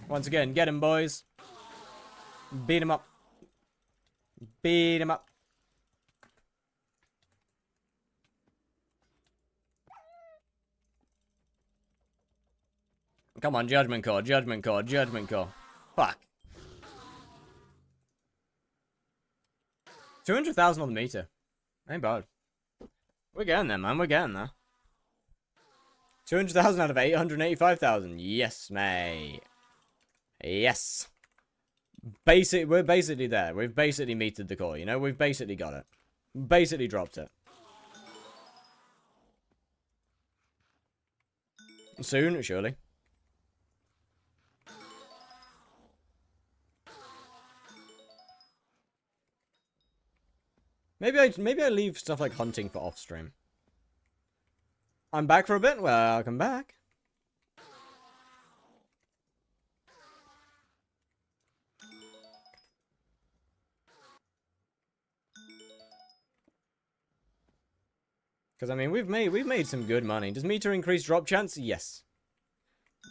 Once again, get him, boys. Beat him up. Beat him up. Come on, Judgment Core, Judgment Core, Judgment Core. Fuck. 200,000 on the meter. Ain't bad. We're getting there, man. We're getting there. 200,000 out of 885,000. Yes, mate. Yes. We're basically there. We've basically metered the core, you know? We've basically got it. Basically dropped it. Soon, surely. Maybe I leave stuff like hunting for off stream. I'm back for a bit. Welcome back. Because I mean, we've made some good money. Does meter increase drop chance? Yes.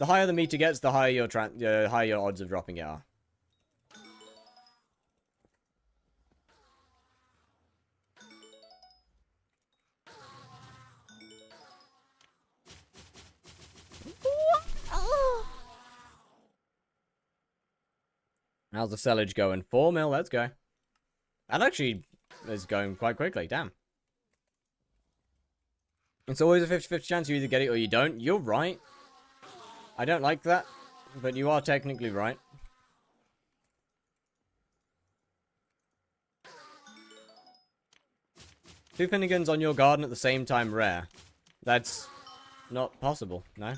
The higher the meter gets, the higher your odds of dropping it are. How's the sellage going? 4 mil, let's go. That actually is going quite quickly, damn. It's always a 50-50 chance you either get it or you don't. You're right. I don't like that, but you are technically right. Two Finnegans on your garden at the same time rare. That's not possible, no?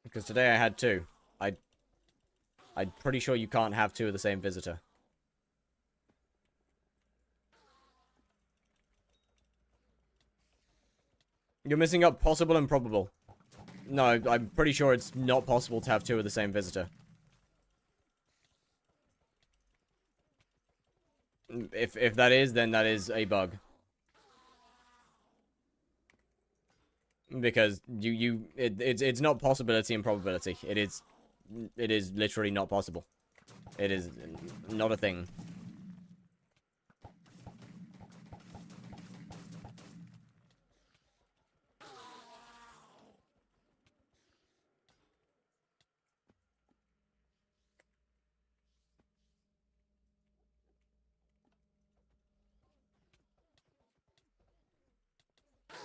Because today I had two. I'm pretty sure you can't have two of the same visitor. You're missing up possible and probable. No, I'm pretty sure it's not possible to have two of the same visitor. If that is, then that is a bug. Because it's not possibility and probability. It is literally not possible. It is not a thing.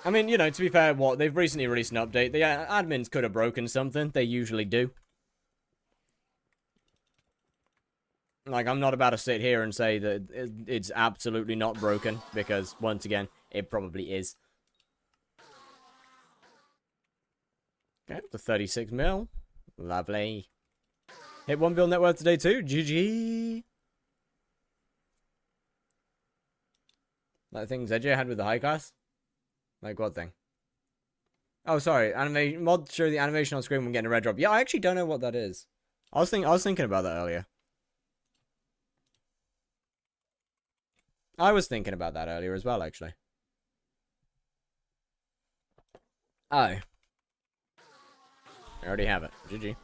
I mean, you know, to be fair, they've recently released an update. The admins could have broken something. They usually do. Like, I'm not about to sit here and say that it's absolutely not broken, because, once again, it probably is. Okay, the 36 mil. Lovely. Hit 1 bill net worth today, too. GG. That thing ZJ had with the high class? Like, what thing? Oh, sorry. Mod show the animation on screen when getting a red drop. Yeah, I actually don't know what that is. I was thinking about that earlier. I was thinking about that earlier as well, actually. Oh. I already have it. GG.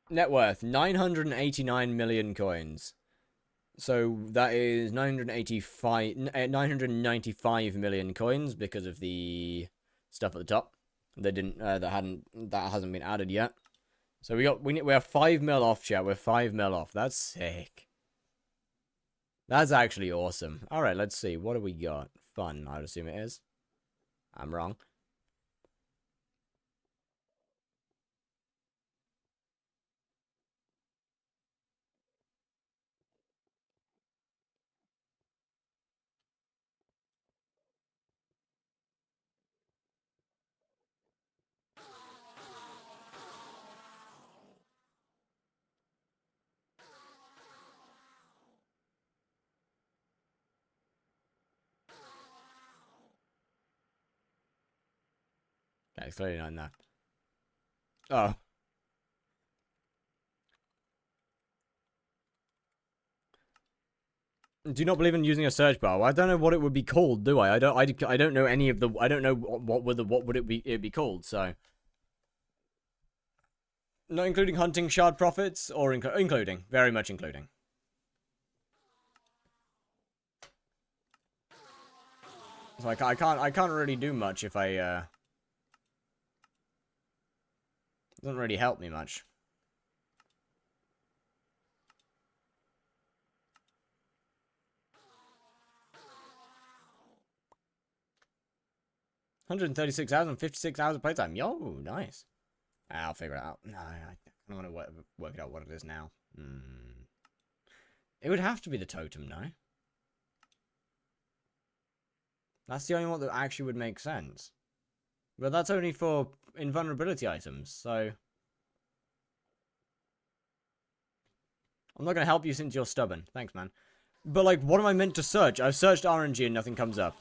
Net worth, 989 million coins. So that is 995 million coins because of the stuff at the top. They didn't that hasn't been added yet. So we're 5 mil off, chat. We're 5 mil off. That's sick. That's actually awesome. All right, let's see. What do we got? Fun, I'd assume it is. I'm wrong. Okay, it's clearly not enough. Oh. Do you not believe in using a search bar? Well, I don't know what it would be called, do I? I don't know any of the. I don't know what would it be called. So, not including hunting shard profits, or including, very much including. So I can't really do much if I doesn't really help me much. $136,000, 56 hours of playtime. Yo, nice. I'll figure it out. No, I don't want to work it out what it is now. It would have to be the totem, no? That's the only one that actually would make sense. But that's only for invulnerability items, so... I'm not going to help you since you're stubborn. Thanks, man. But, like, what am I meant to search? I've searched RNG and nothing comes up.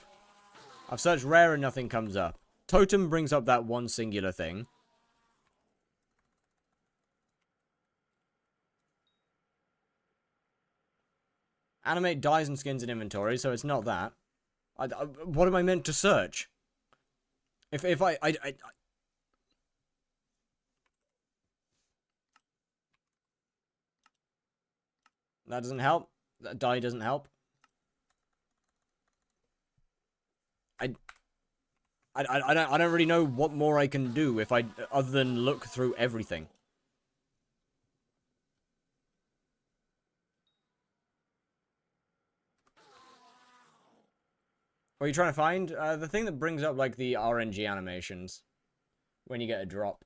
I've searched rare and nothing comes up. Totem brings up that one singular thing. Animate dies and skins in inventory, so it's not that. What am I meant to search? If I that doesn't help. That die doesn't help. I don't really know what more I can do if I other than look through everything. What are you trying to find? The thing that brings up like the RNG animations when you get a drop.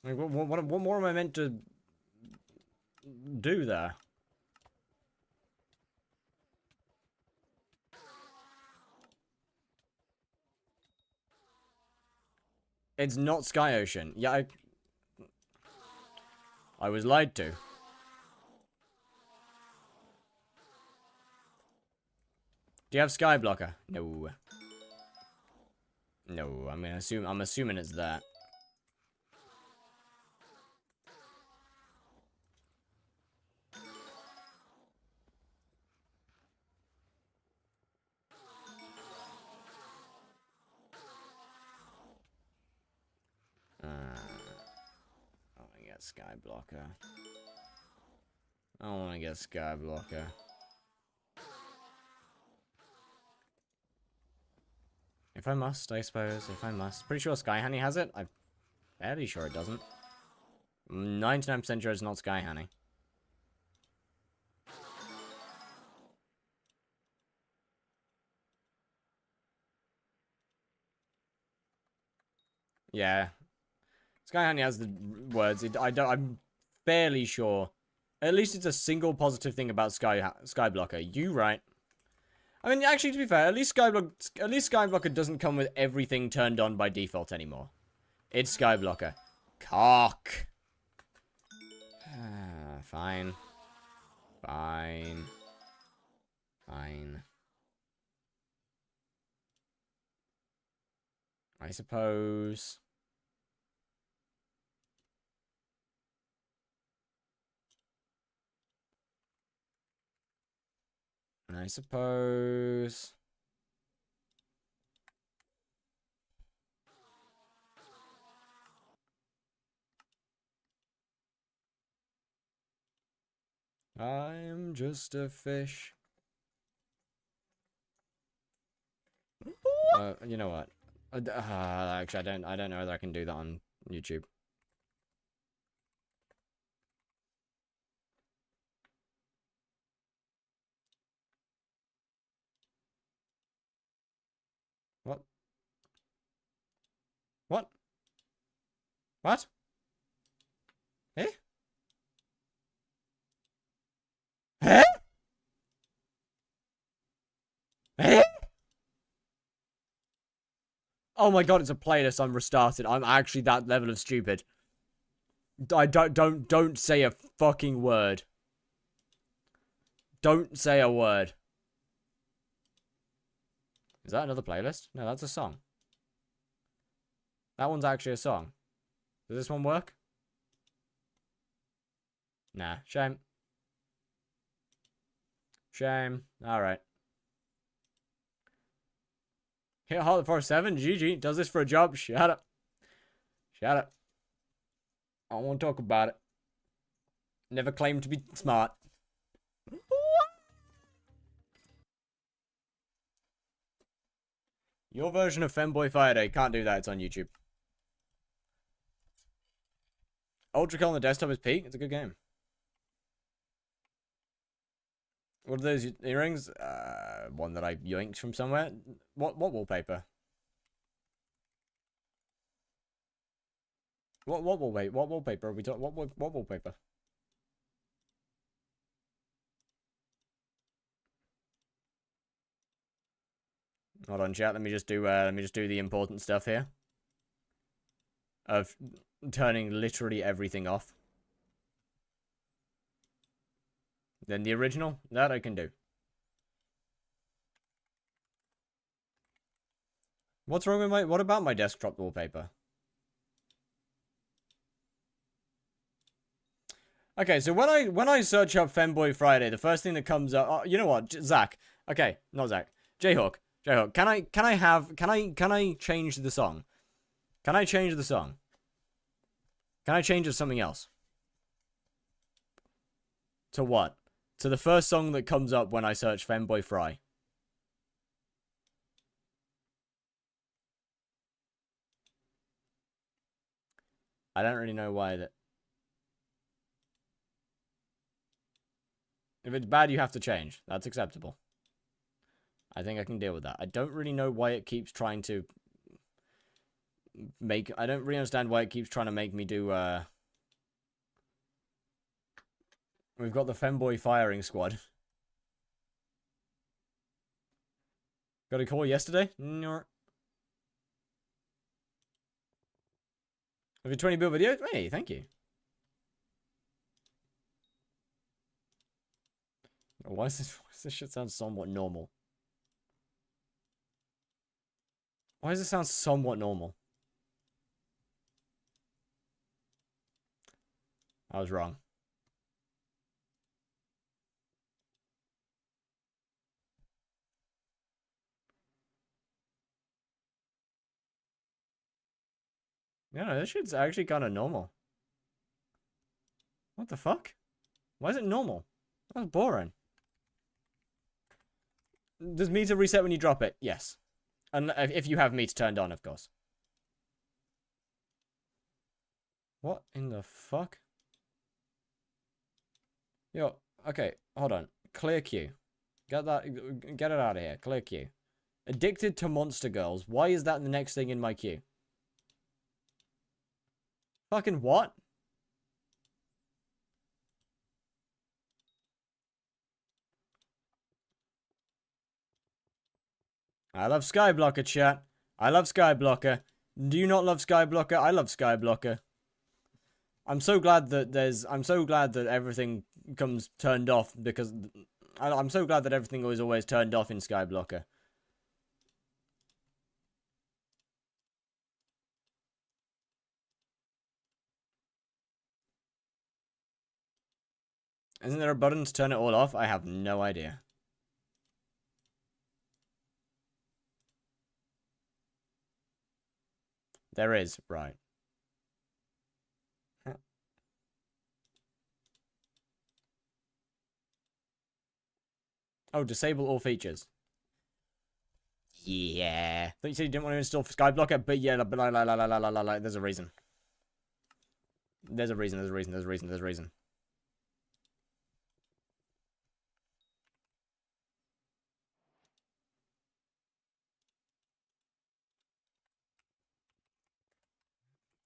Like, what more am I meant to do there? It's not Sky Ocean. Yeah, I was lied to. Do you have Skyblocker? No. No, I'm assuming it's that. I want to get Skyblocker. I want to get Skyblocker. If I must, I suppose. If I must. Pretty sure Sky Honey has it. I'm fairly sure it doesn't. 99% sure it's not Sky Honey. Yeah. Sky Honey has the words. I'm fairly sure. At least it's a single positive thing about Skyblocker. You right. I mean, actually, to be fair, at least Skyblocker doesn't come with everything turned on by default anymore. It's Skyblocker. Cock. Fine. Fine. Fine. I suppose. I suppose. I'm just a fish. You know what? Actually, I don't know whether I can do that on YouTube. What? What? What? Eh? Eh? Eh? Oh my god, it's a playlist. I'm restarted. I'm actually that level of stupid. I don't say a fucking word. Don't say a word. Is that another playlist? No, that's a song. That one's actually a song. Does this one work? Nah, shame. Shame. Alright. Hit Hot 47, GG. Does this for a job? Shut up. Shut up. I don't want to talk about it. Never claimed to be smart. Your version of Femboy Fire Day. Can't do that. It's on YouTube. Ultra Kill on the desktop is peak. It's a good game. What are those earrings? One that I yoinked from somewhere. What wallpaper? What wallpaper? What wallpaper are we talking? What wallpaper? Hold on, chat. Let me just do the important stuff here. Of turning literally everything off. Then the original, that I can do. What's wrong with what about my desktop wallpaper? Okay, so when I search up Femboy Friday, the first thing that comes up, you know what, Zach. Okay, not Zach. Jayhawk. Can I change the song? Can I change the song? Can I change it to something else? To what? To the first song that comes up when I search Femboy Fry. I don't really know why that... If it's bad, you have to change. That's acceptable. I think I can deal with that. I don't really know why it keeps trying to make... I don't really understand why it keeps trying to make me do, We've got the Femboy firing squad. Got a call yesterday? No. Have you 20 build video? Hey, thank you. Why does this shit sound somewhat normal? Why does it sound somewhat normal? I was wrong. Yeah, no, this shit's actually kind of normal. What the fuck? Why is it normal? That's boring. Does meter reset when you drop it? Yes. And if you have meter turned on, of course. What in the fuck? Yo, okay, hold on. Clear queue. Get it out of here. Clear queue. Addicted to monster girls. Why is that the next thing in my queue? Fucking what? I love Skyblocker, chat. I love Skyblocker. Do you not love Skyblocker? I love Skyblocker. I'm so glad that everything comes turned off because I'm so glad that everything was always turned off in Skyblocker. Isn't there a button to turn it all off? I have no idea. There is, right. Oh, disable all features. Yeah. I thought you said you didn't want to install Skyblocker, but yeah, but there's a reason. There's a reason.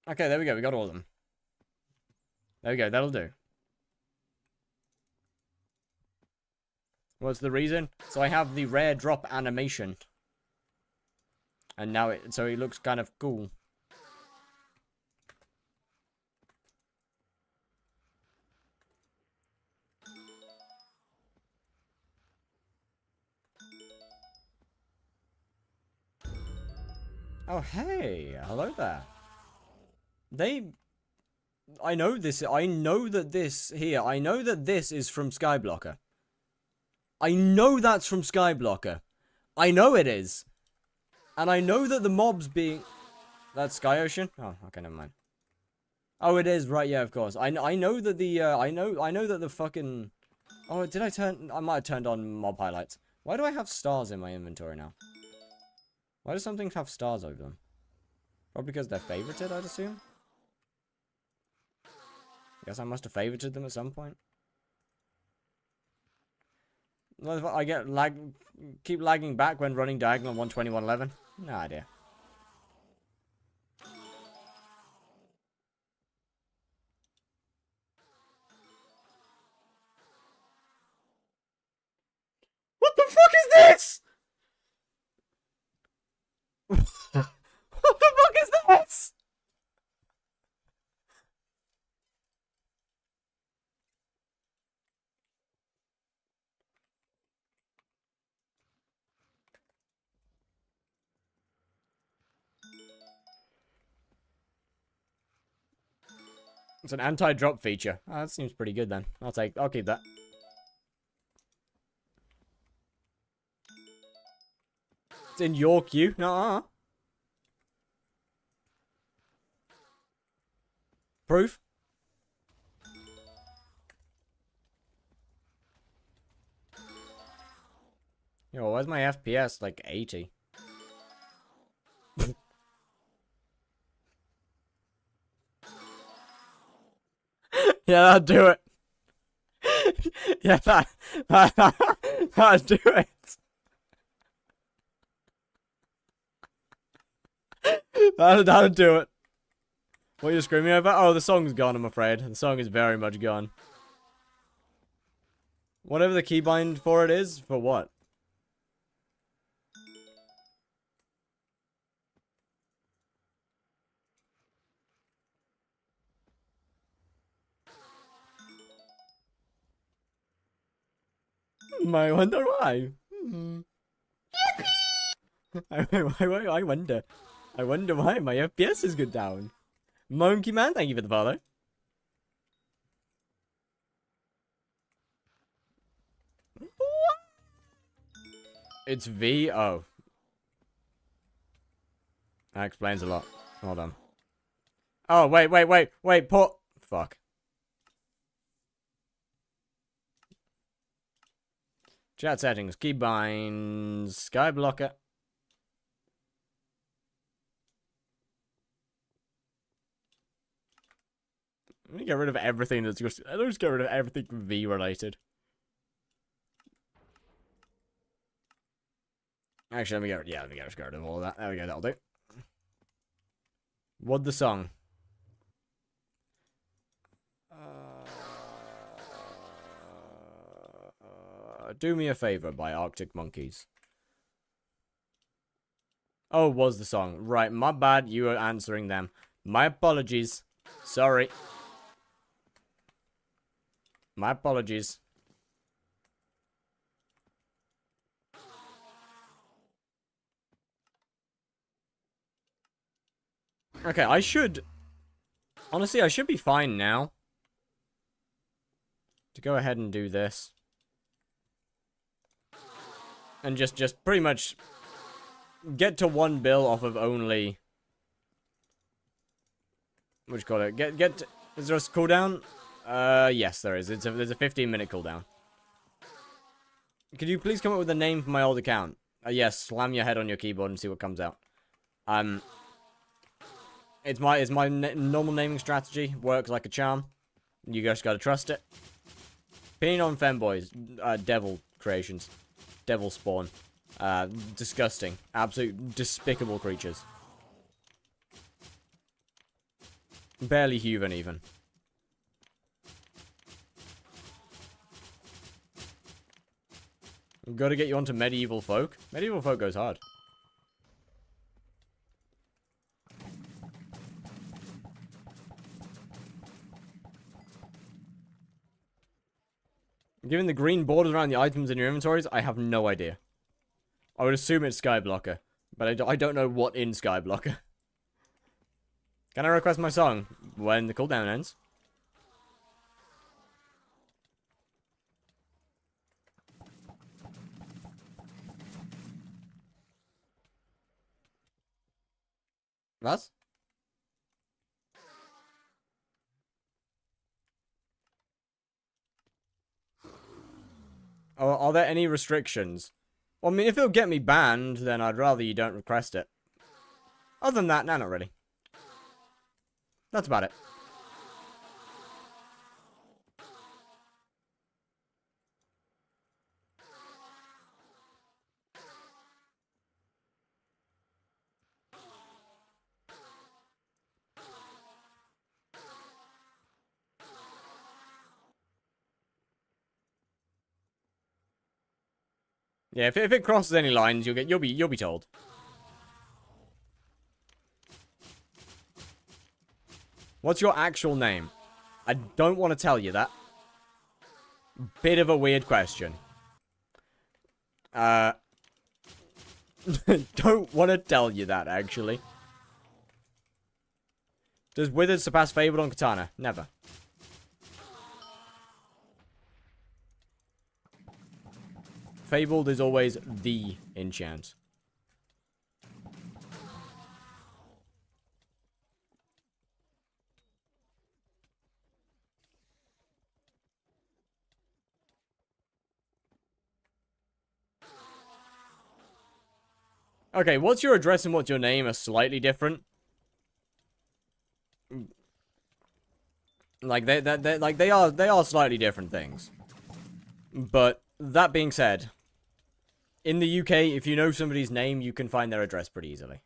Okay, there we go. We got all of them. There we go. That'll do. What's the reason? So I have the rare drop animation. And now it looks kind of cool. Oh, hey. Hello there. I know that this is from Skyblocker. I know that's from Skyblocker. I know it is. And I know that the mobs being... That's Sky Ocean? Oh, okay, never mind. Oh, it is, right, yeah, of course. I know that the, I know that the fucking... Oh, did I turn... I might have turned on mob highlights. Why do I have stars in my inventory now? Why do some things have stars over them? Probably because they're favorited, I'd assume. Guess I must have favorited them at some point. I get keep lagging back when running diagonal 121.11. No idea. What the fuck is this? What the fuck is this? It's an anti-drop feature. Oh, that seems pretty good then. I'll keep that. It's in your queue. Nuh-uh. Proof? Yo, where's my FPS? Like 80. Yeah, that'll do it. Yeah, that'll do it. That'll do it. What are you screaming over? Oh, the song's gone, I'm afraid. The song is very much gone. Whatever the keybind for it is, for what? I wonder why. I wonder. I wonder why my FPS is good down. Monkey Man, thank you for the follow. It's V. Oh. That explains a lot. Hold on. Oh, wait, put. Fuck. Chat settings, keybinds, skyblocker. Let me get rid of everything that's just. Let's get rid of everything V related. Actually, let me get rid of all of that. There we go, that'll do. What the song? Do Me a Favor by Arctic Monkeys. Oh, was the song. Right, my bad, you were answering them. My apologies. Sorry. My apologies. Okay, I should... Honestly, I should be fine now. To go ahead and do this. And just pretty much... get to one bill off of only... What do you call it? Get to, is there a cooldown? Yes, there is. There's a 15-minute cooldown. Could you please come up with a name for my old account? Yes, slam your head on your keyboard and see what comes out. It's my normal naming strategy. Works like a charm. You just gotta trust it. Opinion on femboys. Devil creations. Devil spawn. Disgusting. Absolute despicable creatures. Barely human, even. Gotta get you onto Medieval Folk. Medieval Folk goes hard. Given the green borders around the items in your inventories, I have no idea. I would assume it's Skyblocker, but I don't know what in Skyblocker. Can I request my song when the cooldown ends? Was? Are there any restrictions? Well, I mean, if it'll get me banned, then I'd rather you don't request it. Other than that, no, not really. That's about it. Yeah, if it crosses any lines, you'll be told. What's your actual name? I don't want to tell you that. Bit of a weird question. Don't want to tell you that, actually. Does Withered surpass Fabled on Katana? Never. Fabled is always the enchant. Okay, what's your address and what's your name are slightly different. Like, they are slightly different things. But, that being said, in the UK, if you know somebody's name, you can find their address pretty easily.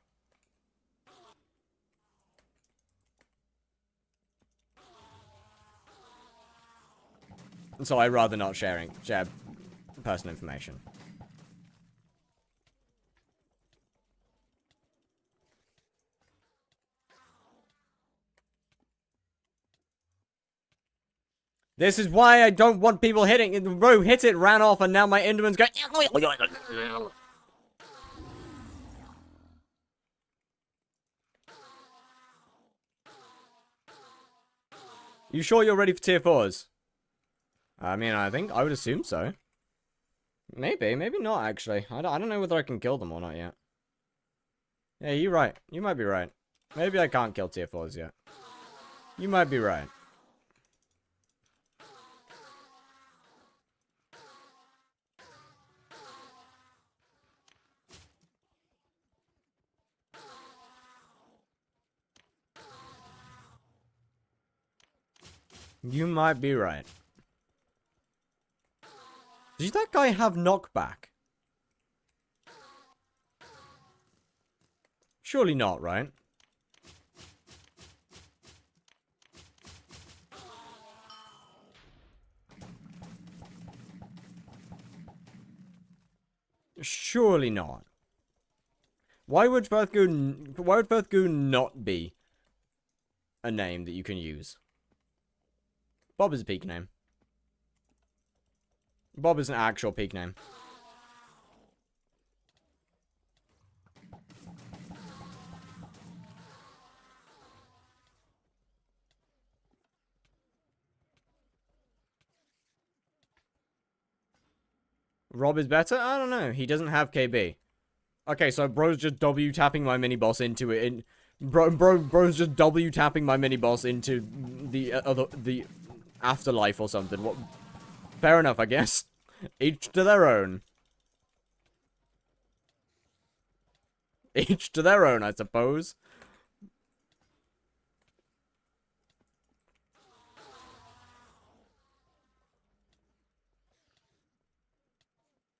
So I'd rather not share personal information. This is why I don't want people hitting it. Bro hit it, ran off, and now my Enderman's going. You sure you're ready for tier 4s? I mean, I would assume so. Maybe not, actually. I don't know whether I can kill them or not yet. Yeah, you're right. You might be right. Maybe I can't kill tier 4s yet. You might be right. You might be right. Does that guy have knockback? Surely not, right? Surely not. Why would Firthgoon not be a name that you can use? Bob is a peak name. Bob is an actual peak name. Rob is better? I don't know. He doesn't have KB. Okay, so bro's just W tapping my mini boss into it. Bro's just W tapping my mini boss into the afterlife or something. What? Fair enough, I guess. Each to their own. Each to their own, I suppose.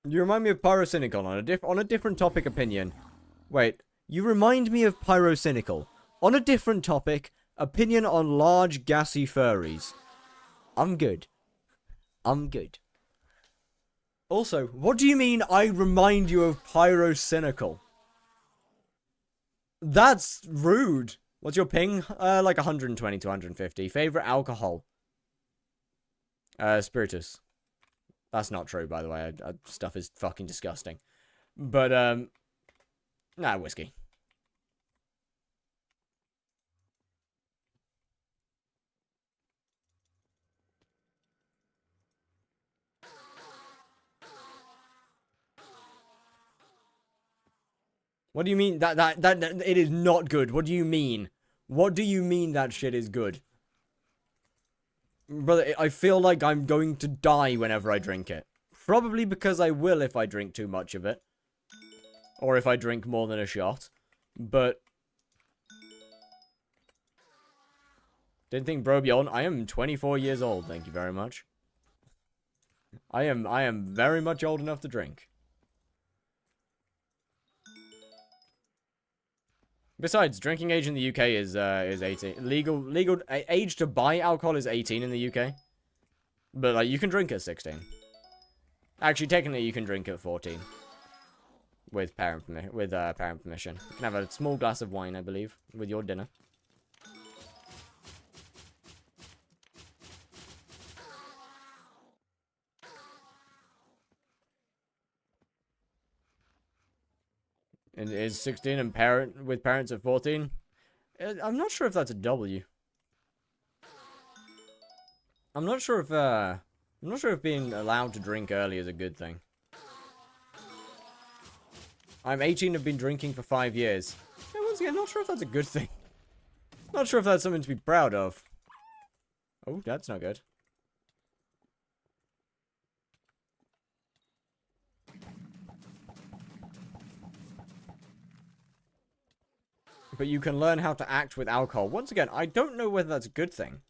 You remind me of Pyrocynical on a different topic opinion. Wait, you remind me of Pyrocynical. On a different topic, opinion on large gassy furries. I'm good. I'm good. Also, what do you mean I remind you of Pyrocynical? That's rude. What's your ping? Like 120 to 150. Favorite alcohol? Spiritus. That's not true, by the way. Stuff is fucking disgusting. But, nah, whiskey. What do you mean that it is not good? What do you mean? What do you mean that shit is good? Brother, I feel like I'm going to die whenever I drink it. Probably because I will if I drink too much of it. Or if I drink more than a shot. But didn't think bro be old. I am 24 years old, thank you very much. I am very much old enough to drink. Besides, drinking age in the UK is 18. Legal age to buy alcohol is 18 in the UK. But like you can drink at 16. Actually, technically you can drink at 14. With parent permission. You can have a small glass of wine, I believe, with your dinner. And is 16 and with parents at 14? I'm not sure if that's a W. I'm not sure if being allowed to drink early is a good thing. I'm 18 and have been drinking for 5 years. Yeah, once again, not sure if that's a good thing. Not sure if that's something to be proud of. Oh, that's not good. but you can learn how to act with alcohol. Once again, I don't know whether that's a good thing.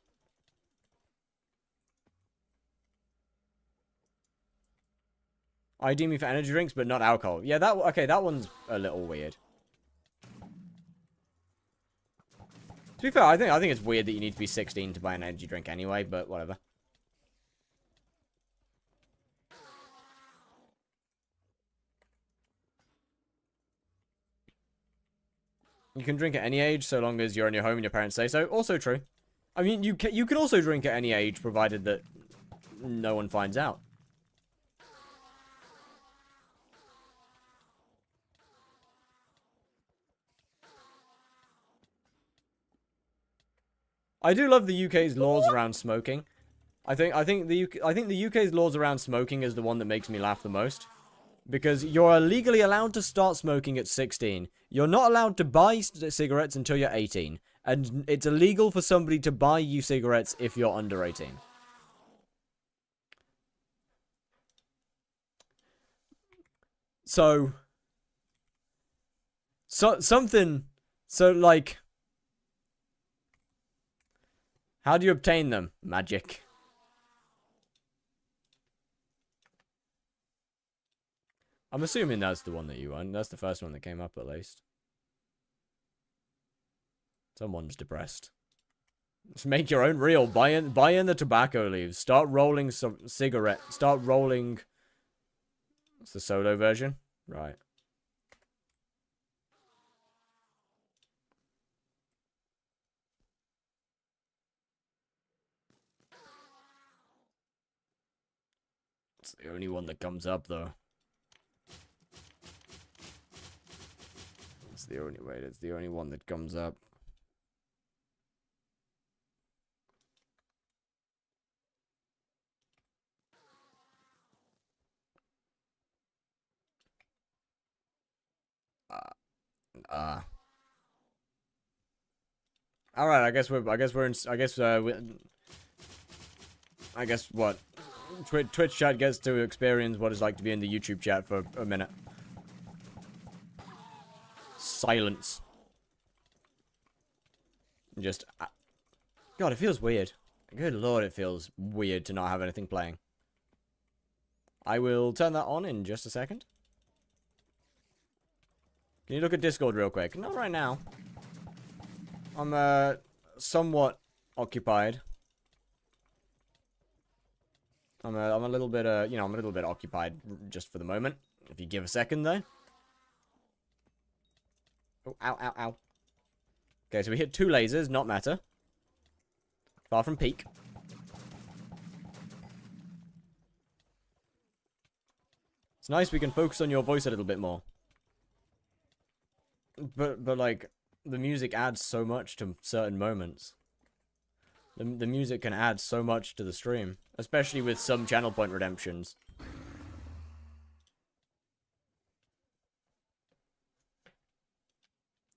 ID me for energy drinks, but not alcohol. Yeah, okay, that one's a little weird. To be fair, I think it's weird that you need to be 16 to buy an energy drink anyway, but whatever. You can drink at any age, so long as you're in your home and your parents say so. Also true. I mean, you can also drink at any age, provided that no one finds out. I do love the UK's laws around smoking. I think the UK's laws around smoking is the one that makes me laugh the most. Because you're legally allowed to start smoking at 16. You're not allowed to buy cigarettes until you're 18. And it's illegal for somebody to buy you cigarettes if you're under 18. So like, how do you obtain them? Magic. I'm assuming that's the one that you want. That's the first one that came up, at least. Someone's depressed. Just make your own reel. Buy in the tobacco leaves. Start rolling some cigarette. Start rolling. What's the solo version? Right. It's the only one that comes up, though. It's the only one that comes up. All right. I guess what? Twitch chat gets to experience what it's like to be in the YouTube chat for a minute. Silence. Just... God, it feels weird. Good lord, it feels weird to not have anything playing. I will turn that on in just a second. Can you look at Discord real quick? Not right now. I'm, somewhat occupied. I'm a little bit, you know, I'm a little bit occupied just for the moment. If you give a second, though. Oh, ow, ow, ow. Okay, so we hit 2 lasers, not matter. Far from peak. It's nice we can focus on your voice a little bit more. But like, the music adds so much to certain moments. The music can add so much to the stream. Especially with some channel point redemptions.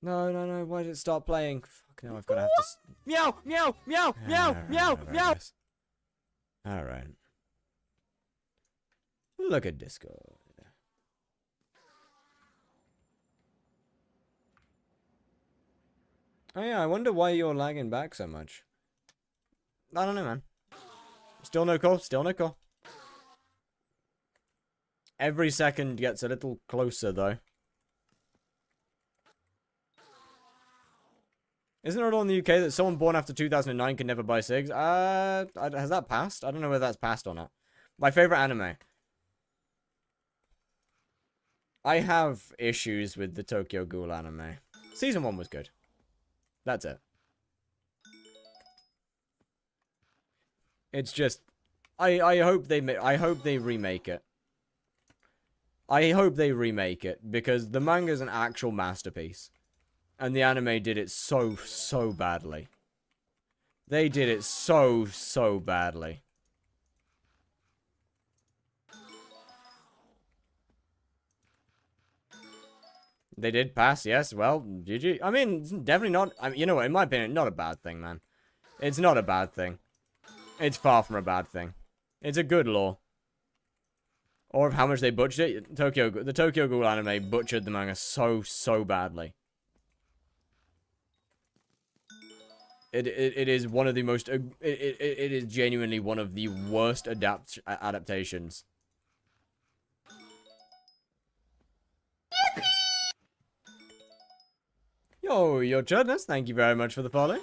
No, why did it start playing? Fuck no, I've got to have to... Meow, meow, meow, meow, meow, meow! Alright. Look at Discord. Oh yeah, I wonder why you're lagging back so much. I don't know, man. Still no call, still no call. Every second gets a little closer, though. Isn't there a law in the UK that someone born after 2009 can never buy cigs? Has that passed? I don't know whether that's passed or not. My favorite anime. I have issues with the Tokyo Ghoul anime. Season 1 was good. That's it. It's just, I hope they remake it. I hope they remake it because the manga's an actual masterpiece, and the anime did it so badly. They did it so badly. They did pass, yes. Well, GG. I mean, it's definitely not. I mean, you know what? In my opinion, not a bad thing, man. It's not a bad thing. It's far from a bad thing. It's a good law. Or of how much they butchered it. The Tokyo Ghoul anime butchered the manga so badly. It is one of the most, it is genuinely one of the worst adaptations. Yo, your Chudness, thank you very much for the follow.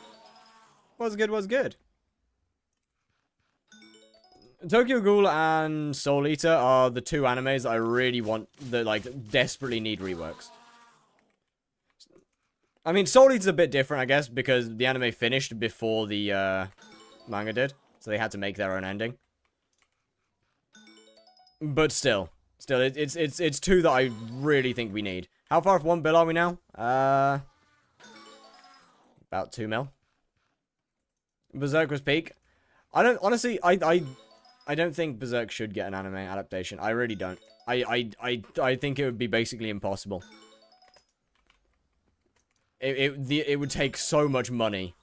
What's good, what's good? Tokyo Ghoul and Soul Eater are the two animes that I really want, that, like, desperately need reworks. I mean, Soul Eater's a bit different, I guess, because the anime finished before the, manga did. So they had to make their own ending. But still, it's two that I really think we need. How far off 1 bill are we now? About 2 mil. Berserk was peak. I don't, honestly, I don't think Berserk should get an anime adaptation. I really don't. I think it would be basically impossible. It would take so much money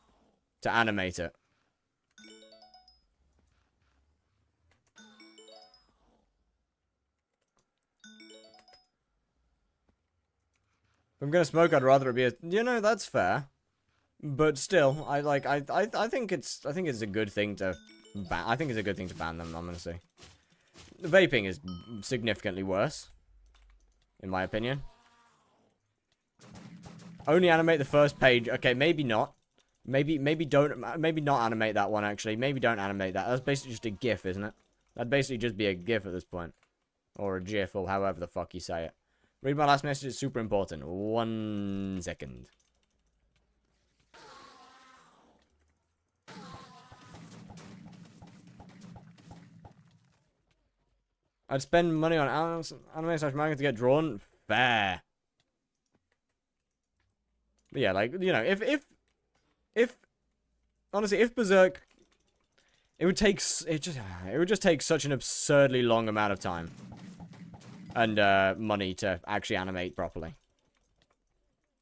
to animate it. If I'm gonna smoke, I'd rather it be a... You know, that's fair. But still, I think it's a good thing to ban. I think it's a good thing to ban them, I'm gonna say. Vaping is significantly worse, in my opinion. Only animate the first page. Okay, maybe not. Maybe not animate that one, actually. Maybe don't animate that. That's basically just a GIF, isn't it? That'd basically just be a GIF at this point. Or a GIF, or however the fuck you say it. Read my last message, it's super important. 1 second. I'd spend money on anime/manga to get drawn. Fair. But yeah, like, you know, if honestly, if Berserk, it would just take such an absurdly long amount of time and money to actually animate properly.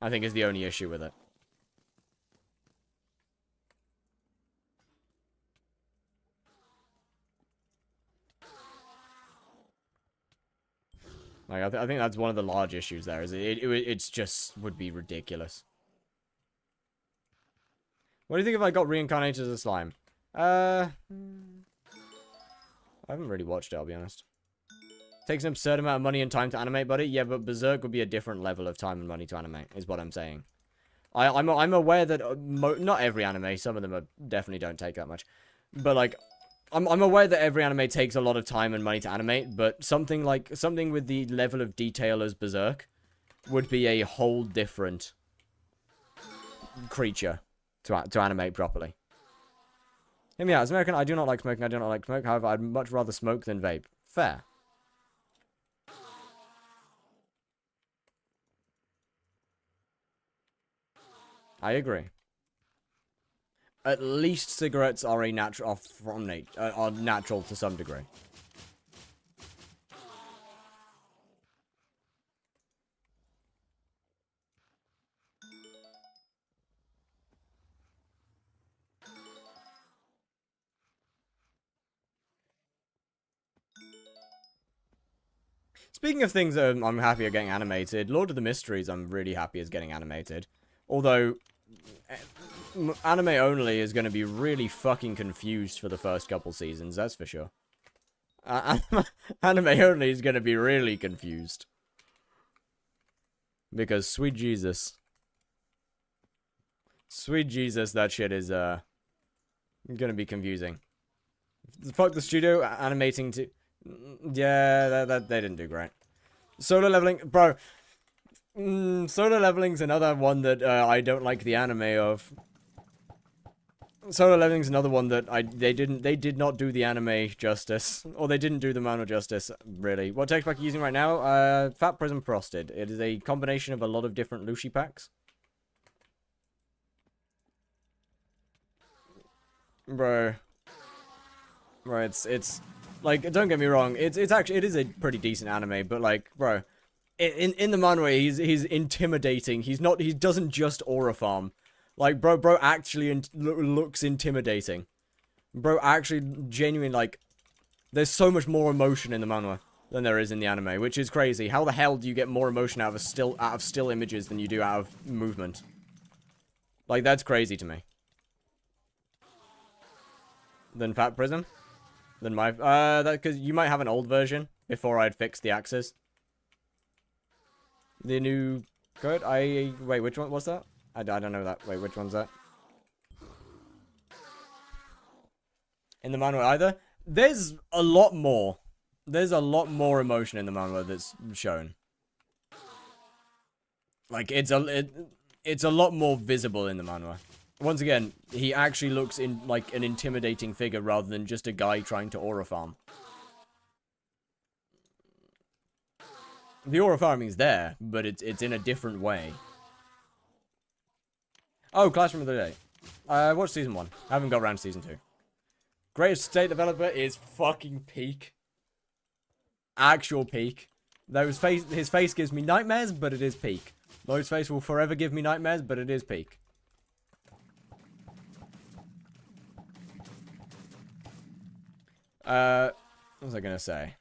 I think is the only issue with it. Like, I think that's one of the large issues there. Is it's just would be ridiculous. What do you think if I got reincarnated as a slime? I haven't really watched it, I'll be honest. Takes an absurd amount of money and time to animate, buddy. Yeah, but Berserk would be a different level of time and money to animate, is what I'm saying. I'm aware that not every anime, some of them definitely don't take that much, but like, I'm aware that every anime takes a lot of time and money to animate, but something with the level of detail as Berserk would be a whole different creature to animate properly. Hear me out. As American, I do not like smoking. I do not like smoke. However, I'd much rather smoke than vape. Fair. I agree. At least cigarettes are a natural are natural to some degree. Speaking of things that I'm happy are getting animated, Lord of the Mysteries I'm really happy is getting animated. Although, anime only is going to be really fucking confused for the first couple seasons, that's for sure. Anime only is going to be really confused. Because, sweet Jesus. Sweet Jesus, that shit is, going to be confusing. Fuck the studio, animating to... Yeah, they didn't do great. Solo leveling, bro. Solo leveling's another one that I don't like the anime of. Solo leveling's another one that they did not do the anime justice, or they didn't do the manga justice, really. What text pack are you using right now? Fat Prism Frosted. It is a combination of a lot of different Lushi packs. Bro, it's like, don't get me wrong, it is a pretty decent anime, but like, bro, in the manhwa he's intimidating. He doesn't just aura farm. Like, bro actually looks intimidating. Bro actually genuinely, like, there's so much more emotion in the manhwa than there is in the anime, which is crazy. How the hell do you get more emotion out of still images than you do out of movement? Like, that's crazy to me. than Fat Prism. Than my... that because you might have an old version before I'd fixed the axes. The new... Good. Wait, which one was that? I don't know that. Wait, which one's that? In the manhwa either? There's a lot more. There's a lot more emotion in the manhwa that's shown. Like, it's a lot more visible in the manhwa. Once again, he actually looks like an intimidating figure rather than just a guy trying to aura farm. The aura farming's there, but it's in a different way. Oh, Classroom of the Day. I watched Season 1. I haven't got around to Season 2. Greatest state developer is fucking peak. Actual peak. His face gives me nightmares, but it is peak. Lloyd's face will forever give me nightmares, but it is peak. What was I gonna say?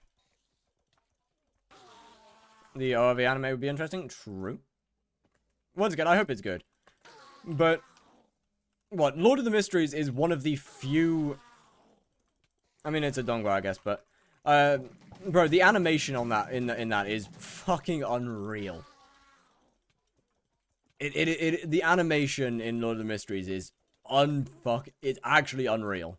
The ORV anime would be interesting. True. Once again, I hope it's good. But, what? Lord of the Mysteries is one of the few... I mean, it's a donghua, I guess, but... bro, the animation on that, in that is fucking unreal. The animation in Lord of the Mysteries is it's actually unreal.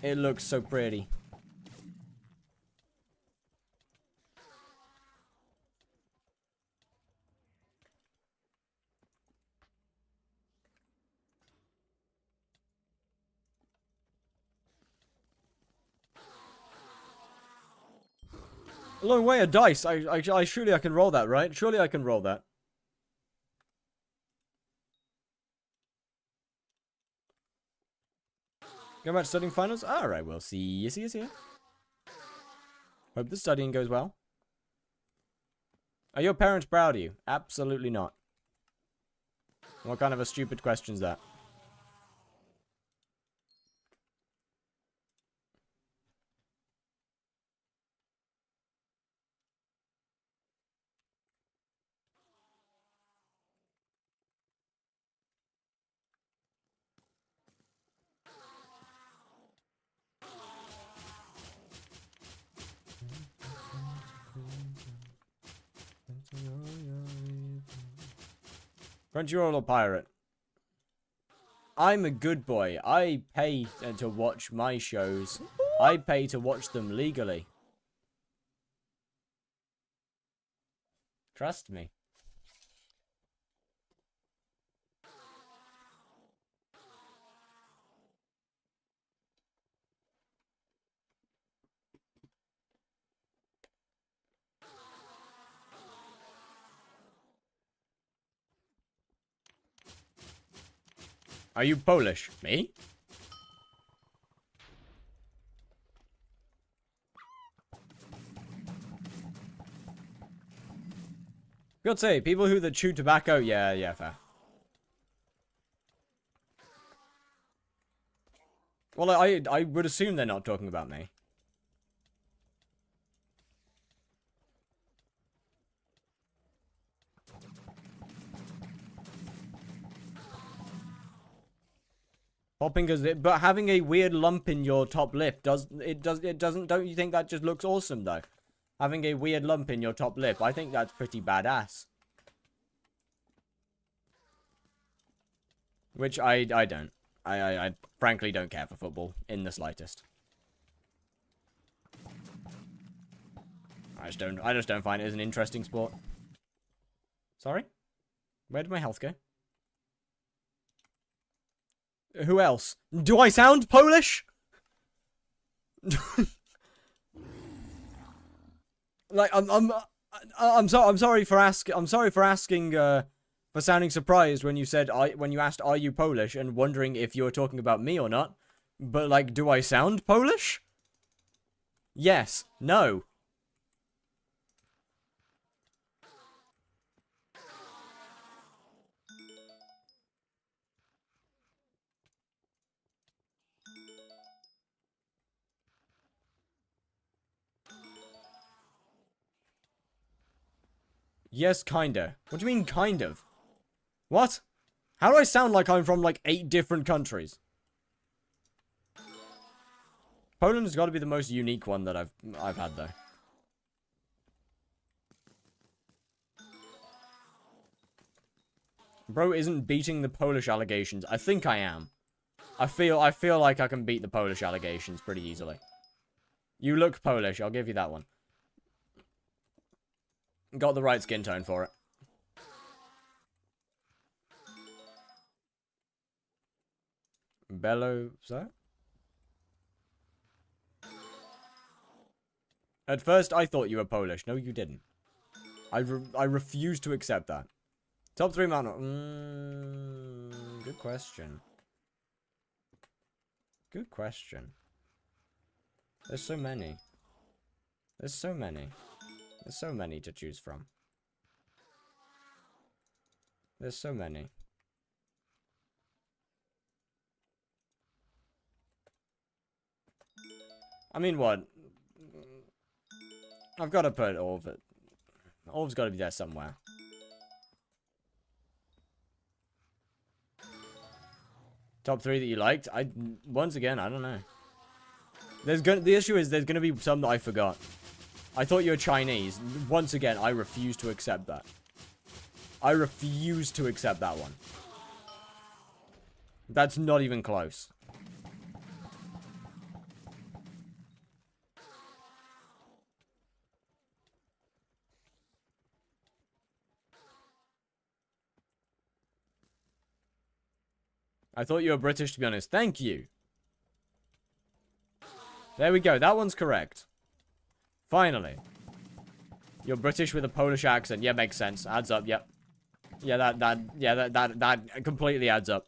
It looks so pretty. A long way of dice. Surely I can roll that, right? Surely I can roll that. Go back to studying finals? Alright, we'll see you. Hope the studying goes well. Are your parents proud of you? Absolutely not. What kind of a stupid question is that? Crunchyroll or pirate? I'm a good boy. I pay to watch my shows. I pay to watch them legally. Trust me. Are you Polish? Me? Gotta say, people who that chew tobacco, yeah, fair. Well, I would assume they're not talking about me. Popping but having a weird lump in your top lip doesn't, don't you think that just looks awesome though? Having a weird lump in your top lip, I think that's pretty badass. Which I don't. I frankly don't care for football in the slightest. I just don't find it as an interesting sport. Sorry? Where did my health go? Who else? Do I sound Polish? Like I'm sorry for asking for sounding surprised when you asked are you Polish and wondering if you were talking about me or not. But like, do I sound Polish? Yes. No. Yes, kinda. What do you mean, kind of? What? How do I sound like I'm from, like, 8 different countries? Poland's got to be the most unique one that I've had, though. Bro isn't beating the Polish allegations. I think I am. I feel like I can beat the Polish allegations pretty easily. You look Polish, I'll give you that one. Got the right skin tone for it. Bello, sir? At first, I thought you were Polish. No, you didn't. I refuse to accept that. Top 3 mountain. Good question. Good question. There's so many. There's so many. There's so many to choose from. There's so many. I mean, what? I've got to put all of it. All of it's got to be there somewhere. Top 3 that you liked? Once again, I don't know. The issue is there's gonna be some that I forgot. I thought you were Chinese. Once again, I refuse to accept that. I refuse to accept that one. That's not even close. I thought you were British, to be honest. Thank you. There we go. That one's correct. Finally. You're British with a Polish accent. Yeah, makes sense. Adds up, yep. Yeah, that completely adds up.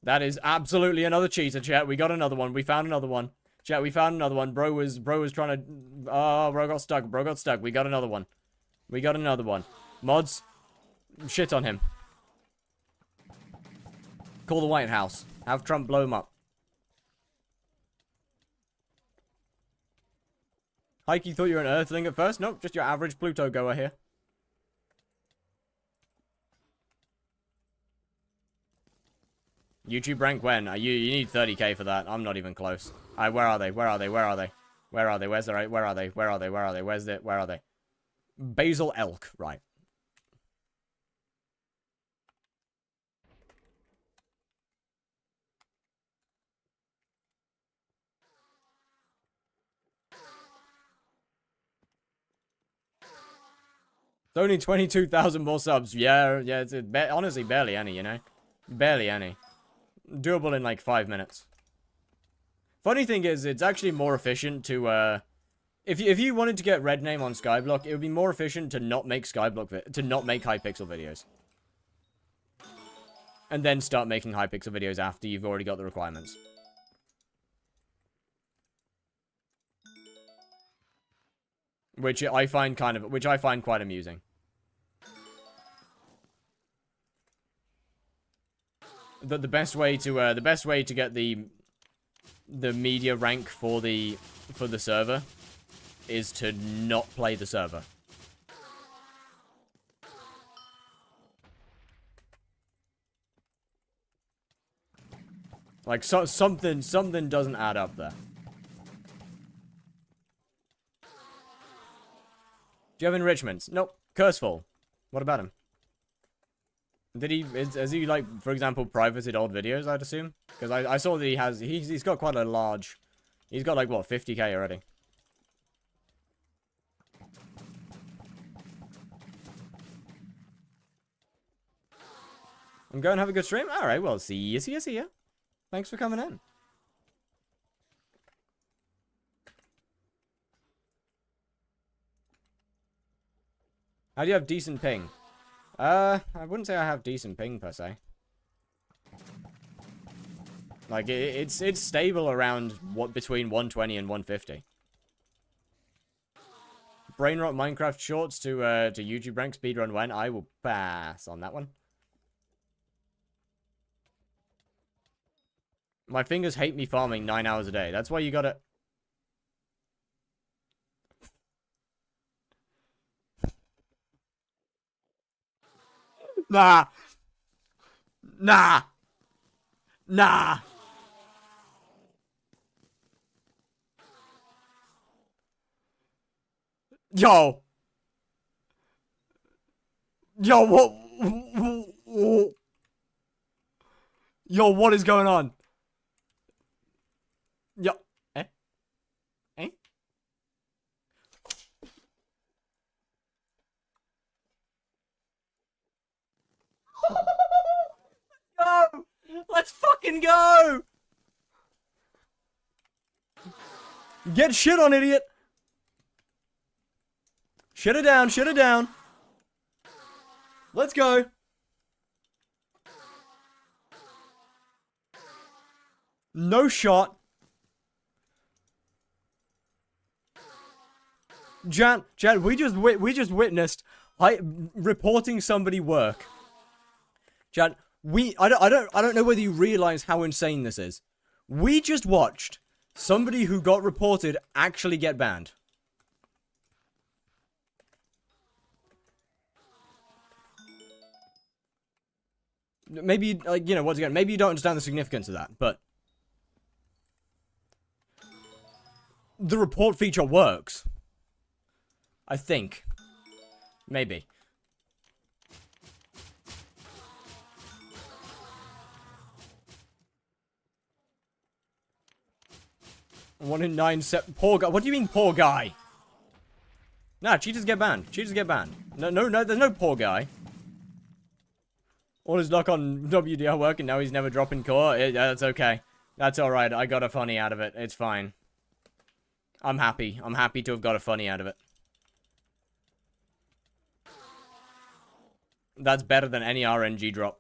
That is absolutely another cheater, chat. We got another one. We found another one. Chat, we found another one. Bro was trying to... Oh, bro got stuck. Bro got stuck. We got another one. We got another one. Mods, shit on him. Call the White House. Have Trump blow him up. Hike, you thought you were an Earthling at first? Nope, just your average Pluto goer here. YouTube rank when? You need 30k for that. I'm not even close. Alright, where are they? Where are they? Where are they? Where are they? Where's the right? Where are they? Where are they? Where are they? Where's the? Where are they? Basil Elk, right. It's only 22,000 more subs. Yeah, it's honestly barely any, you know? Barely any. Doable in like 5 minutes. Funny thing is, it's actually more efficient to, if you wanted to get red name on skyblock, it would be more efficient to not make to not make hypixel videos. And then start making hypixel videos after you've already got the requirements. Which I find quite amusing. The best way to get the media rank for the server is to not play the server. Like something doesn't add up there. Do you have enrichments? Nope. Curseful. What about him? Has he, like, for example, privated old videos, I'd assume? Because I saw that he's got quite a large... He's got, like, what, 50k already? I'm going to have a good stream? Alright, well, see ya. Thanks for coming in. How do you have decent ping? I wouldn't say I have decent ping, per se. Like, it's stable around, between 120 and 150. Brainrot Minecraft shorts to YouTube rank speedrun when? I will pass on that one. My fingers hate me farming 9 hours a day. That's why you gotta... Nah. Nah. Nah. Yo. Yo, what? Yo, what is going on? Yo. Eh? Eh? Go! Let's fucking go! Get shit on, idiot! Shut it down, shut it down. Let's go. No shot. Jan, we just witnessed reporting somebody work. Jan, I don't know whether you realize how insane this is. We just watched somebody who got reported actually get banned. Maybe, like, you know, once again, maybe you don't understand the significance of that, but the report feature works. I think. Maybe. One in 9 set. Poor guy. What do you mean, poor guy? Nah, cheaters get banned. Cheaters get banned. No, there's no poor guy. All his luck on WDR working, now he's never dropping core. That's okay. That's alright. I got a funny out of it. It's fine. I'm happy. I'm happy to have got a funny out of it. That's better than any RNG drop.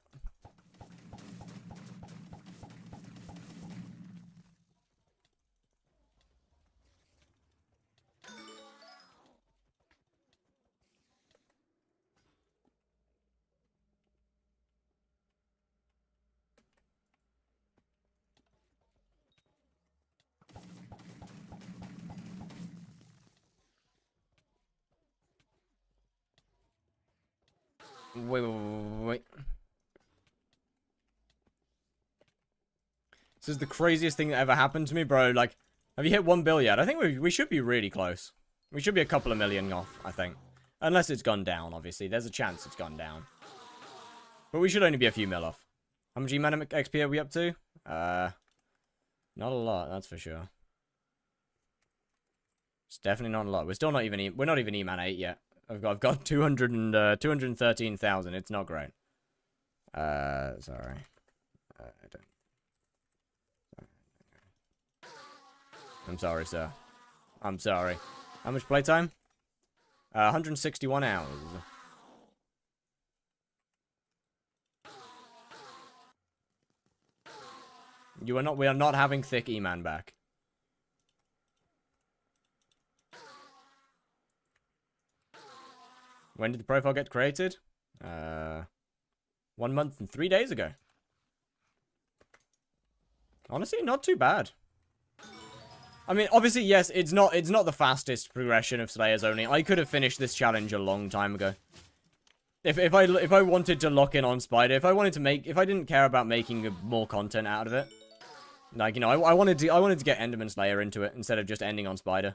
Wait. This is the craziest thing that ever happened to me, bro. Like, have you hit 1 bill yet? I think we should be really close. We should be a couple of million off, I think. Unless it's gone down, obviously. There's a chance it's gone down. But we should only be a few mil off. How much E-Man XP are we up to? Not a lot, that's for sure. It's definitely not a lot. We're still not even we're not even E-Man 8 yet. I've got 213,000. It's not great. Sorry. I'm sorry, sir. I'm sorry. How much playtime? 161 hours. We are not having thick E-Man back. When did the profile get created? 1 month and 3 days ago. Honestly, not too bad. I mean, obviously, yes, it's not the fastest progression of Slayers only. I could have finished this challenge a long time ago. If I wanted to lock in on Spider, if I didn't care about making more content out of it. Like, you know, I wanted to get Enderman Slayer into it instead of just ending on Spider.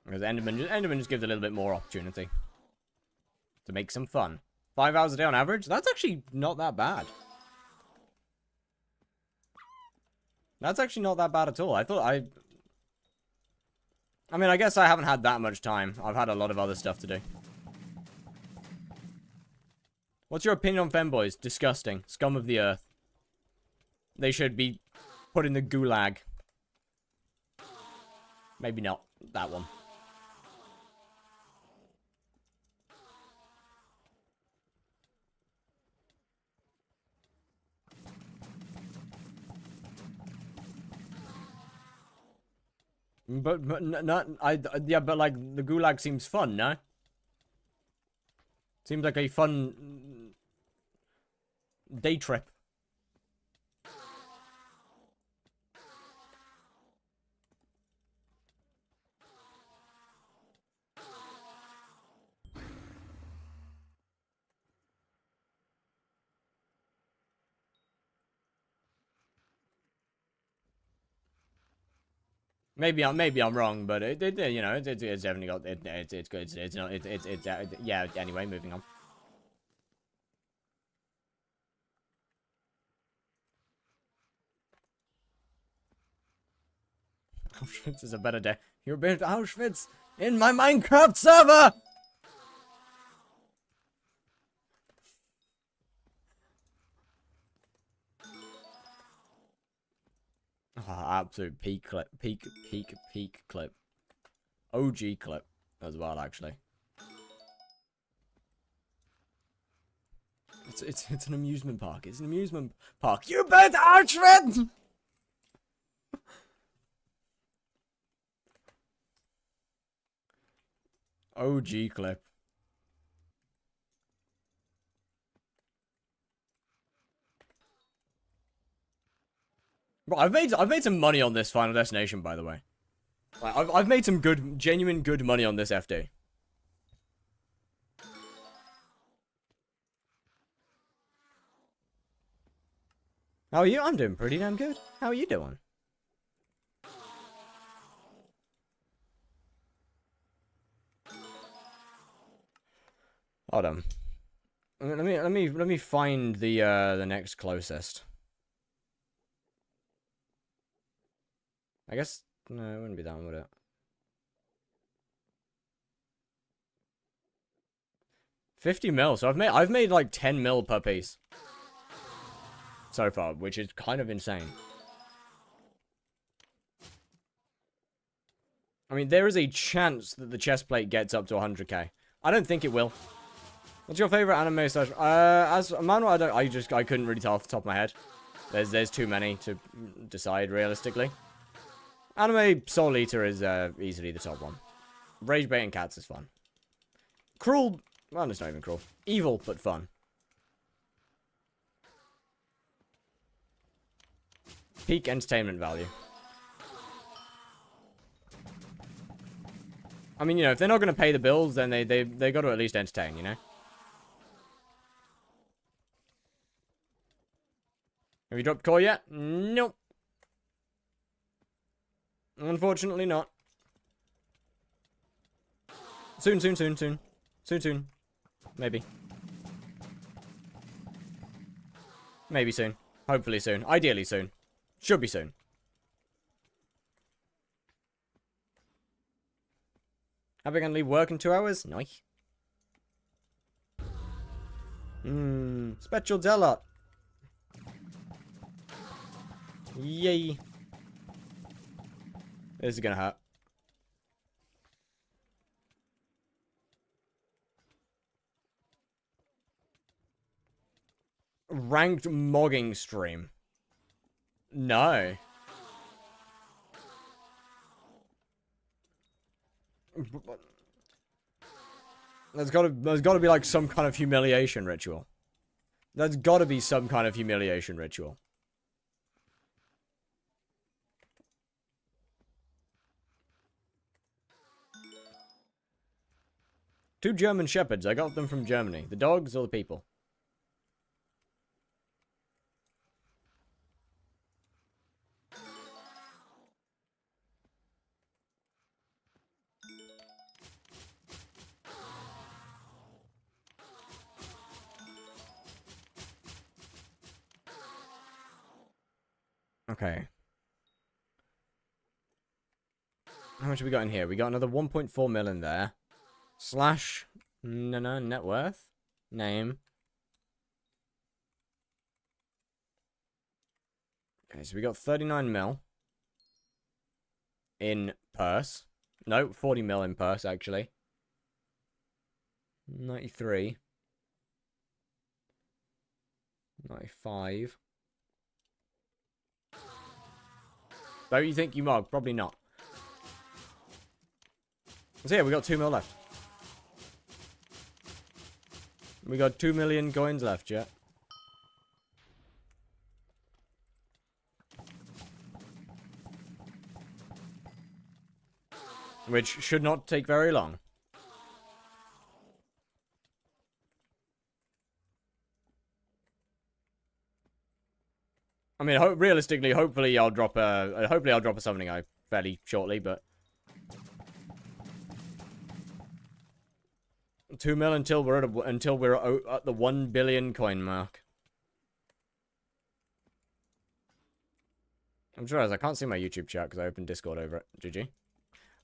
Because Enderman just gives a little bit more opportunity to make some fun. 5 hours a day on average? That's actually not that bad. That's actually not that bad at all. I mean, I guess I haven't had that much time. I've had a lot of other stuff to do. What's your opinion on femboys? Disgusting. Scum of the earth. They should be put in the gulag. Maybe not. That one. But not yeah, but like the gulag seems fun, no? Seems like a fun day trip. Maybe I'm wrong, but you know, it's definitely got it's good. It's not yeah. Anyway, moving on. Auschwitz is a better day. You're been to Auschwitz in my Minecraft server. Oh, absolute peak clip, peak clip, OG clip as well, actually. It's an amusement park. It's an amusement park. You bet Auschwitz! OG clip. Bro, I've made some money on this Final Destination, by the way. Like, I've made some genuine good money on this FD. How are you? I'm doing pretty damn good. How are you doing? Hold on. Let me find the next closest. I guess no, it wouldn't be that one, would it? $50 mil. So I've made like 10 mil per piece so far, which is kind of insane. I mean, there is a chance that the chest plate gets up to 100k. I don't think it will. What's your favorite anime slash? As a man, I couldn't really tell off the top of my head. There's too many to decide realistically. Anime Soul Eater is easily the top one. Rage Baiting Cats is fun. Cruel, well, it's not even cruel. Evil, but fun. Peak entertainment value. I mean, you know, if they're not going to pay the bills, then they got to at least entertain, you know? Have you dropped core yet? Nope. Unfortunately not. Soon. Soon. Maybe. Maybe soon. Hopefully soon. Ideally soon. Should be soon. Are we gonna leave work in 2 hours? Nice. Special Delot. Yay. This is gonna hurt. Ranked mogging stream. No. There's gotta be like some kind of humiliation ritual. There's gotta be some kind of humiliation ritual. Two German shepherds. I got them from Germany. The dogs or the people? Okay. How much have we got in here? We got another 1.4 mil in there. Slash. No, net worth. Name. Okay, so we got 39 mil. In purse. No, 40 mil in purse, actually. 93. 95. Don't you think you mug? Probably not. So yeah, we got 2 mil left. We got 2 million coins left, yeah. Which should not take very long. I mean, realistically, hopefully I'll drop a summoning eye fairly shortly, but 2 mil until we're at the 1 billion coin mark. I'm sure I can't see my YouTube chat because I opened Discord over it. GG.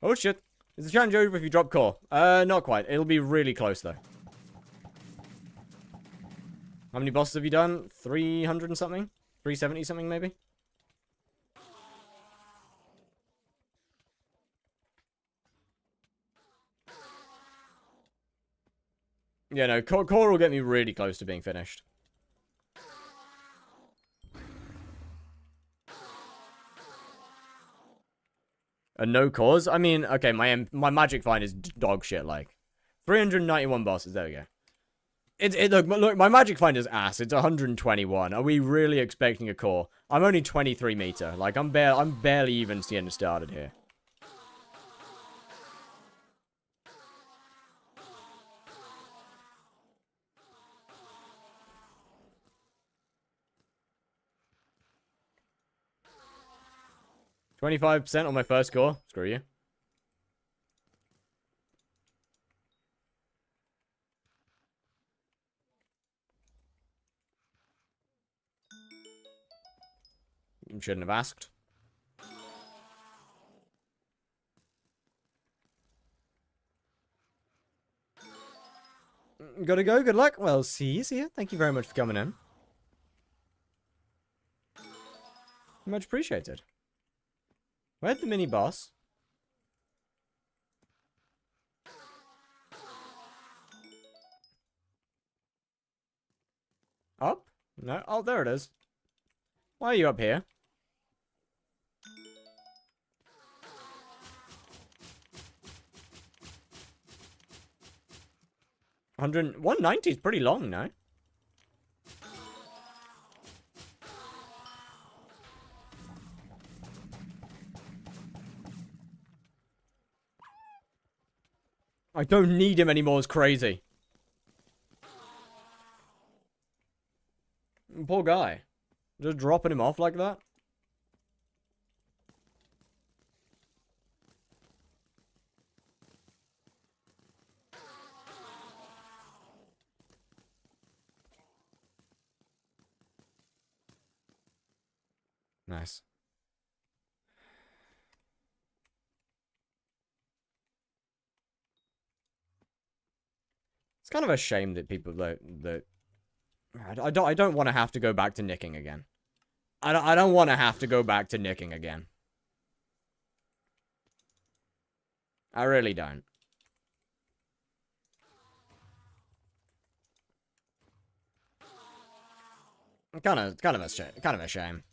Oh shit. Is the challenge over if you drop core? Not quite. It'll be really close though. How many bosses have you done? 300 and something? 370 something maybe? Yeah, no, core will get me really close to being finished. And no cause? I mean, okay, my magic find is dog shit, like. 391 bosses, there we go. Look, my magic find is ass. It's 121. Are we really expecting a core? I'm only 23 meter. Like, I'm barely even getting started here. $25% on my first core. Screw you. Shouldn't have asked. Gotta go. Good luck. Well, see you. Thank you very much for coming in. Much appreciated. Where's the mini boss? Up? No. Oh, there it is. Why are you up here? $190 is pretty long, no? I don't need him anymore, it's crazy. Poor guy. Just dropping him off like that? Nice. It's kind of a shame that people that I don't want to have to go back to nicking again. I don't want to have to go back to nicking again. I really don't. Kind of a shame.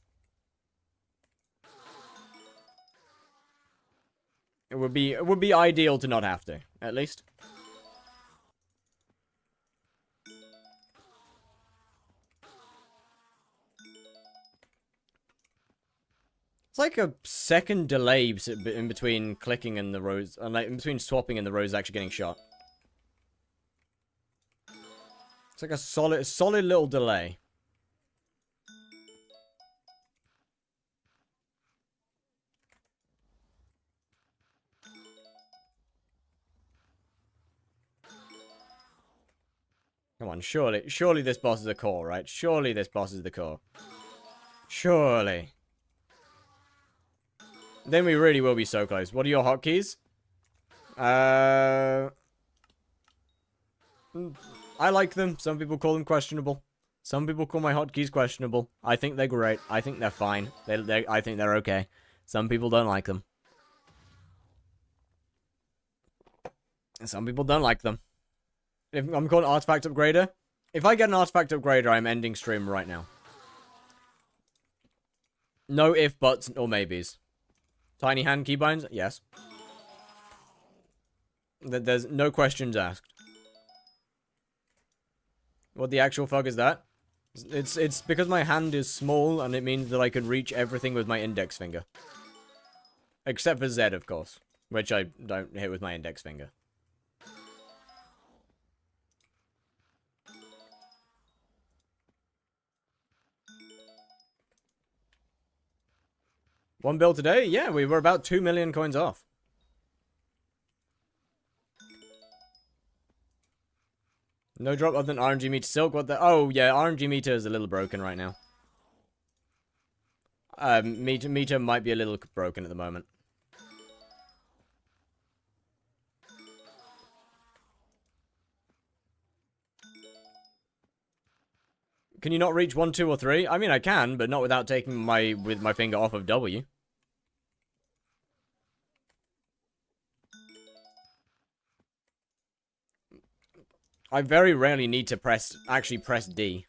It would be ideal to not have to, at least. It's like a second delay in between clicking and the rose, and like in between swapping and the rose actually getting shot. It's like a solid little delay. Come on, surely this boss is a core, right? Surely this boss is the core. Surely. Then we really will be so close. What are your hotkeys? I like them. Some people call them questionable. Some people call my hotkeys questionable. I think they're great. I think they're fine. I think they're okay. Some people don't like them. Some people don't like them. If I'm called Artifact Upgrader. If I get an Artifact Upgrader, I'm ending stream right now. No if, buts, or maybes. Tiny hand keybinds? Yes. There's no questions asked. What the actual fuck is that? It's because my hand is small, and it means that I can reach everything with my index finger. Except for Z, of course. Which I don't hit with my index finger. One bill today? Yeah, we were about 2 million coins off. No drop other than RNG meter silk. What the? Oh, yeah, RNG meter is a little broken right now. Meter might be a little broken at the moment. Can you not reach 1, 2, or 3? I mean, I can, but not without taking my finger off of W. I very rarely need to actually press D.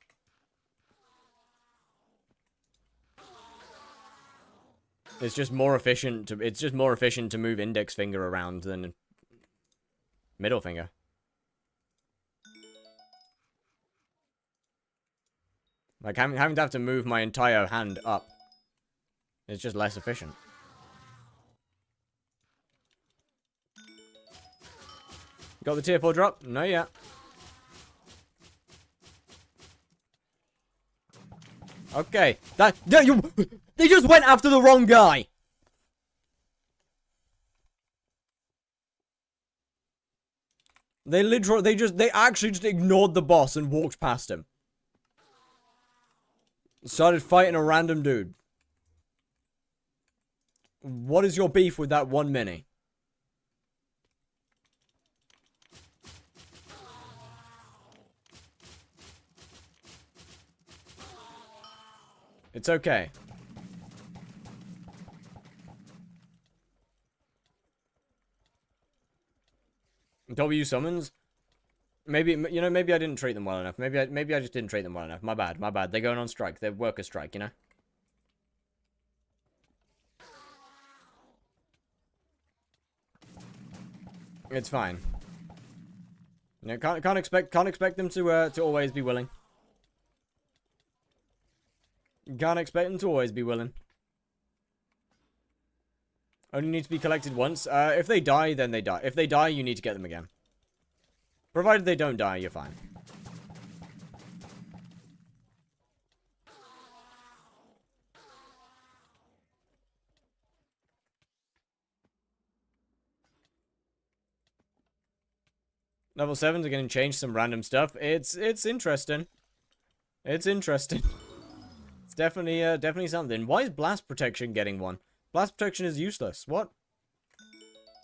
It's just more efficient to move index finger around than middle finger. Like, having to have to move my entire hand up is just less efficient. Got the tier 4 drop? No, yet. Okay. They just went after the wrong guy! They actually just ignored the boss and walked past him. Started fighting a random dude. What is your beef with that one mini? It's okay. W summons? Maybe, you know, maybe I didn't treat them well enough. Maybe I just didn't treat them well enough. My bad, my bad. They're going on strike. They're worker strike, you know? It's fine. You know, can't expect them to always be willing. Can't expect them to always be willing. Only need to be collected once. If they die, then they die. If they die, you need to get them again. Provided they don't die, you're fine. Level 7s are going to change some random stuff. It's interesting. It's interesting. It's definitely something. Why is blast protection getting one? Blast protection is useless. What?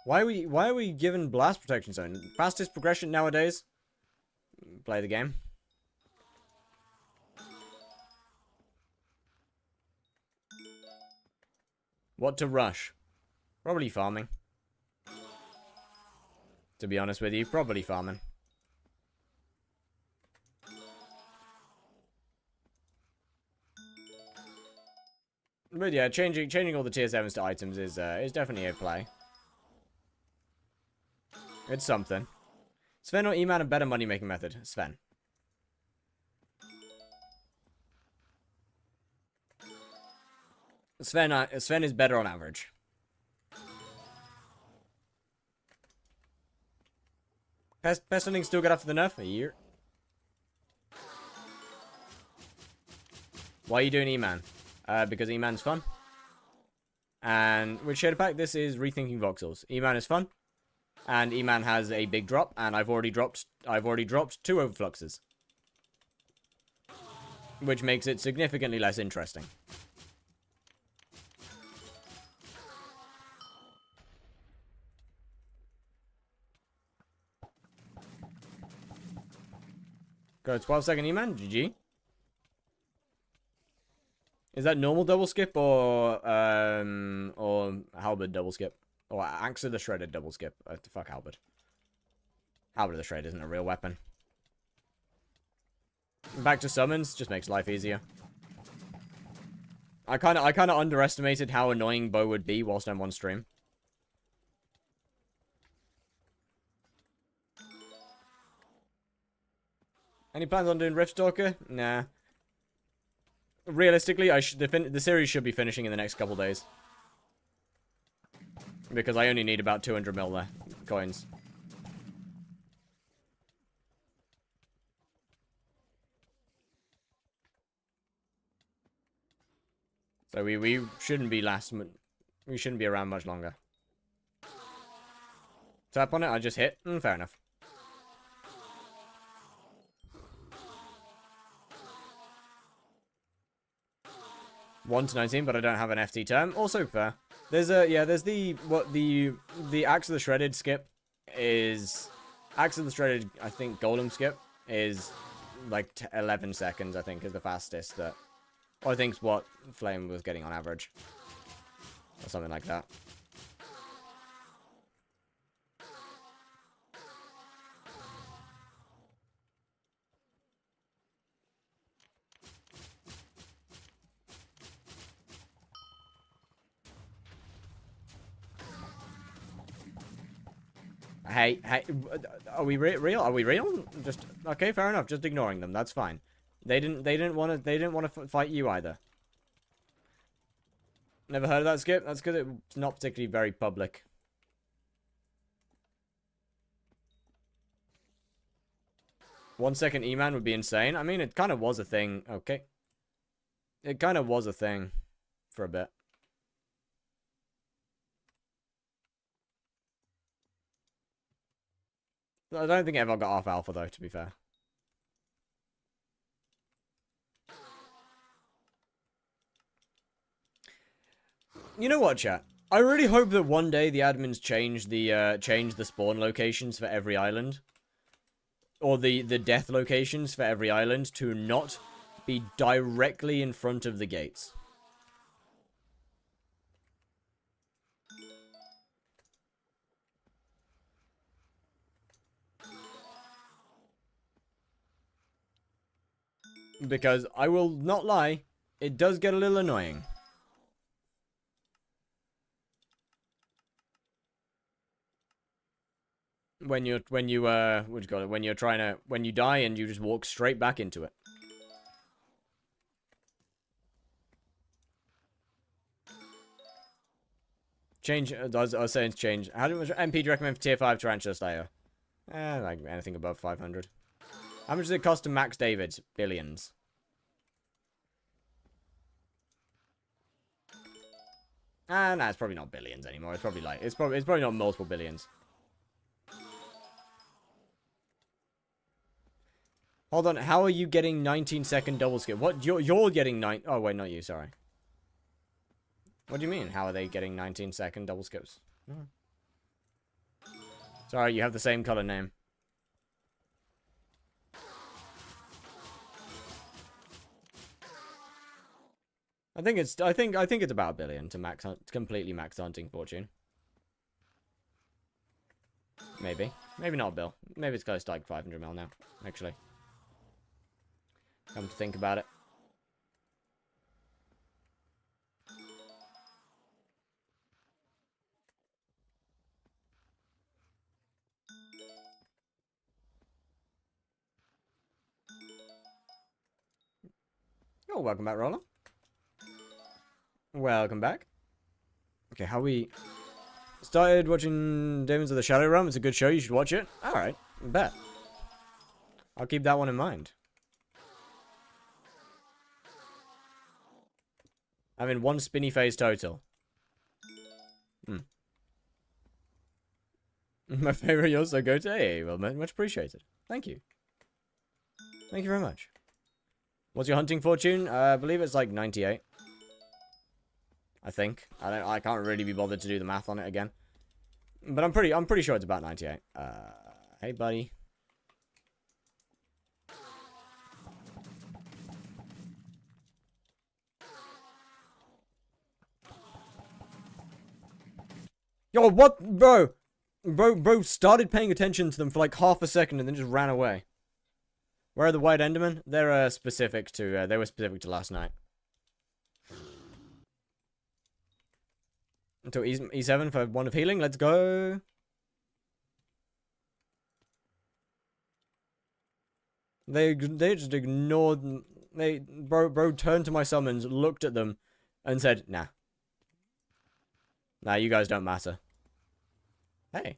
Why are we given blast protection zone? Fastest progression nowadays? Play the game. What to rush? Probably farming. To be honest with you, probably farming. But yeah, changing all the tier 7s to items is definitely a play. It's something. Sven or E-Man a better money-making method? Sven. Sven is better on average. Pest hunting still good after the nerf? A year. Why are you doing E-Man? Because E-Man's fun. And with shader pack, this is rethinking voxels. E-Man is fun. And E-Man has a big drop, and I've already dropped 2 overfluxes. Which makes it significantly less interesting. Got a 12-second E-Man, GG. Is that normal double skip or halberd double skip? Or Axe of the Shredded double skip? Fuck halberd. Halberd of the Shred isn't a real weapon. Back to summons, just makes life easier. I kinda underestimated how annoying Bo would be whilst I'm on stream. Any plans on doing Riftstalker? Nah. Realistically, the series should be finishing in the next couple days. Because I only need about 200 mil there. Coins. So we shouldn't be we shouldn't be around much longer. Tap on it, I just hit. Fair enough. One to 19, but I don't have an FT term. Also fair. There's the Axe of the Shredded skip is Axe of the Shredded, I think Golem skip is like 11 seconds, I think, is the fastest that I think's what Flame was getting on average. Or something like that. Hey, are we real? Are we real? Just okay, fair enough. Just ignoring them. That's fine. They didn't want to fight you either. Never heard of that skip? That's because it's not particularly very public. One second E-Man would be insane. I mean, it kind of was a thing. Okay. It kind of was a thing for a bit. I don't think it ever got off alpha, though, to be fair. You know what, chat? I really hope that one day the admins change the spawn locations for every island. Or the death locations for every island to not be directly in front of the gates. Because I will not lie, it does get a little annoying. When you die and you just walk straight back into it. Change, I was saying change. How much MP do you recommend for tier 5 Tarantula Slayer? Like anything above 500. How much does it cost to max David's? Billions. Nah, it's probably not billions anymore. It's probably like, it's probably not multiple billions. Hold on, how are you getting 19-second double skip? What? You're getting 9... Oh, wait, not you, sorry. What do you mean? How are they getting 19-second double skips? Oh. Sorry, you have the same color name. I think it's about 1 billion to completely max hunting fortune. Maybe not Bill. Maybe it's close to like 500 mil now. Actually, come to think about it. Oh, welcome back, Roller. Welcome back. Okay, how we started watching Demons of the Shadow Realm. It's a good show. You should watch it. All right, bet. I'll keep that one in mind. I'm in 1 spinny phase total. My favorite Yoso go to AA. Well, much appreciated. Thank you. Thank you very much. What's your hunting fortune? I believe it's like 98. I think. I can't really be bothered to do the math on it again. But I'm pretty sure it's about 98. Hey buddy. Yo, what? Bro started paying attention to them for like half a second and then just ran away. Where are the white Endermen? They're specific to, they were specific to last night. Until E7 for 1 of healing. Let's go. They just ignored. Bro turned to my summons, looked at them, and said, "Nah, nah, you guys don't matter." Hey.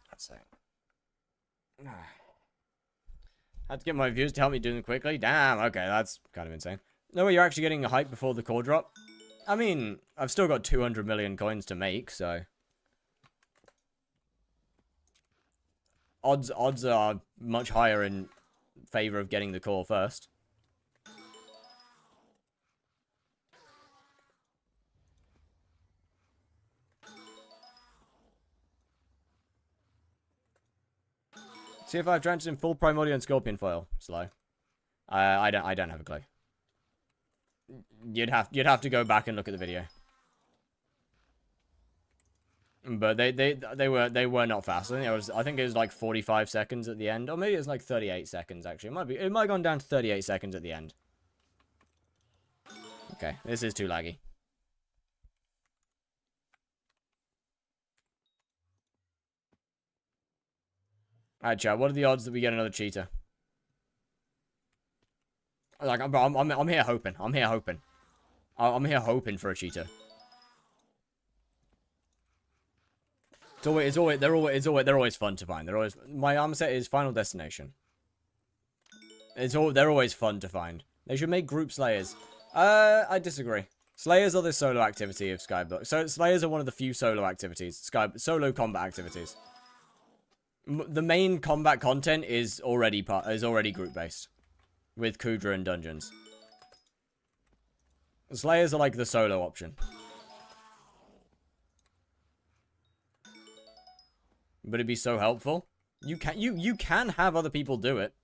That's it. Had to get my viewers to help me do them quickly. Damn, okay, that's kind of insane. No way you're actually getting a hype before the core drop? I mean, I've still got 200 million coins to make, so... Odds are much higher in favor of getting the core first. See if I've drenched in full Primordial and Scorpion foil. Slow. I don't have a clue. You'd have to go back and look at the video. But they were not fast. I think it was like 45 seconds at the end, or maybe it was like 38 seconds actually. It might have gone down to 38 seconds at the end. Okay, this is too laggy. Alright, chat. What are the odds that we get another cheetah? Like, I'm here hoping. I'm here hoping. I'm here hoping for a cheetah. They're always fun to find. My armor set is Final Destination. They're always fun to find. They should make group slayers. I disagree. Slayers are the solo activity of skyblock. So slayers are one of the few solo activities, solo combat activities. The main combat content is already group based, with Kudra and dungeons. Slayers are like the solo option. But it'd be so helpful. You can have other people do it.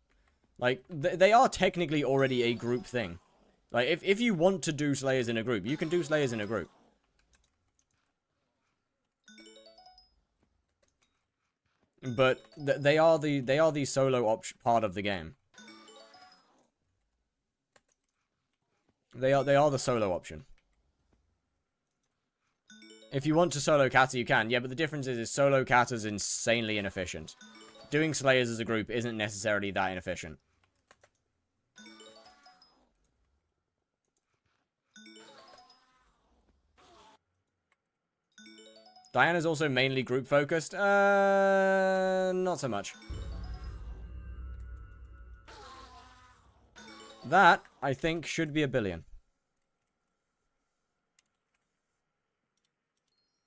Like, they are technically already a group thing. Like, if you want to do Slayers in a group, you can do Slayers in a group. But they are the solo part of the game. They are the solo option. If you want to solo Kata, you can. Yeah, but the difference is solo Kata's insanely inefficient. Doing Slayers as a group isn't necessarily that inefficient. Diana's also mainly group focused. Not so much. That, I think, should be 1 billion.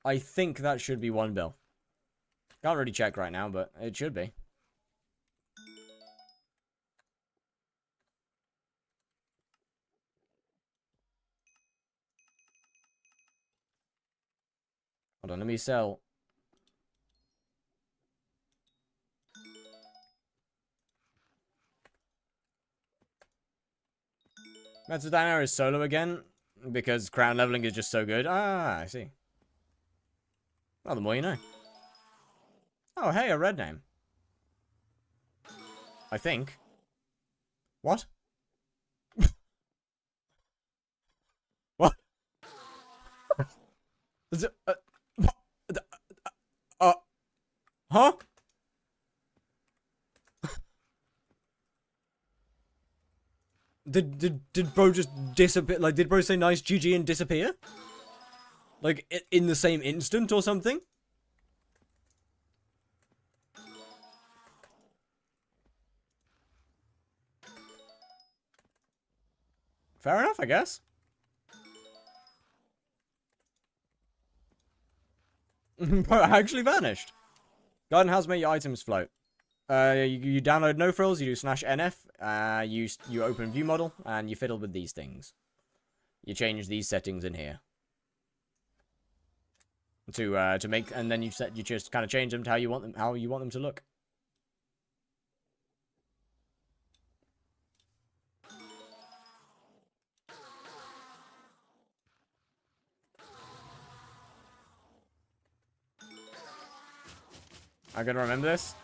I think that should be 1 bill. Can't really check right now, but it should be. Hold on, let me sell. Metadiner is solo again, because crown leveling is just so good. Ah, I see. Well, the more you know. Oh, hey, a red name. I think. What? What? Is it, huh? Did bro just disappear? Like, did bro say nice GG and disappear? Like, in the same instant or something? Fair enough, I guess. Bro, actually vanished. Garden house made your items float. You download no frills, you do /nf, you open view model, and you fiddle with these things. You change these settings in here. To make, and then you just kind of change them to how you want them to look. I gotta remember this.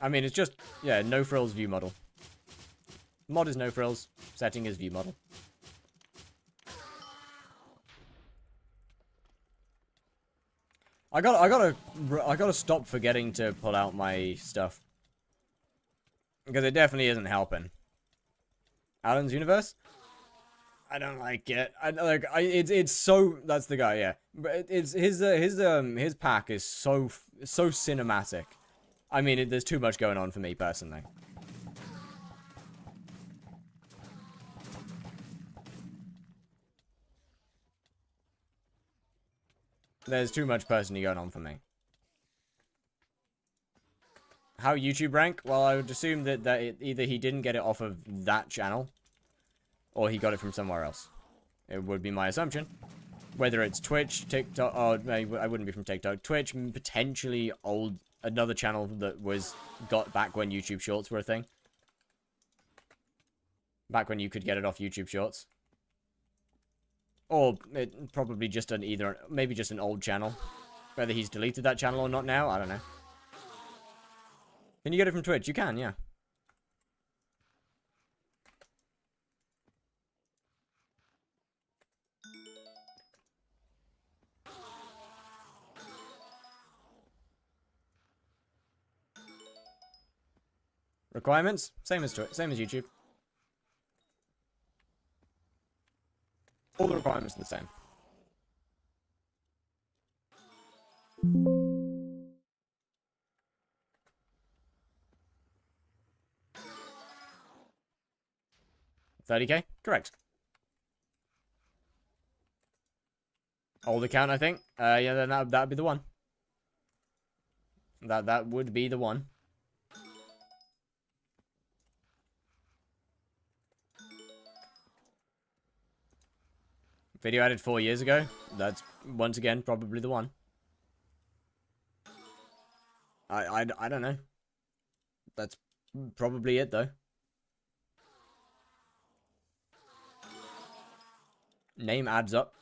I mean, it's just, yeah, no frills view model. Mod is no frills. Setting his view model. I gotta stop forgetting to pull out my stuff. Because it definitely isn't helping. Alan's universe? I don't like it. It's so, that's the guy, yeah. But it's his pack is so cinematic. I mean, there's too much going on for me personally. There's too much personally going on for me. How YouTube rank? Well, I would assume that either he didn't get it off of that channel, or he got it from somewhere else. It would be my assumption. Whether it's Twitch, TikTok, or I wouldn't be from TikTok. Twitch, potentially another channel that got back when YouTube Shorts were a thing. Back when you could get it off YouTube Shorts. Or probably just maybe just an old channel. Whether he's deleted that channel or not now, I don't know. Can you get it from Twitch? You can, yeah. Requirements? Same as YouTube. All the requirements are the same. $30K? Correct. Old account, I think. Yeah, then that'd be the one. That would be the one. Video added 4 years ago. That's, once again, probably the one. I don't know. That's probably it, though. Name adds up.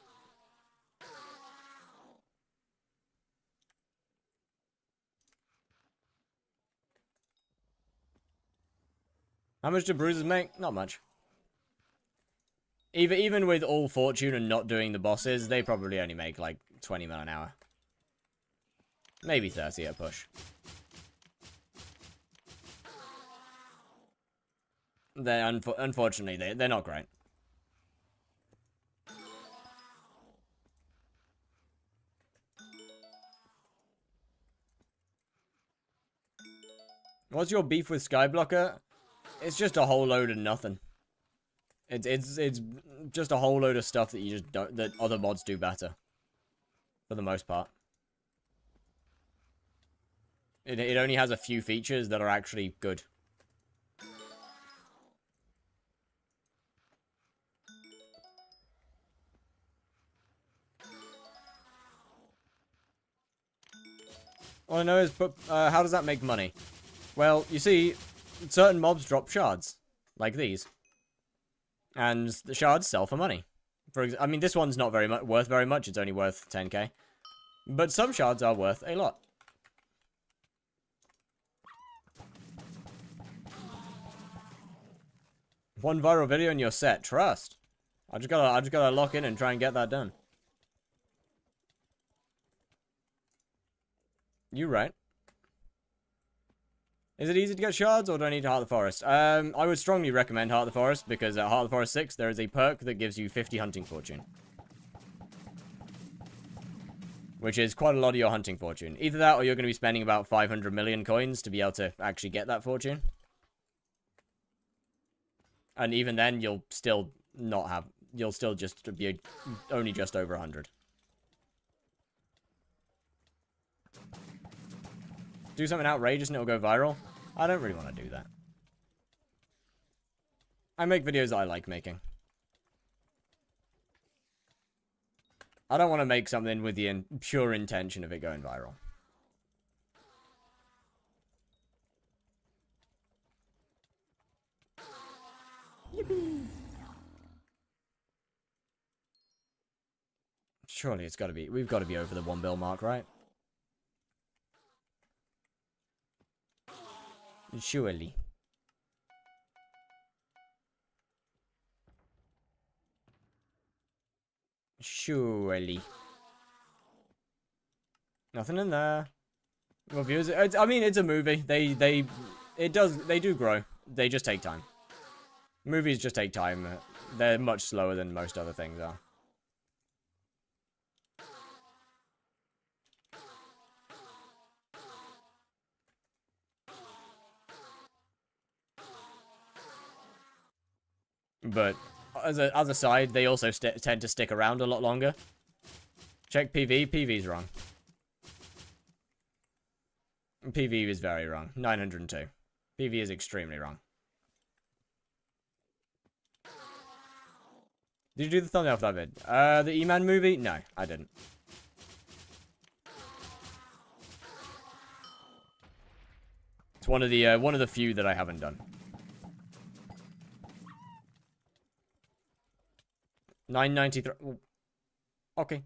How much do bruises make? Not much. Even with all fortune and not doing the bosses, they probably only make like 20 mil an hour. Maybe 30 at push. Unfortunately, they're not great. What's your beef with Skyblocker? It's just a whole load of nothing. It's just a whole load of stuff that you just don't, that other mods do better. For the most part. It only has a few features that are actually good. All I know is, but how does that make money? Well, you see, certain mobs drop shards, like these, and the shards sell for money. I mean, this one's not worth very much. It's only worth 10k, but some shards are worth a lot. One viral video and you're set. Trust. I just gotta lock in and try and get that done. You right. Is it easy to get shards, or do I need Heart of the Forest? I would strongly recommend Heart of the Forest, because at Heart of the Forest 6, there is a perk that gives you 50 hunting fortune. Which is quite a lot of your hunting fortune. Either that, or you're going to be spending about 500 million coins to be able to actually get that fortune. And even then, you'll still not have... You'll still just be only just over 100. Do something outrageous and it'll go viral. I don't really want to do that. I make videos that I like making. I don't want to make something with the pure intention of it going viral. Yippee! Surely it's got to be... We've got to be over the 1 bill mark, right? Surely. Surely. Nothing in there. Reviews. I mean, it's a movie. They do grow. They just take time. Movies just take time. They're much slower than most other things are. But as a side, they also tend to stick around a lot longer. Check PV. PV's wrong. PV is very wrong. 902. PV is extremely wrong. Did you do the thumbnail for that vid? The E-Man movie? No, I didn't. It's one of the few that I haven't done. 993. Okay.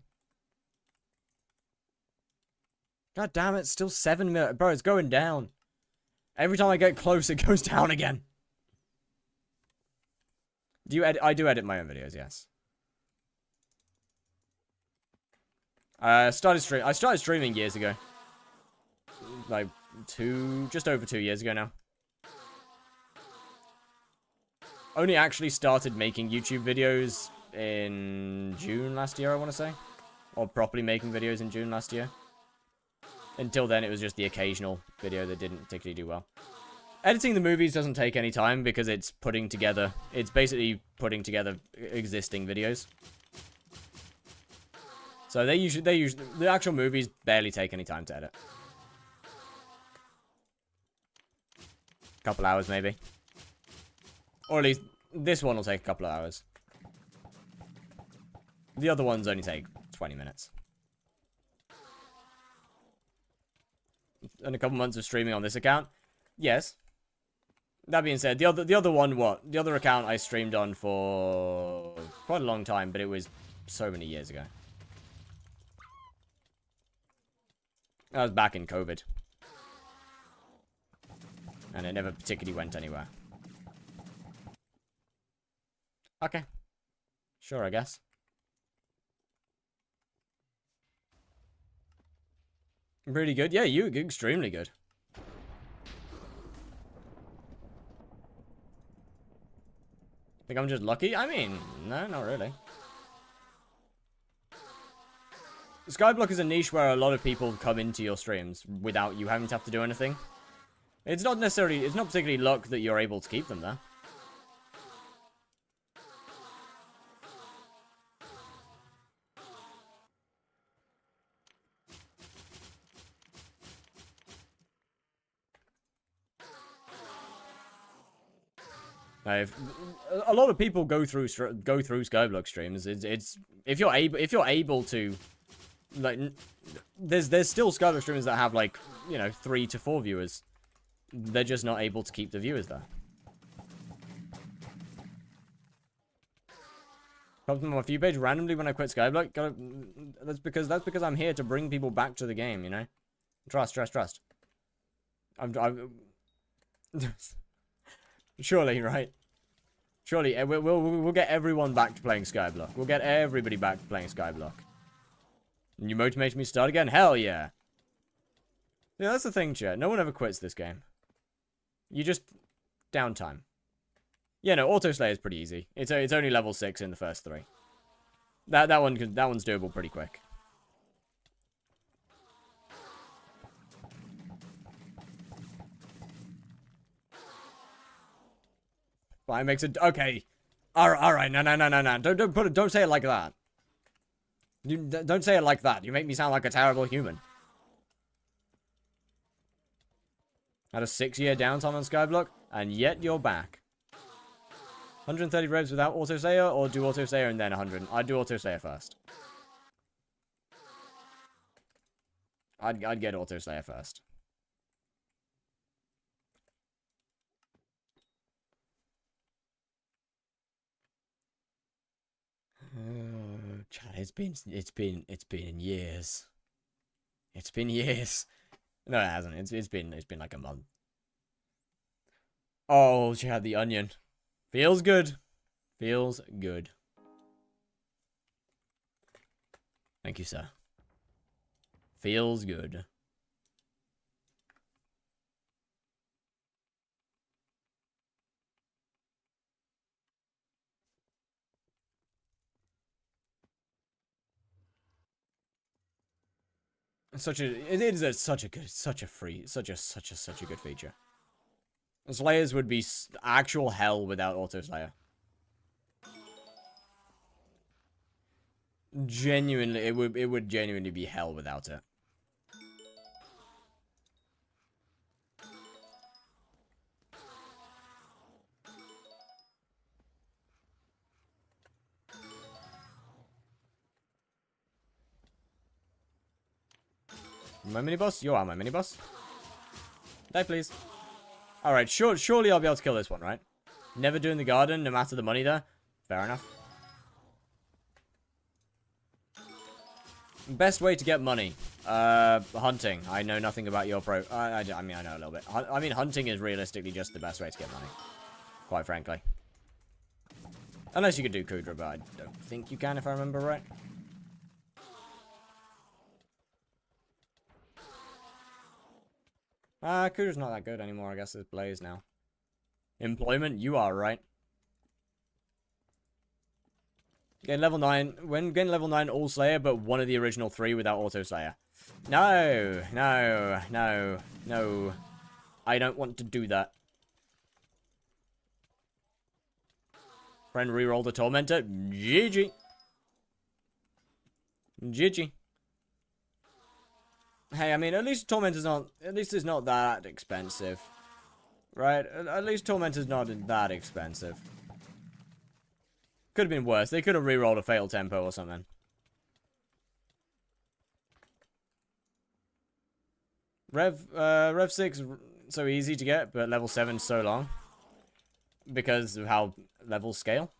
God damn it, still 7 minutes. Bro, it's going down. Every time I get close, it goes down again. Do you edit? I do edit my own videos, yes. I started streaming years ago. Like, just over 2 years ago now. Only actually started making YouTube videos in June last year, I want to say. Or properly making videos in June last year. Until then, it was just the occasional video that didn't particularly do well. Editing the movies doesn't take any time because it's basically putting together existing videos. So the actual movies barely take any time to edit. Couple hours maybe. Or at least this one will take a couple of hours. The other ones only take 20 minutes. And a couple months of streaming on this account? Yes. That being said, the other one, what? The other account I streamed on for quite a long time, but it was so many years ago. That was back in COVID. And it never particularly went anywhere. Okay. Sure, I guess. Pretty good. Yeah, you extremely good. Think I'm just lucky? I mean, no, not really. Skyblock is a niche where a lot of people come into your streams without you having to have to do anything. It's not particularly luck that you're able to keep them there. A lot of people go through Skyblock streams. It's if you're able to, like, there's still Skyblock streamers that have, like, you know, 3 to 4 viewers. They're just not able to keep the viewers there. Popped on my view page randomly when I quit Skyblock. That's because I'm here to bring people back to the game. You know, trust. I'm Surely, right? Surely, we'll get everyone back to playing Skyblock. We'll get everybody back to playing Skyblock. And you motivate me to start again? Hell yeah. Yeah, that's the thing, chat. No one ever quits this game. You just downtime. Yeah, no, Auto Slayer is pretty easy. It's only level 6 in the first 3. That one's doable pretty quick. Fine makes it okay. All right. No. Don't say it like that. Don't say it like that. You make me sound like a terrible human. Had a 6-year downtime on Skyblock, and yet you're back. 130 revs without autosayer, or do autosayer and then 100? I'd do autosayer first. I'd get autosayer first. Chad, it's been years. It's been years. No, it hasn't. It's been like a month. Oh, Chad, the onion. Feels good. Feels good. Thank you, sir. Feels good. Such a such a good feature. Slayers would be actual hell without auto slayer. Genuinely, it would genuinely be hell without it. My mini boss? You are my mini boss. Die, please. Alright, surely I'll be able to kill this one, right? Never doing the garden, no matter the money there. Fair enough. Best way to get money. Hunting. I know nothing about your I mean, I know a little bit. I mean, hunting is realistically just the best way to get money. Quite frankly. Unless you could do Kudra, but I don't think you can if I remember right. Kudra's not that good anymore, I guess it's Blaze now. Employment? You are right. Get level 9. When getting level 9 all Slayer, but one of the original 3 without auto Slayer. No! No! No! No! I don't want to do that. Friend reroll the Tormentor. GG! GG. Hey, I mean, at least Tormentor's not... At least it's not that expensive. Right? At least Tormentor's not that expensive. Could have been worse. They could have rerolled a Fatal Tempo or something. Rev 6, so easy to get, but level 7 so long. Because of how levels scale.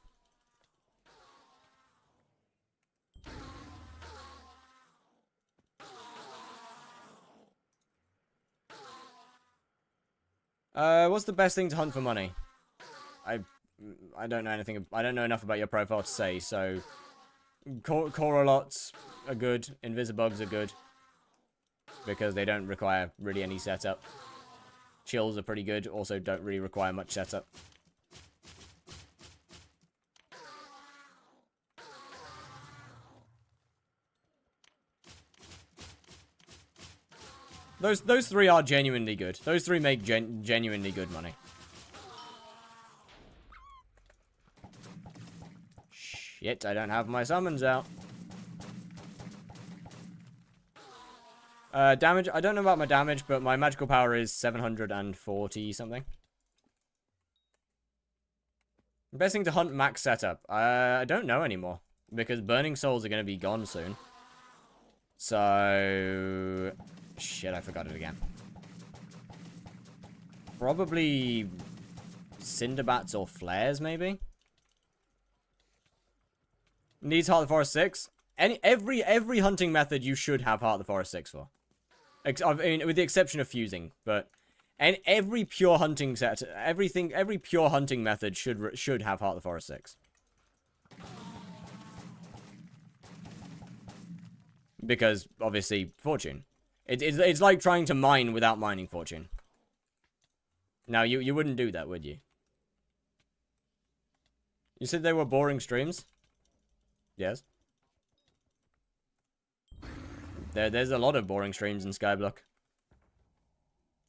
What's the best thing to hunt for money? I don't know anything. I don't know enough about your profile to say, so... Coralots are good. Invisibugs are good. Because they don't require really any setup. Chills are pretty good. Also don't really require much setup. Those 3 are genuinely good. Those 3 make genuinely good money. Shit, I don't have my summons out. Damage, I don't know about my damage, but my magical power is 740 something. Best thing to hunt max setup. I don't know anymore. Because Burning Souls are going to be gone soon. So... Shit, I forgot it again. Probably... Cinderbats or Flares, maybe? Needs Heart of the Forest 6. Every hunting method you should have Heart of the Forest 6 for. I mean, with the exception of fusing, but every pure hunting set, every pure hunting method should have Heart of the Forest 6. Because obviously, fortune. It's like trying to mine without mining fortune. Now you wouldn't do that, would you? You said they were boring streams? Yes. There's a lot of boring streams in skyblock.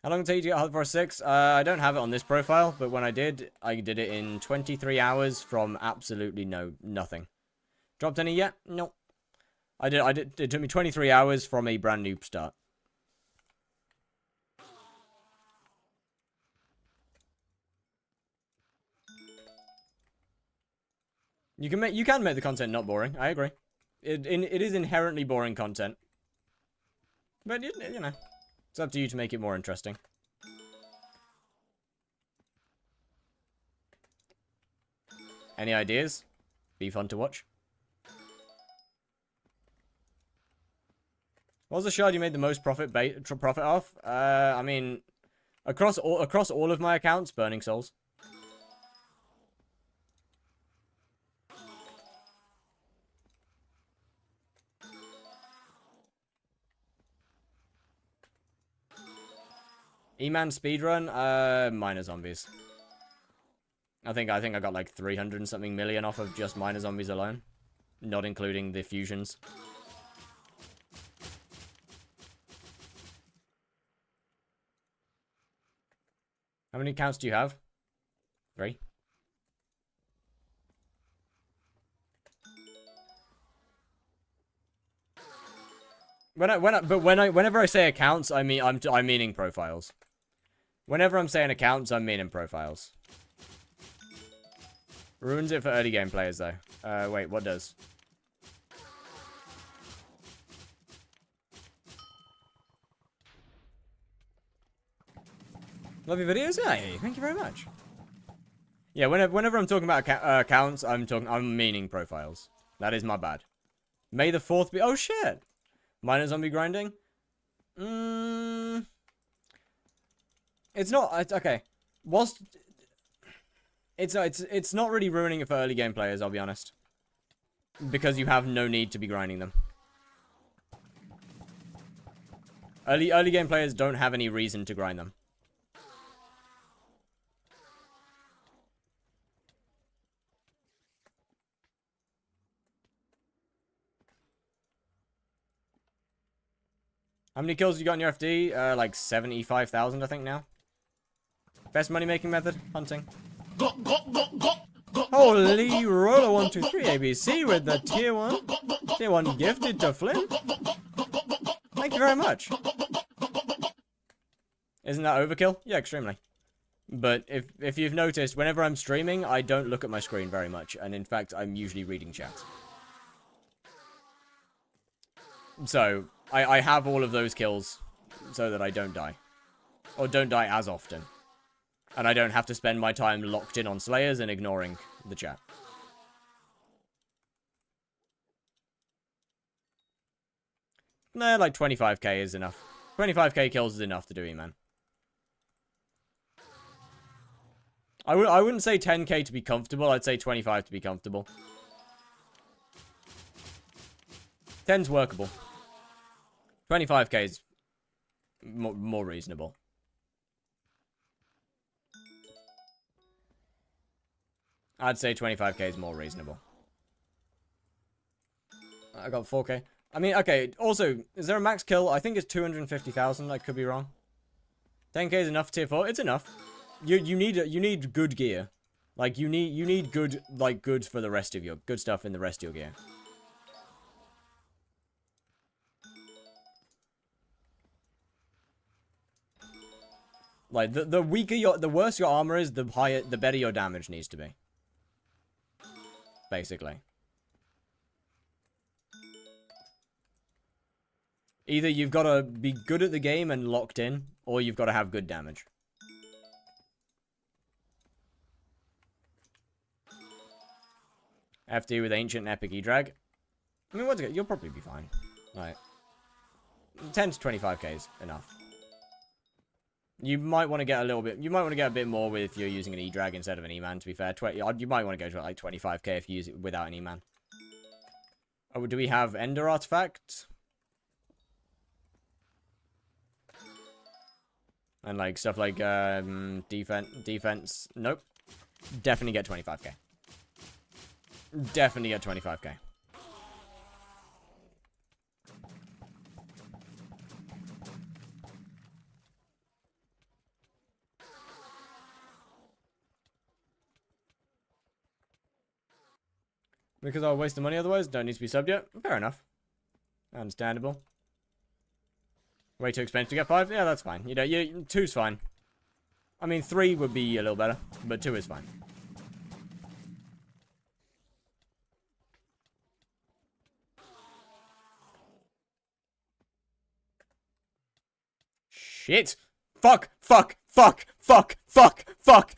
How long did it take you to get Heart for a 6? I don't have it on this profile, but when I did it in 23 hours from absolutely nothing. Dropped any yet? Nope. It took me 23 hours from a brand new start. You can make the content not boring. I agree. It is inherently boring content. But, you know, it's up to you to make it more interesting. Any ideas? Be fun to watch. What was the shard you made the most profit off? I mean, across all of my accounts, Burning Souls. E-Man speedrun, minor zombies. I think I got like 300 and something million off of just minor zombies alone. Not including the fusions. How many accounts do you have? 3. Whenever I say accounts, I mean I'm meaning profiles. Whenever I'm saying accounts, I'm meaning profiles. Ruins it for early game players though. Wait, what does? Love your videos? Hey, thank you very much. Yeah, whenever I'm talking about accounts, I'm meaning profiles. That is my bad. May the 4th be. Oh shit! Minor zombie grinding. It's not. Okay. Whilst it's not really ruining it for early game players. I'll be honest, because you have no need to be grinding them. Early game players don't have any reason to grind them. How many kills you got in your FD? Like 75,000, I think now. Best money-making method? Hunting. Holy roller 123 ABC with the tier 1 gifted to Flynn. Thank you very much. Isn't that overkill? Yeah, extremely. But if you've noticed, whenever I'm streaming, I don't look at my screen very much, and in fact, I'm usually reading chat. So I have all of those kills so that I don't die. Or don't die as often. And I don't have to spend my time locked in on Slayers and ignoring the chat. Nah, like 25k is enough. 25k kills is enough to do it, man. I wouldn't say 10k to be comfortable, I'd say 25 to be comfortable. 10's workable. 25k is more reasonable. I'd say 25k is more reasonable. I got 4k. I mean, okay, also, is there a max kill? I think it's 250,000, I could be wrong. 10k is enough tier 4, it's enough. You need good gear. Like, you need good, like, goods for the rest of your, good stuff in the rest of your gear. Like, the weaker the worse your armor is, the better your damage needs to be. Basically. Either you've got to be good at the game and locked in, or you've got to have good damage. FD with Ancient and Epic E-Drag. I mean, what's good? You'll probably be fine. Like, 10 to 25k is enough. You might want to get a little bit. You might want to get a bit more if you're using an E-Drag instead of an E-Man, to be fair. You might want to go to like 25k if you use it without an E-Man. Oh, do we have Ender Artifact? And like stuff like defense. Nope. Definitely get 25k. Definitely get 25k. Because I'll waste the money otherwise. Don't need to be subbed yet. Fair enough. Understandable. Way too expensive to get 5? Yeah, that's fine. You know, 2's fine. I mean, 3 would be a little better, but 2 is fine. Shit! Fuck! Fuck! Fuck! Fuck! Fuck! Fuck!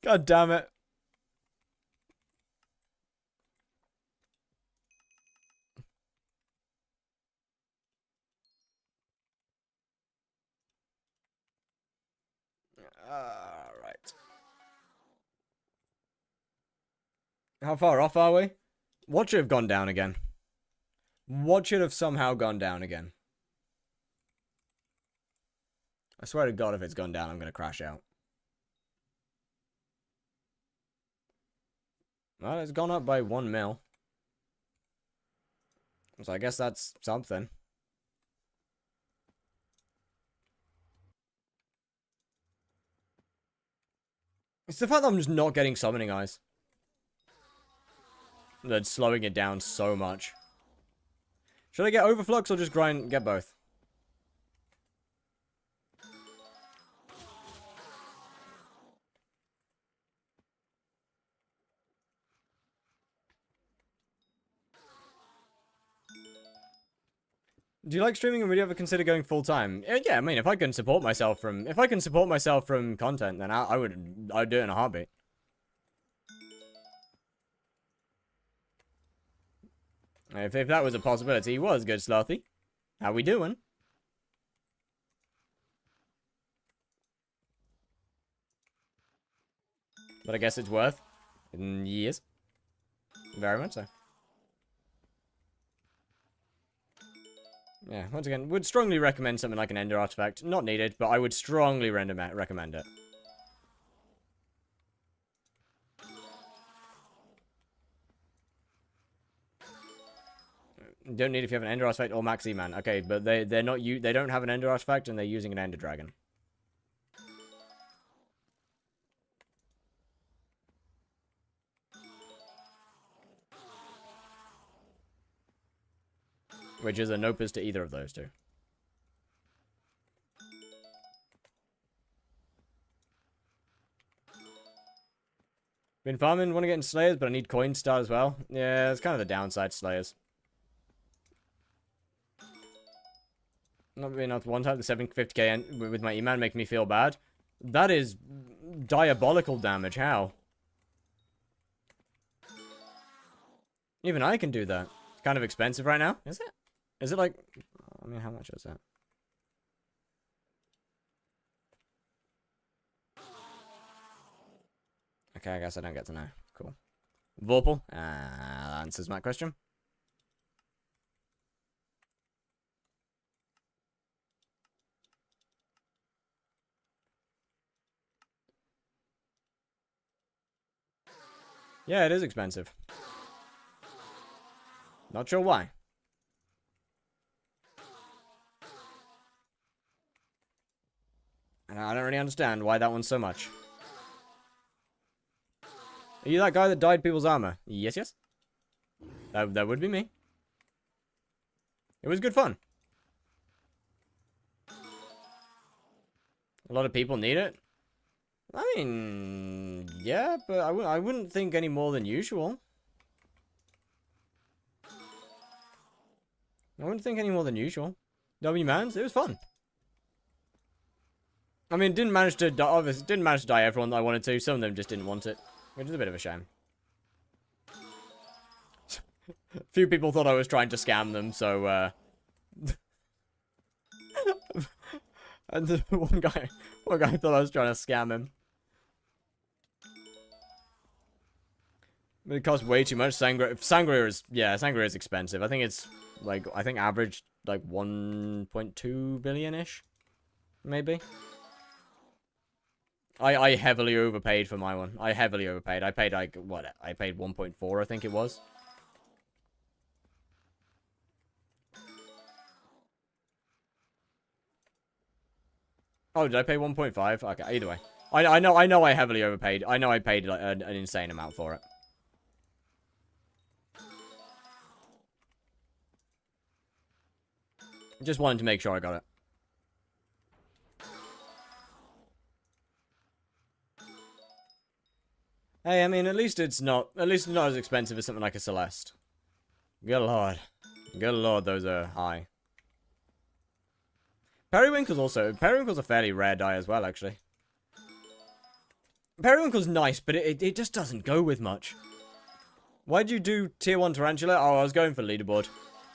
God damn it. Alright. How far off are we? What should have gone down again? What should have somehow gone down again? I swear to God, if it's gone down, I'm going to crash out. Well, it's gone up by 1 mil. So I guess that's something. It's the fact that I'm just not getting summoning eyes. That's slowing it down so much. Should I get overflux or just get both? Do you like streaming and would you ever consider going full time? Yeah, I mean, if I can support myself from content, then I'd do it in a heartbeat. If that was a possibility, he was good, Slothy. How we doing? But I guess it's worth. Yes. Very much so. Yeah, once again, would strongly recommend something like an Ender Artifact. Not needed, but I would strongly recommend it. Don't need if you have an Ender Artifact or Max E-Man. Okay, but they don't have an Ender Artifact and they're using an Ender Dragon. Which is a nopus to either of those two. Been farming, want to get in Slayers, but I need coin to start as well. Yeah, it's kind of the downside to Slayers. Not being able to one-tap the 750k with my E-Man make me feel bad. That is diabolical damage. How? Even I can do that. It's kind of expensive right now. Is it? Is it like... I mean, how much is that? Okay, I guess I don't get to know. Cool. Vorpal? That answers my question. Yeah, it is expensive. Not sure why. And I don't really understand why that one's so much. Are you that guy that dyed people's armor? Yes, yes. That would be me. It was good fun. A lot of people need it. I mean, yeah, but I wouldn't think any more than usual. I wouldn't think any more than usual. W-Mans, it was fun. I mean, didn't manage to die everyone that I wanted to. Some of them just didn't want it, which is a bit of a shame. A few people thought I was trying to scam them, so and one guy thought I was trying to scam him. It costs way too much. Sangria is expensive. I think it's like average like 1.2 billion-ish, maybe. I heavily overpaid for my one. I heavily overpaid. I paid like what? I paid 1.4, I think it was. Oh, did I pay 1.5? Okay, either way. I know I heavily overpaid. I know I paid like an insane amount for it. Just wanted to make sure I got it. Hey, I mean, at least it's not as expensive as something like a Celeste. Good lord. Good lord, those are high. Periwinkle's a fairly rare die as well, actually. Periwinkle's nice, but it just doesn't go with much. Why'd you do tier 1 Tarantula? Oh, I was going for leaderboard.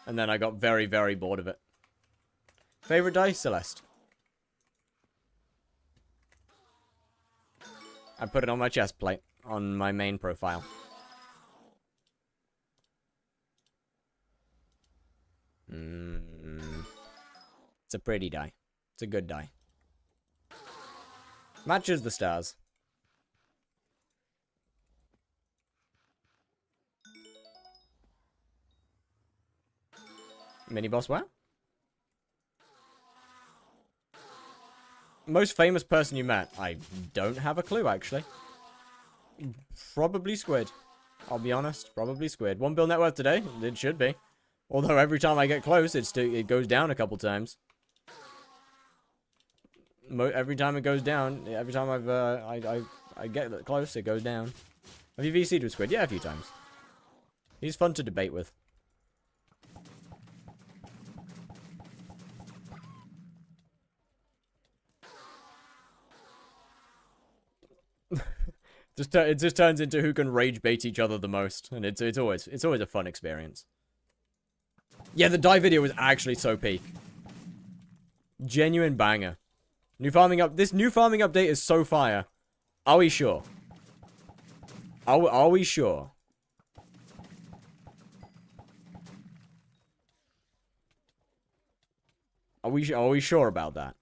And then I got very, very bored of it. Favorite die? Celeste. I put it on my chest plate. On my main profile. It's a pretty die. It's a good die. Matches the stars. Mini boss where? Most famous person you met? I don't have a clue, actually. Probably Squid. I'll be honest. Probably Squid. 1 bill net worth today? It should be. Although every time I get close, it goes down a couple times. Every time it goes down, every time I get close, it goes down. Have you VC'd with Squid? Yeah, a few times. He's fun to debate with. It just turns into who can rage bait each other the most, and it's always a fun experience. Yeah, the die video was actually so peak. Genuine banger. This new farming update is so fire. Are we sure? Are we sure? Are we sure about that?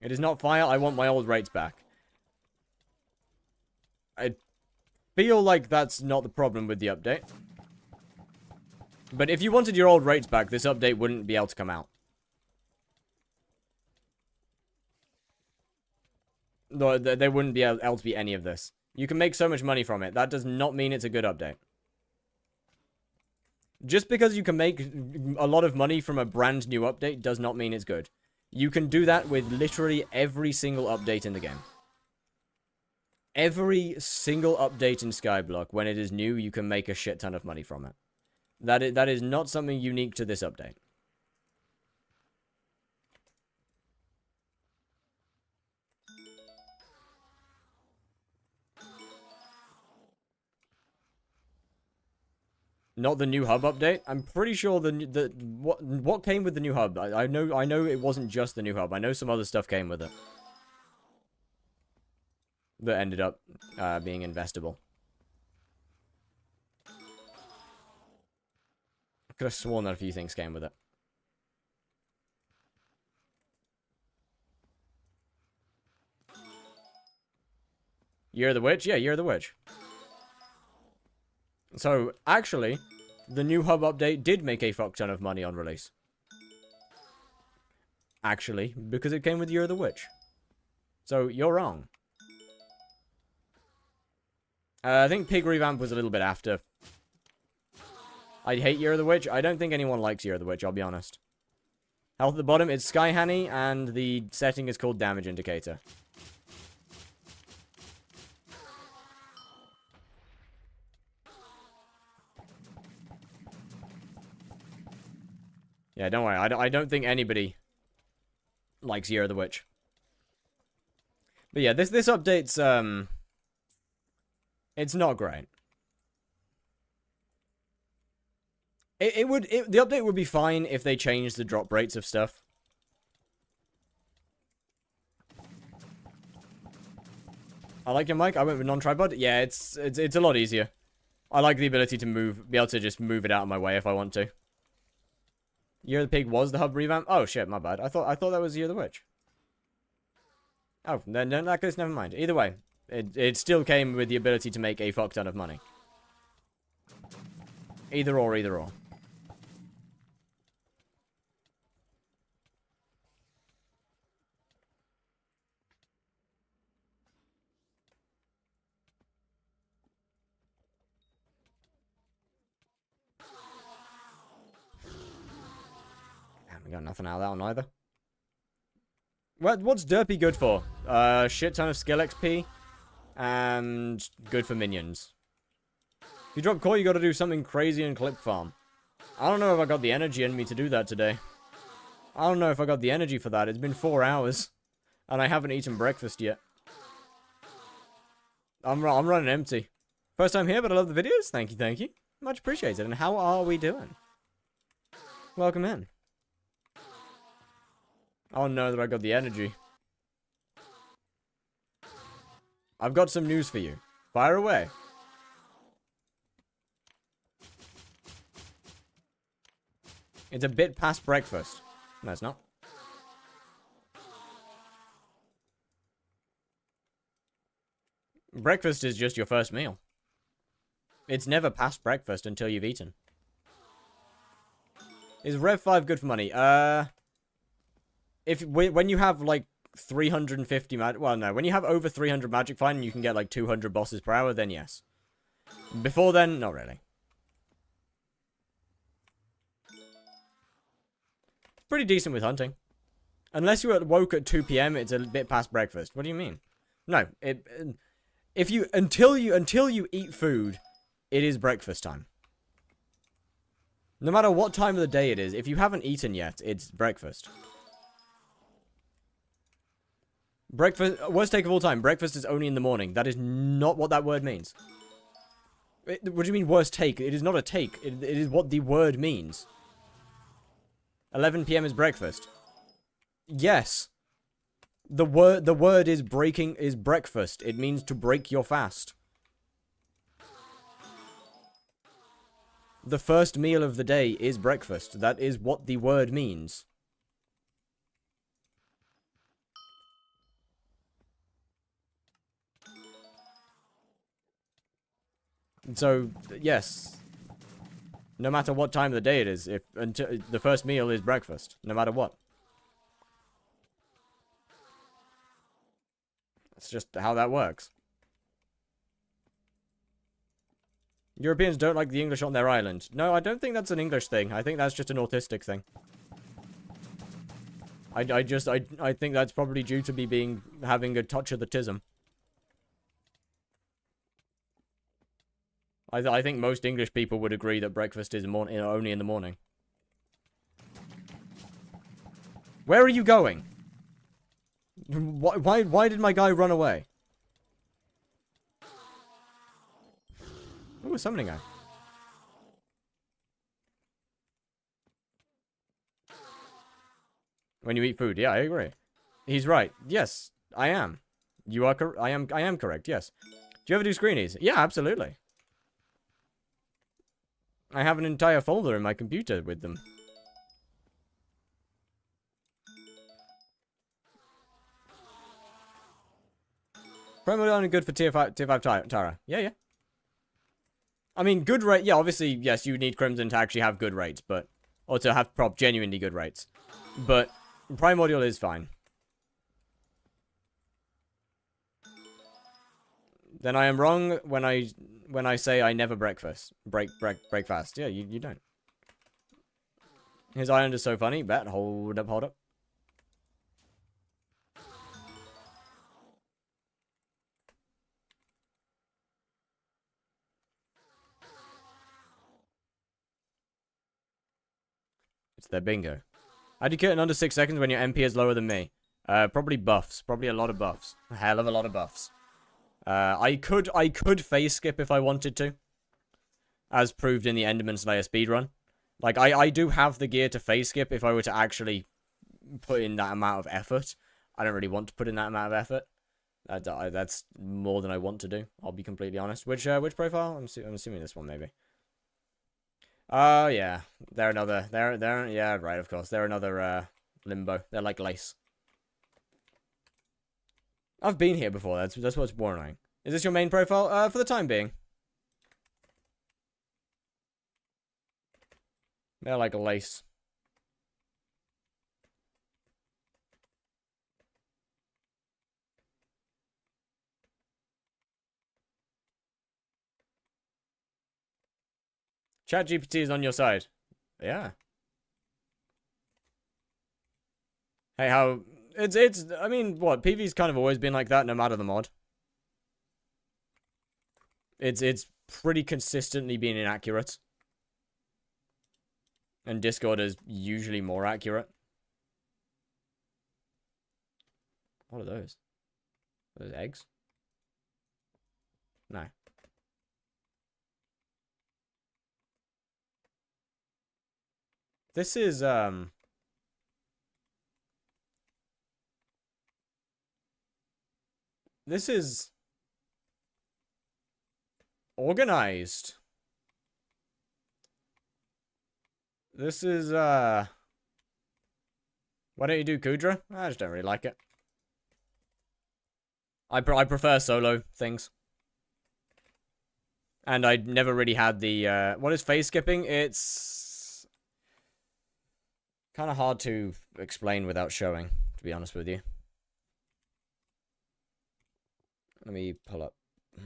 It is not fire. I want my old rates back. I feel like that's not the problem with the update. But if you wanted your old rates back, this update wouldn't be able to come out. No, there wouldn't be able to be any of this. You can make so much money from it. That does not mean it's a good update. Just because you can make a lot of money from a brand new update does not mean it's good. You can do that with literally every single update in the game. Every single update in Skyblock, when it is new, you can make a shit ton of money from it. That is not something unique to this update. Not the new hub update. I'm pretty sure what came with the new hub. I know it wasn't just the new hub. I know some other stuff came with it that ended up being investable. I could have sworn that a few things came with it. Year of the Witch? Yeah, Year of the Witch. So, actually, the new hub update did make a fuck ton of money on release. Actually, because it came with Year of the Witch. So, you're wrong. I think Pig Revamp was a little bit after. I hate Year of the Witch. I don't think anyone likes Year of the Witch, I'll be honest. Health at the bottom, it's Sky Honey, and the setting is called Damage Indicator. Yeah, don't worry. I don't think anybody likes Year of the Witch. But yeah, this update's, it's not great. The update would be fine if they changed the drop rates of stuff. I like your mic. I went with non-tripod. Yeah, it's a lot easier. I like the ability to be able to just move it out of my way if I want to. Year of the Pig was the hub revamp? Oh shit, my bad. I thought that was Year of the Witch. Oh, then in that case, never mind. Either way, it still came with the ability to make a fuck ton of money. Either or, either or. We got nothing out of that one either. What's Derpy good for? Shit ton of skill XP. And good for minions. If you drop core, you gotta do something crazy and clip farm. I don't know if I got the energy in me to do that today. I don't know if I got the energy for that. It's been 4 hours. And I haven't eaten breakfast yet. I'm running empty. First time here, but I love the videos. Thank you, thank you. Much appreciated. And how are we doing? Welcome in. Oh no, that I got the energy. I've got some news for you. Fire away. It's a bit past breakfast. No, it's not. Breakfast is just your first meal. It's never past breakfast until you've eaten. Is Rev 5 good for money? When you have like 350 well, no, when you have over 300 magic find and you can get like 200 bosses per hour, then yes. Before then, not really. Pretty decent with hunting. Unless you woke at 2 p.m., it's a bit past breakfast. What do you mean? No, until you eat food, it is breakfast time. No matter what time of the day it is, if you haven't eaten yet, it's breakfast. Breakfast, worst take of all time, breakfast is only in the morning. That is not what that word means. What do you mean worst take? It is not a take. It is what the word means. 11 p.m. is breakfast. Yes. The word is breakfast. It means to break your fast. The first meal of the day is breakfast. That is what the word means. So, yes. No matter what time of the day it is, until the first meal is breakfast, no matter what. That's just how that works. Europeans don't like the English on their island. No, I don't think that's an English thing. I think that's just an autistic thing. I think that's probably due to me having a touch of the tism. I think most English people would agree that breakfast is only in the morning. Where are you going? Why did my guy run away? Ooh, a summoning guy. When you eat food, yeah, I agree. He's right. Yes, I am. You are I am correct. Yes. Do you ever do screenies? Yeah, absolutely. I have an entire folder in my computer with them. Promo only good for tier 5 Tara. Yeah. I mean, good rate. Yeah, obviously, yes, you need Crimson to actually have good rates, but or to have genuinely good rates. But Primordial is fine. Then I am wrong when I say I never break fast. Yeah, you don't. His island is so funny. Bet. Hold up. It's their bingo. How do you kill it in under 6 seconds when your MP is lower than me? Probably buffs. Probably a lot of buffs. A hell of a lot of buffs. I could phase skip if I wanted to. As proved in the Enderman Slayer speedrun. Like, I do have the gear to phase skip if I were to actually put in that amount of effort. I don't really want to put in that amount of effort. That's more than I want to do. I'll be completely honest. Which profile? I'm assuming this one, maybe. Oh, yeah. They're another... They're... Yeah, right, of course. They're another, limbo. They're like lace. I've been here before. That's what's more annoying. Is this your main profile? For the time being. They're like a lace. ChatGPT is on your side. Yeah. Hey, how... It's... I mean, what? Pv's kind of always been like that, no matter the mod. It's pretty consistently been inaccurate. And Discord is usually more accurate. What are those? Are those eggs? No. This is, This is... organized. This is, why don't you do Kudra? I just don't really like it. I prefer solo things. And I never really had the, what is phase skipping? It's kind of hard to explain without showing, to be honest with you. Let me pull up. It's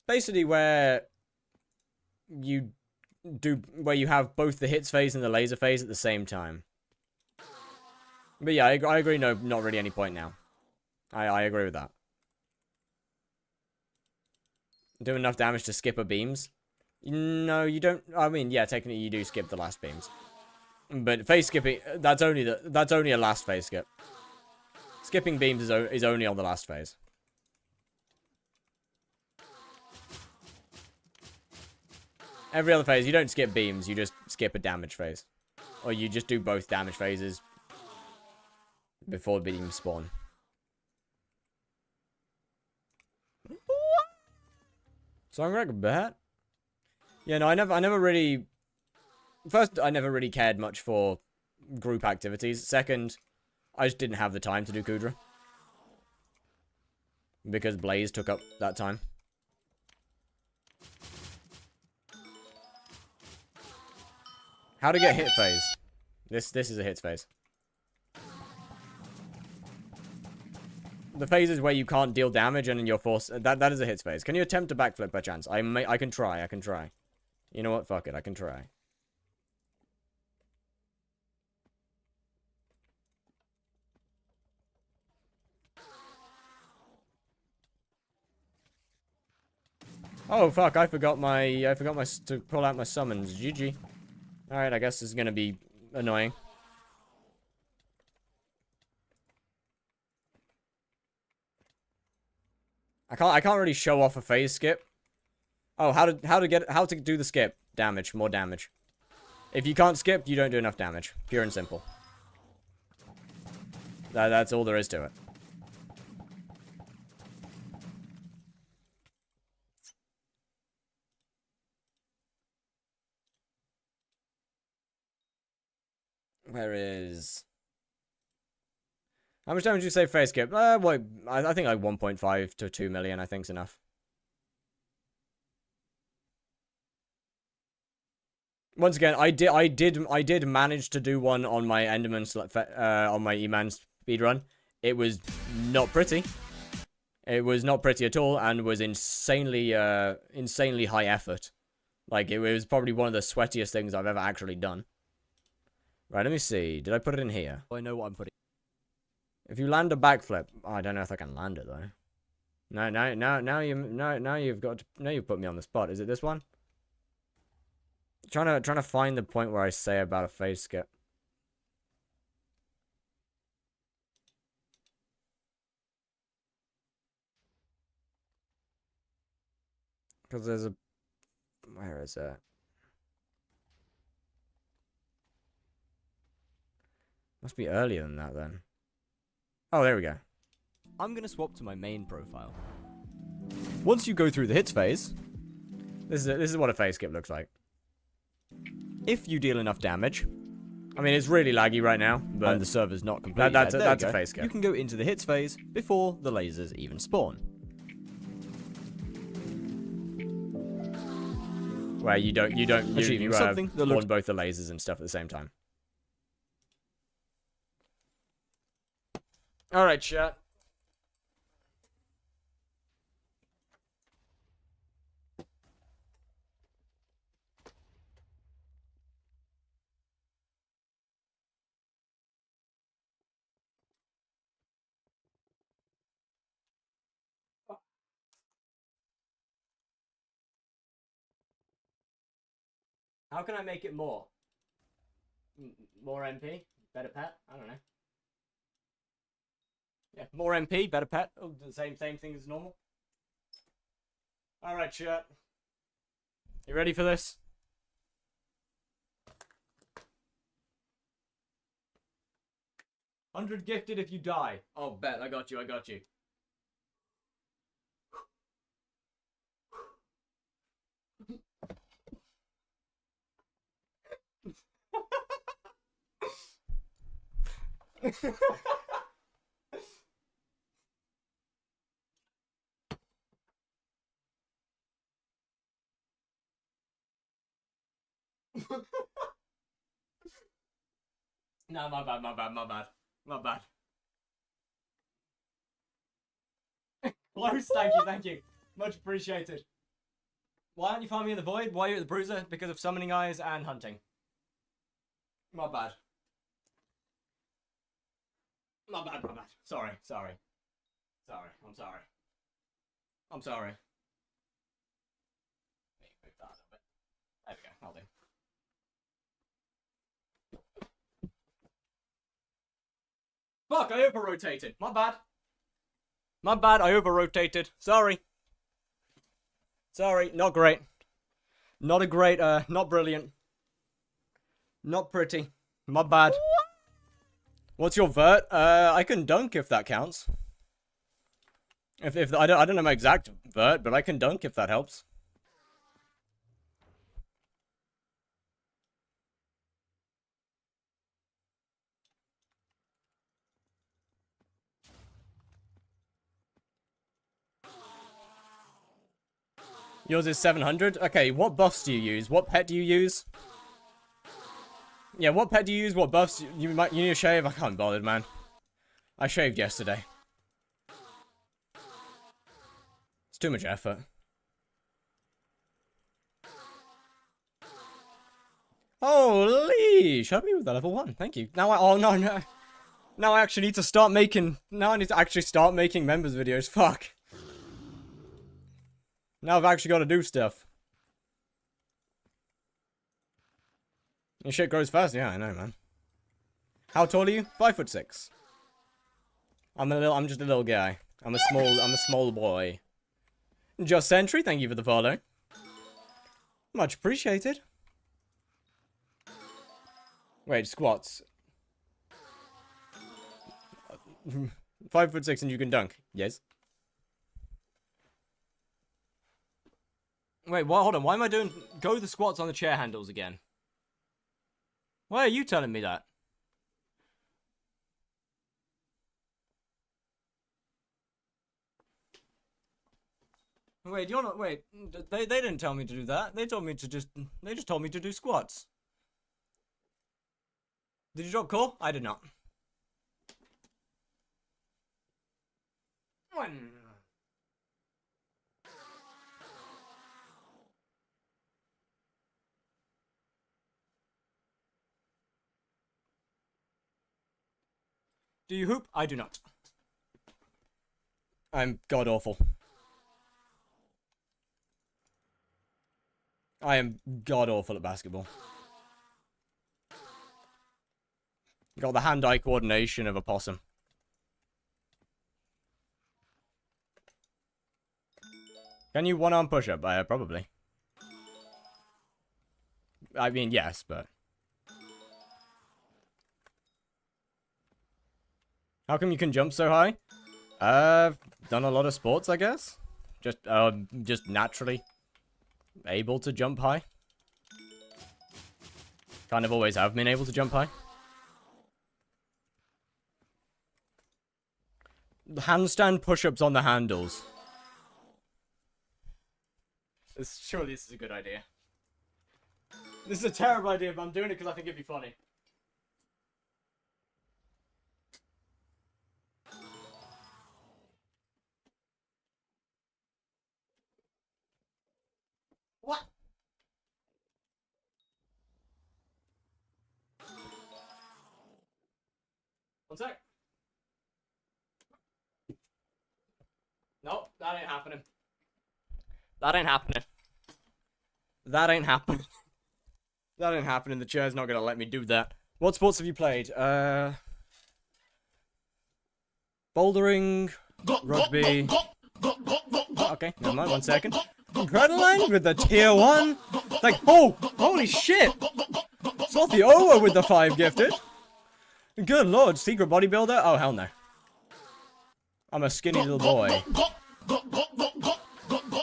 basically where you have both the hits phase and the laser phase at the same time. But yeah, I agree, no, not really any point now. I agree with that. Do enough damage to skip a beams? No, you don't. I mean, yeah, technically you do skip the last beams. But phase skipping, that's only a last phase skip. Skipping beams is only on the last phase. Every other phase, you don't skip beams, you just skip a damage phase. Or you just do both damage phases before beams spawn. Song like a bat? Yeah, no, I never really... First, I never really cared much for group activities. Second, I just didn't have the time to do Kudra. Because Blaze took up that time. How to get hit phase. This is a hits phase. The phase is where you can't deal damage and then you're forced... That is a hits phase. Can you attempt a backflip by chance? I can try. You know what? Fuck it. I can try. Oh fuck! I forgot to pull out my summons. GG. All right, I guess this is gonna be annoying. I can't really show off a phase skip. Oh, how to do the skip? Damage, more damage. If you can't skip, you don't do enough damage. Pure and simple. That's all there is to it. Where is... How much damage did you say phase skip? Well, I think like 1.5 to 2 million, I think is enough. Once again, I did manage to do one on my Enderman on my E-Man speedrun. It was not pretty. It was not pretty at all, and was insanely high effort. Like, it was probably one of the sweatiest things I've ever actually done. Right, let me see. Did I put it in here? Oh, I know what I'm putting. If you land a backflip, oh, I don't know if I can land it though. Now you've put me on the spot. Is it this one? Trying to find the point where I say about a phase skip. Because there's a... Where is it? Must be earlier than that then. Oh, there we go. I'm going to swap to my main profile. Once you go through the hits phase, this is what a phase skip looks like. If you deal enough damage, I mean, it's really laggy right now, but and the server's not complete. That's a phase skip. You can go into the hits phase before the lasers even spawn. Where you achieve something that spawn both the lasers and stuff at the same time. Alright, chat. How can I make it more? More MP? Better pet? I don't know. Yeah, more MP, better pet. Oh, the same thing as normal. Alright, chat. You ready for this? $100 gifted if you die. Oh, bet. I got you. No, my bad. Close, thank you. Much appreciated. Why aren't you farming in the void? Why are you at the bruiser? Because of summoning eyes and hunting. My bad. My bad. Sorry. I'm sorry. Move that a little bit. There we go, I'll do. Fuck, I over-rotated. My bad, I over-rotated. Sorry, not great. Not a great, not brilliant. Not pretty. My bad. What's your vert? I can dunk if that counts. If I don't know my exact vert, but I can dunk if that helps. Yours is 700? Okay, what buffs do you use? What pet do you use? Yeah, what pet do you use? What buffs? You need to shave? I can't bother, man. I shaved yesterday. It's too much effort. Holy! Help me with the level 1. Thank you. Now oh no. Now I actually need to start making... Now I need to actually start making members videos. Fuck. Now I've actually got to do stuff. Your shit grows fast. Yeah, I know, man. How tall are you? 5'6". I'm just a little guy. I'm a small boy. Just Sentry, thank you for the follow. Much appreciated. Wait, squats. 5'6" and you can dunk. Yes. Wait, what? Hold on. Why am I doing... Go the squats on the chair handles again. Why are you telling me that? Wait, you're not... Wait. They didn't tell me to do that. They told me to just... They just told me to do squats. Did you drop core? I did not. Do you hoop? I do not. I'm god-awful. I am god-awful at basketball. Got the hand-eye coordination of a possum. Can you one-arm push-up? Probably. I mean, yes, but... How come you can jump so high? Done a lot of sports, I guess. Just naturally able to jump high. Kind of always have been able to jump high. Handstand push-ups on the handles. Surely this is a good idea. This is a terrible idea, but I'm doing it because I think it'd be funny. What? One sec. Nope, that ain't happening. That ain't happening. That ain't happening. That ain't happening. The chair's not gonna let me do that. What sports have you played? Bouldering, rugby. Okay, never mind. 1 second. Credline with the tier 1. Like, oh, holy shit. Slothy Owa with the 5 gifted. Good lord, secret bodybuilder? Oh, hell no. I'm a skinny little boy.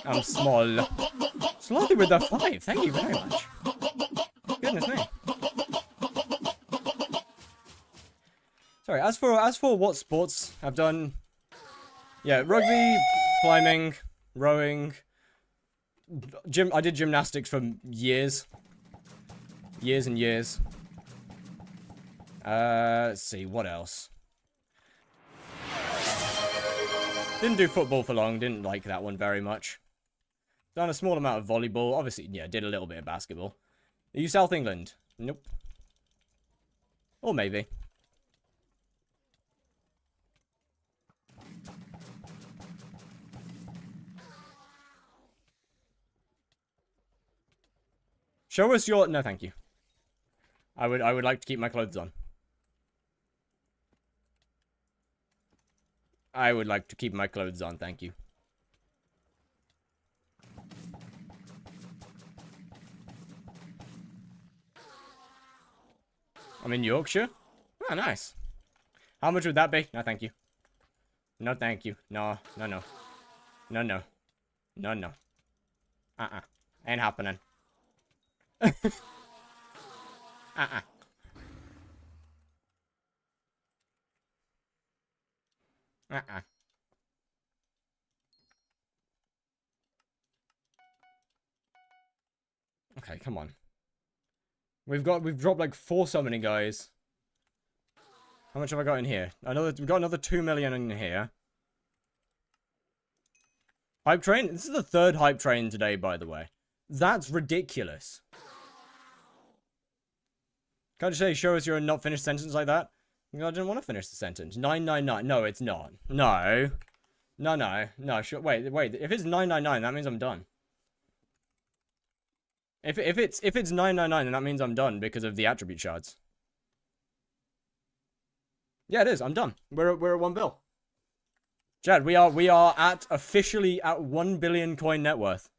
I'm small. Slothy with the 5. Thank you very much. Goodness me. Sorry, as for what sports I've done, yeah, rugby, climbing, rowing, I did gymnastics for years. Years and years. Let's see, what else? Didn't do football for long, didn't like that one very much. Done a small amount of volleyball, obviously, yeah, did a little bit of basketball. Are you South England? Nope. Or maybe. Show us your... No, thank you. I would like to keep my clothes on. I would like to keep my clothes on, thank you. I'm in Yorkshire? Oh, nice. How much would that be? No, thank you. No, thank you. No, no, no. No, no. No, no. Ain't happening. Okay, come on. We've dropped like 4 summoning guys. How much have I got in here? We've got another 2 million in here. Hype train? This is the 3rd hype train today, by the way. That's ridiculous. Can't you say, show us your not finished sentence like that? I didn't want to finish the sentence. 999. No, it's not. No. No, no. No, sure. Wait. If it's 999, that means I'm done. If it's 999, then that means I'm done because of the attribute shards. Yeah, it is. I'm done. We're at 1 bill. Chad, we are officially at 1 billion coin net worth.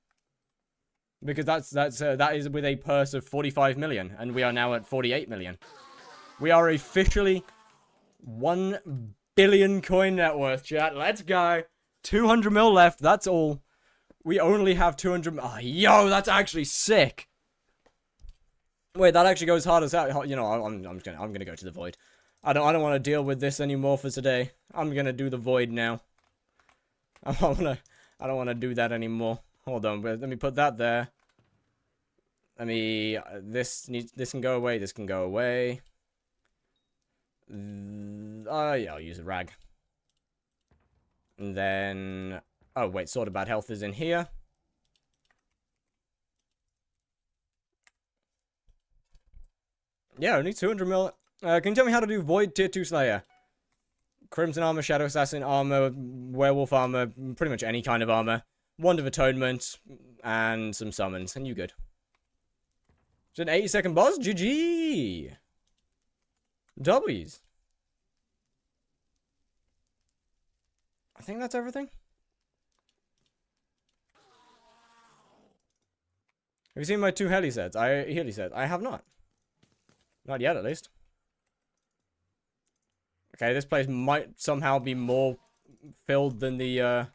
Because that is with a purse of 45 million, and we are now at 48 million. We are officially 1 billion coin net worth, chat. Let's go. 200 mil left. That's all. We only have 200. Oh, yo, that's actually sick. Wait, that actually goes hard as that. You know, I'm gonna go to the void. I don't want to deal with this anymore for today. I'm gonna do the void now. I don't want to do that anymore. Hold on, let me put that there. Let me, this can go away, this can go away. Yeah, I'll use a rag. And then, oh wait, Sword of Bad Health is in here. Yeah, only 200 mil. Can you tell me how to do Void Tier 2 Slayer? Crimson Armor, Shadow Assassin Armor, Werewolf Armor, pretty much any kind of armor. Wand of Atonement, and some summons, and you good. It's an 80-second boss? GG! W's. I think that's everything. Have you seen my 2 heli sets? Heli sets. I have not. Not yet, at least. Okay, this place might somehow be more filled than the,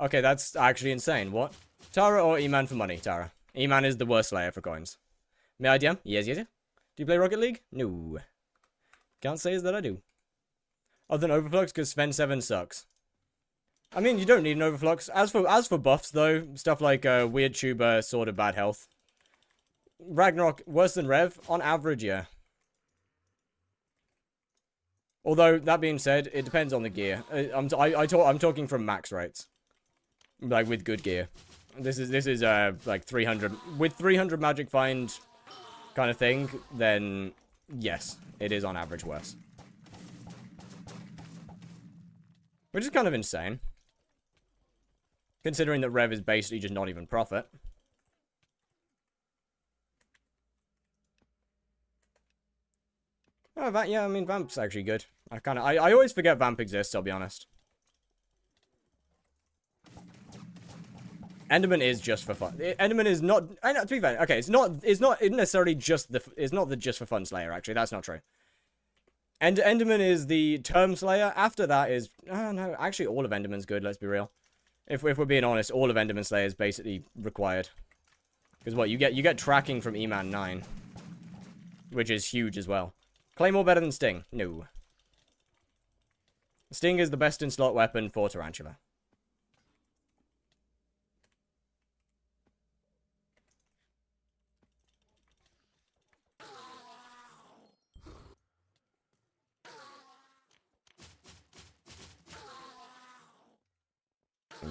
Okay, that's actually insane. What? Tara or E-Man for money? Tara. E-Man is the worst slayer for coins. May I DM? Yes. Do you play Rocket League? No. Can't say that I do. Other than Overflux, because Sven 7 sucks. I mean, you don't need an Overflux. As for buffs, though, stuff like Weird Tuber, Sword of Bad Health. Ragnarok, worse than Rev? On average, yeah. Although, that being said, it depends on the gear. I'm talking from max rates. Like, with good gear. This is like 300... With 300 Magic Find kind of thing, then, yes, it is on average worse. Which is kind of insane. Considering that Rev is basically just not even profit. Oh, yeah, I mean, Vamp's actually good. I always forget Vamp exists, I'll be honest. Enderman is just for fun. Enderman is not. To be fair, okay, it's not necessarily just it's not the just for fun Slayer. Actually, that's not true. And Enderman is the term Slayer. After that is no, actually all of Enderman's good. Let's be real. If we're being honest, all of Enderman Slayer is basically required. Because what you get tracking from E-Man 9, which is huge as well. Claymore better than Sting? No. Sting is the best in slot weapon for Tarantula.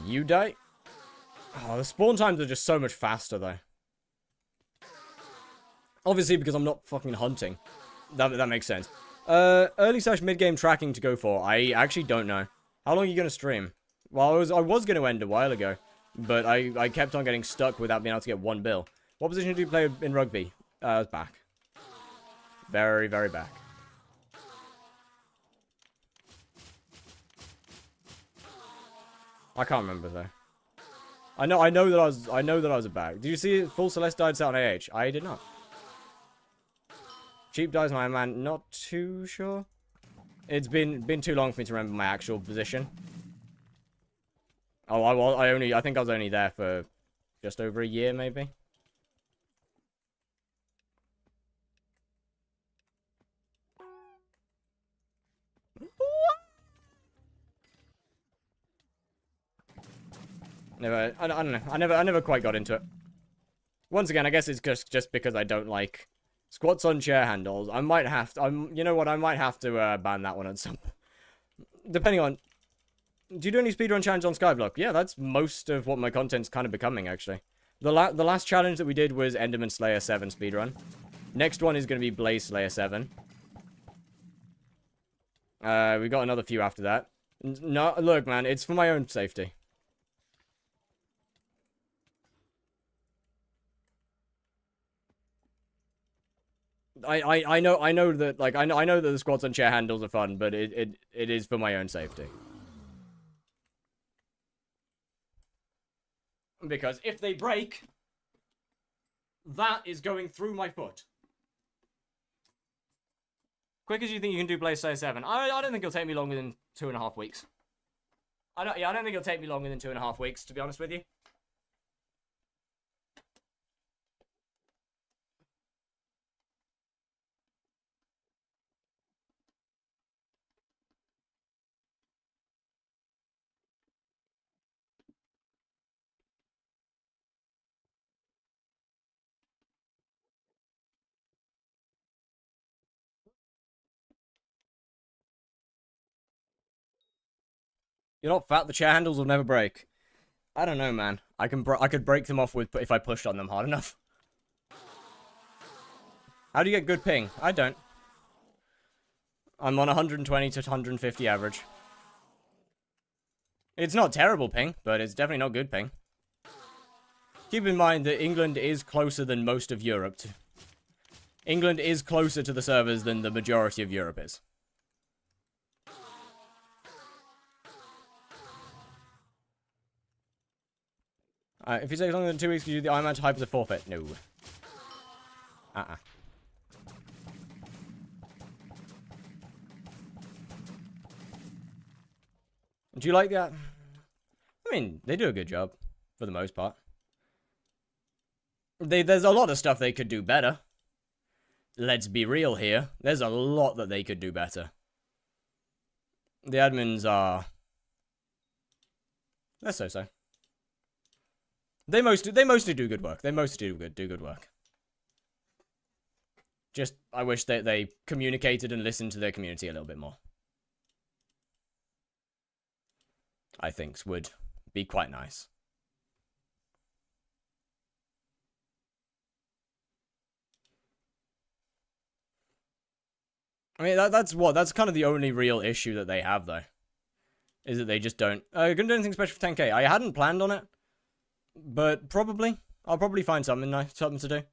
You die? Oh, the spawn times are just so much faster, though. Obviously, because I'm not fucking hunting. That makes sense. Early / mid-game tracking to go for. I actually don't know. How long are you going to stream? Well, I was going to end a while ago. But I kept on getting stuck without being able to get one bill. What position do you play in rugby? I was back. Very, very back. I can't remember though. I know that I was a back. Did you see Full Celeste died set on AH? I did not. Cheap dies on Iron Man, not too sure. It's been too long for me to remember my actual position. Oh, I think I was only there for just over a year, maybe. I don't know. I never quite got into it. Once again, I guess it's just because I don't like squats on chair handles. I might have to, you know what? I might have to ban that one at some. Depending on. Do you do any speedrun challenge on Skyblock? Yeah, that's most of what my content's kind of becoming, actually. The last challenge that we did was Enderman Slayer 7 speedrun. Next one is going to be Blaze Slayer 7. We got another few after that. No, look, man, it's for my own safety. I know that I know that the squats on chair handles are fun, but it is for my own safety. Because if they break, that is going through my foot. Quick as you think you can do Blaze Slayer 7. I don't think it'll take me longer than 2.5 weeks. I don't think it'll take me longer than 2.5 weeks, to be honest with you. You're not fat, the chair handles will never break. I don't know, man. I could break them off with if I pushed on them hard enough. How do you get good ping? I don't. I'm on 120 to 150 average. It's not terrible ping, but it's definitely not good ping. Keep in mind that England is closer than most of Europe. England is closer to the servers than the majority of Europe is. If you take longer than 2 weeks to do the Iron Man to hype as a forfeit. No. Do you like that? I mean, they do a good job, for the most part. There's a lot of stuff they could do better. Let's be real here. There's a lot that they could do better. The admins are... they're so-so. They mostly do good work. They mostly do good work. Just, I wish that they communicated and listened to their community a little bit more. I think would be quite nice. I mean, that's kind of the only real issue that they have, though. Is that they just don't... gonna do anything special for 10k? I hadn't planned on it. But probably. I'll probably find something nice, something to do.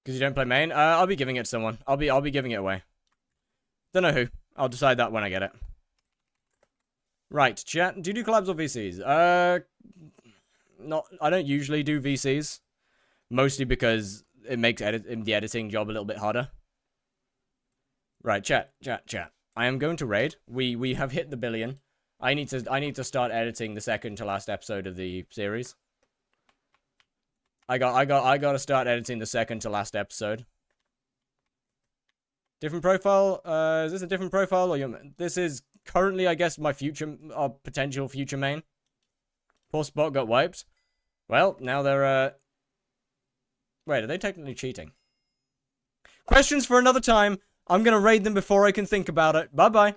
Because you don't play main? I'll be giving it to someone. I'll be giving it away. Don't know who. I'll decide that when I get it. Right, chat. Do you do collabs or VCs? I don't usually do VCs. Mostly because it makes the editing job a little bit harder. Right, chat. I am going to raid. We have hit the billion. I need to start editing the second to last episode of the series. I got to start editing the second to last episode. Different profile. Is this a different profile or your? This is currently, I guess, my future, potential future main. Poor Spot got wiped. Well, now they're Wait, are they technically cheating? Questions for another time. I'm gonna raid them before I can think about it. Bye bye.